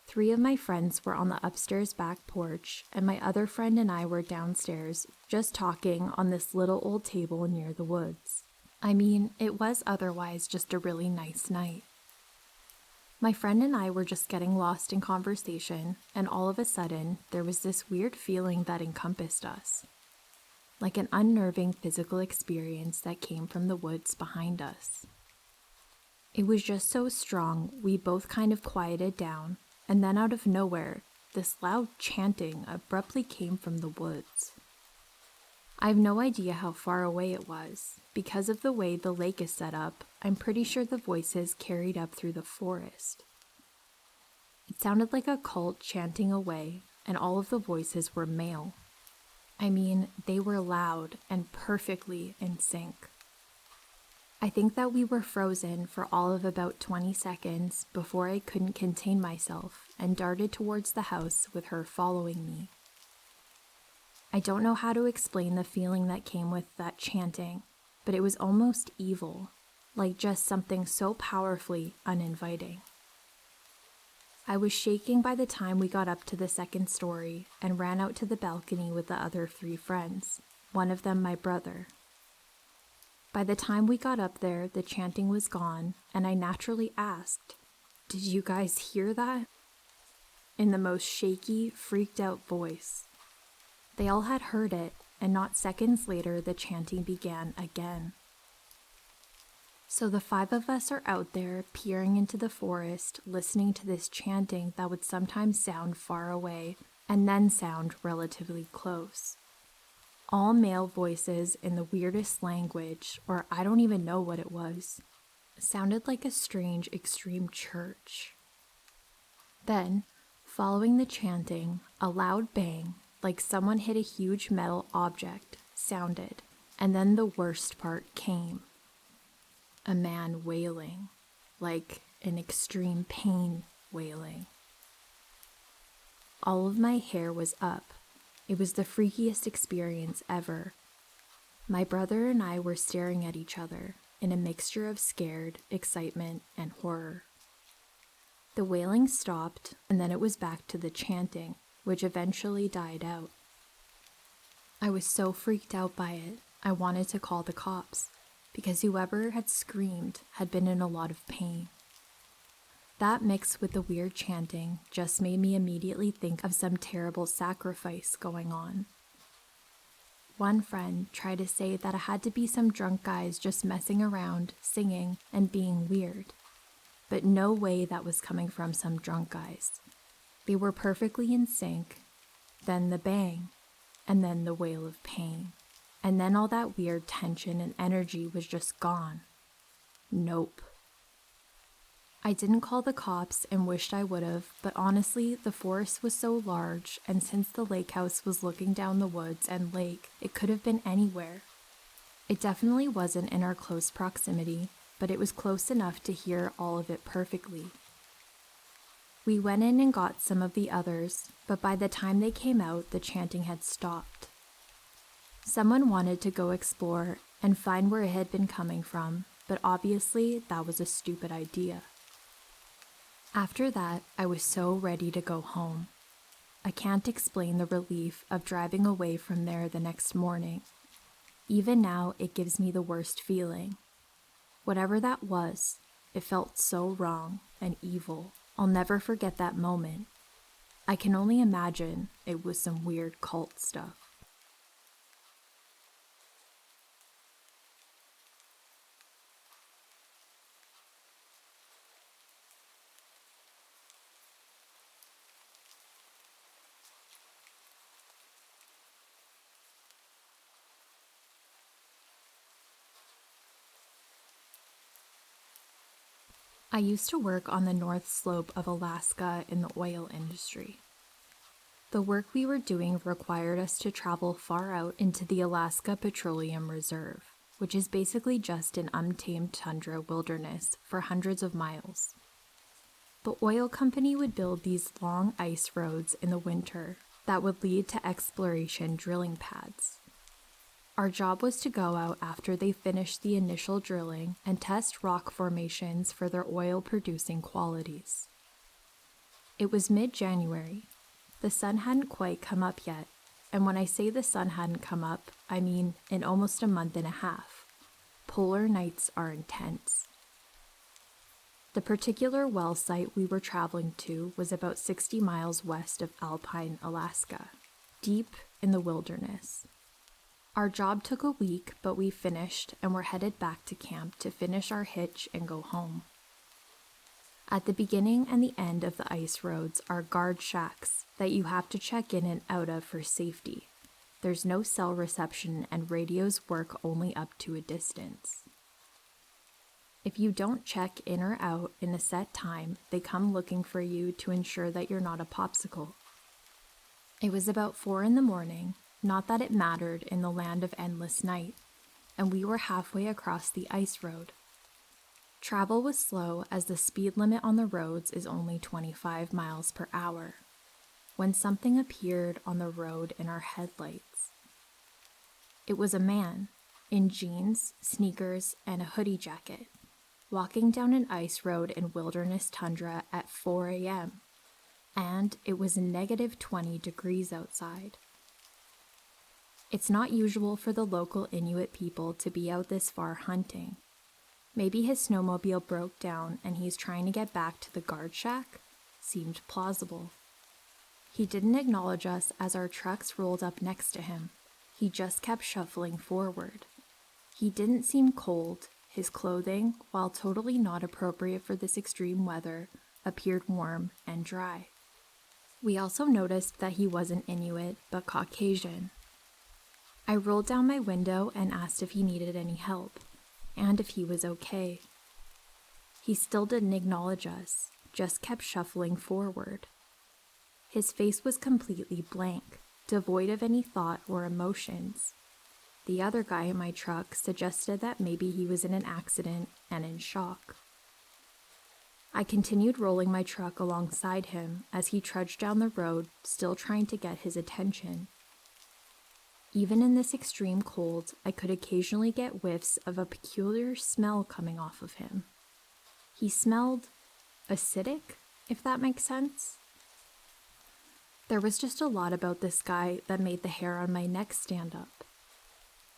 3 of my friends were on the upstairs back porch, and my other friend and I were downstairs just talking on this little old table near the woods. I mean, it was otherwise just a really nice night. My friend and I were just getting lost in conversation, and all of a sudden, there was this weird feeling that encompassed us. Like an unnerving physical experience that came from the woods behind us. It was just so strong, we both kind of quieted down, and then out of nowhere, this loud chanting abruptly came from the woods. I have no idea how far away it was. Because of the way the lake is set up, I'm pretty sure the voices carried up through the forest. It sounded like a cult chanting away, and all of the voices were male. I mean, they were loud and perfectly in sync. I think that we were frozen for all of about 20 seconds before I couldn't contain myself and darted towards the house with her following me. I don't know how to explain the feeling that came with that chanting, but it was almost evil, like just something so powerfully uninviting. I was shaking by the time we got up to the second story and ran out to the balcony with the other 3 friends, one of them my brother. By the time we got up there, the chanting was gone, and I naturally asked, "Did you guys hear that?" In the most shaky, freaked out voice. They all had heard it, and not seconds later the chanting began again. So the 5 of us are out there, peering into the forest, listening to this chanting that would sometimes sound far away, and then sound relatively close. All male voices in the weirdest language, or I don't even know what it was. It sounded like a strange, extreme church. Then, following the chanting, a loud bang, like someone hit a huge metal object, sounded, and then the worst part came. A man wailing, like an extreme pain wailing. All of my hair was up. It was the freakiest experience ever. My brother and I were staring at each other in a mixture of scared, excitement, and horror. The wailing stopped, and then it was back to the chanting, which eventually died out. I was so freaked out by it, I wanted to call the cops, because whoever had screamed had been in a lot of pain. That mixed with the weird chanting just made me immediately think of some terrible sacrifice going on. One friend tried to say that it had to be some drunk guys just messing around, singing, and being weird. But no way that was coming from some drunk guys. They were perfectly in sync, then the bang, and then the wail of pain. And then all that weird tension and energy was just gone. Nope. I didn't call the cops and wished I would have, but honestly, the forest was so large, and since the lake house was looking down the woods and lake, it could have been anywhere. It definitely wasn't in our close proximity, but it was close enough to hear all of it perfectly. We went in and got some of the others, but by the time they came out, the chanting had stopped. Someone wanted to go explore and find where it had been coming from, but obviously that was a stupid idea. After that, I was so ready to go home. I can't explain the relief of driving away from there the next morning. Even now, it gives me the worst feeling. Whatever that was, it felt so wrong and evil. I'll never forget that moment. I can only imagine it was some weird cult stuff. I used to work on the north slope of Alaska in the oil industry. The work we were doing required us to travel far out into the Alaska Petroleum Reserve, which is basically just an untamed tundra wilderness for hundreds of miles. The oil company would build these long ice roads in the winter that would lead to exploration drilling pads. Our job was to go out after they finished the initial drilling and test rock formations for their oil-producing qualities. It was mid-January. The sun hadn't quite come up yet, and when I say the sun hadn't come up, I mean in almost a month and a half. Polar nights are intense. The particular well site we were traveling to was about 60 miles west of Alpine, Alaska, deep in the wilderness. Our job took a week, but we finished and were headed back to camp to finish our hitch and go home. At the beginning and the end of the ice roads are guard shacks that you have to check in and out of for safety. There's no cell reception and radios work only up to a distance. If you don't check in or out in a set time, they come looking for you to ensure that you're not a popsicle. It was about 4 a.m, not that it mattered in the land of endless night, and we were halfway across the ice road. Travel was slow as the speed limit on the roads is only 25 miles per hour, when something appeared on the road in our headlights. It was a man, in jeans, sneakers, and a hoodie jacket, walking down an ice road in wilderness tundra at 4 a.m., and it was -20 degrees outside. It's not usual for the local Inuit people to be out this far hunting. Maybe his snowmobile broke down and he's trying to get back to the guard shack? Seemed plausible. He didn't acknowledge us as our trucks rolled up next to him. He just kept shuffling forward. He didn't seem cold. His clothing, while totally not appropriate for this extreme weather, appeared warm and dry. We also noticed that he wasn't Inuit, but Caucasian. I rolled down my window and asked if he needed any help, and if he was okay. He still didn't acknowledge us, just kept shuffling forward. His face was completely blank, devoid of any thought or emotions. The other guy in my truck suggested that maybe he was in an accident and in shock. I continued rolling my truck alongside him as he trudged down the road, still trying to get his attention. Even in this extreme cold, I could occasionally get whiffs of a peculiar smell coming off of him. He smelled acidic, if that makes sense. There was just a lot about this guy that made the hair on my neck stand up.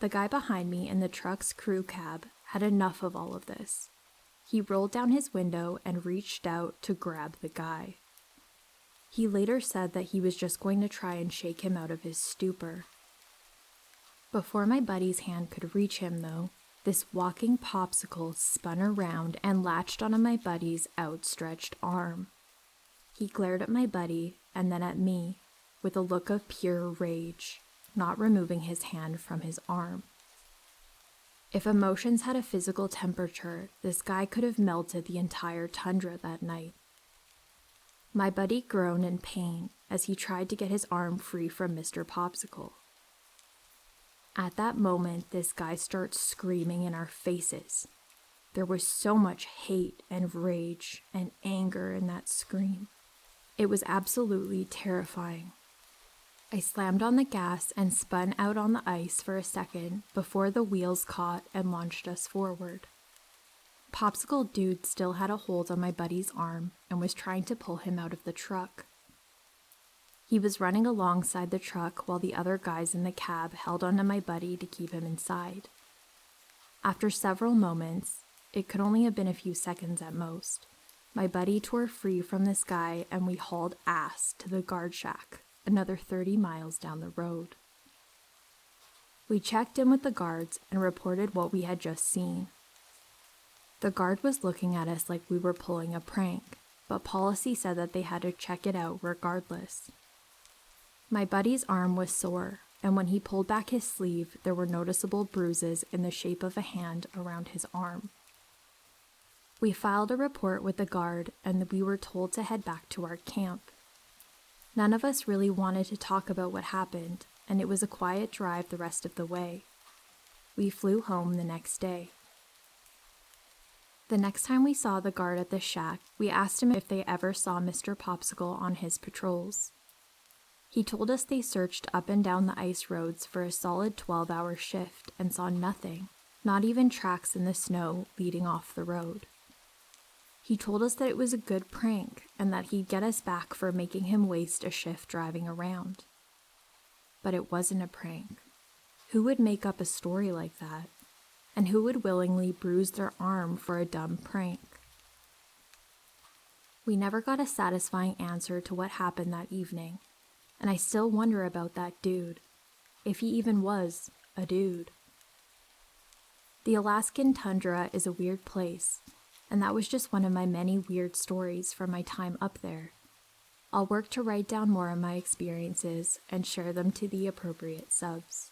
The guy behind me in the truck's crew cab had enough of all of this. He rolled down his window and reached out to grab the guy. He later said that he was just going to try and shake him out of his stupor. Before my buddy's hand could reach him, though, this walking popsicle spun around and latched onto my buddy's outstretched arm. He glared at my buddy and then at me with a look of pure rage, not removing his hand from his arm. If emotions had a physical temperature, this guy could have melted the entire tundra that night. My buddy groaned in pain as he tried to get his arm free from Mr. Popsicle. At that moment, this guy starts screaming in our faces. There was so much hate and rage and anger in that scream. It was absolutely terrifying. I slammed on the gas and spun out on the ice for a second before the wheels caught and launched us forward. Popsicle Dude still had a hold on my buddy's arm and was trying to pull him out of the truck. He was running alongside the truck while the other guys in the cab held onto my buddy to keep him inside. After several moments, it could only have been a few seconds at most, my buddy tore free from this guy and we hauled ass to the guard shack, another 30 miles down the road. We checked in with the guards and reported what we had just seen. The guard was looking at us like we were pulling a prank, but policy said that they had to check it out regardless. My buddy's arm was sore, and when he pulled back his sleeve, there were noticeable bruises in the shape of a hand around his arm. We filed a report with the guard and we were told to head back to our camp. None of us really wanted to talk about what happened, and it was a quiet drive the rest of the way. We flew home the next day. The next time we saw the guard at the shack, we asked him if they ever saw Mr. Popsicle on his patrols. He told us they searched up and down the ice roads for a solid 12-hour shift and saw nothing, not even tracks in the snow leading off the road. He told us that it was a good prank and that he'd get us back for making him waste a shift driving around. But it wasn't a prank. Who would make up a story like that? And who would willingly bruise their arm for a dumb prank? We never got a satisfying answer to what happened that evening, and I still wonder about that dude, if he even was a dude. The Alaskan tundra is a weird place, and that was just one of my many weird stories from my time up there. I'll work to write down more of my experiences and share them to the appropriate subs.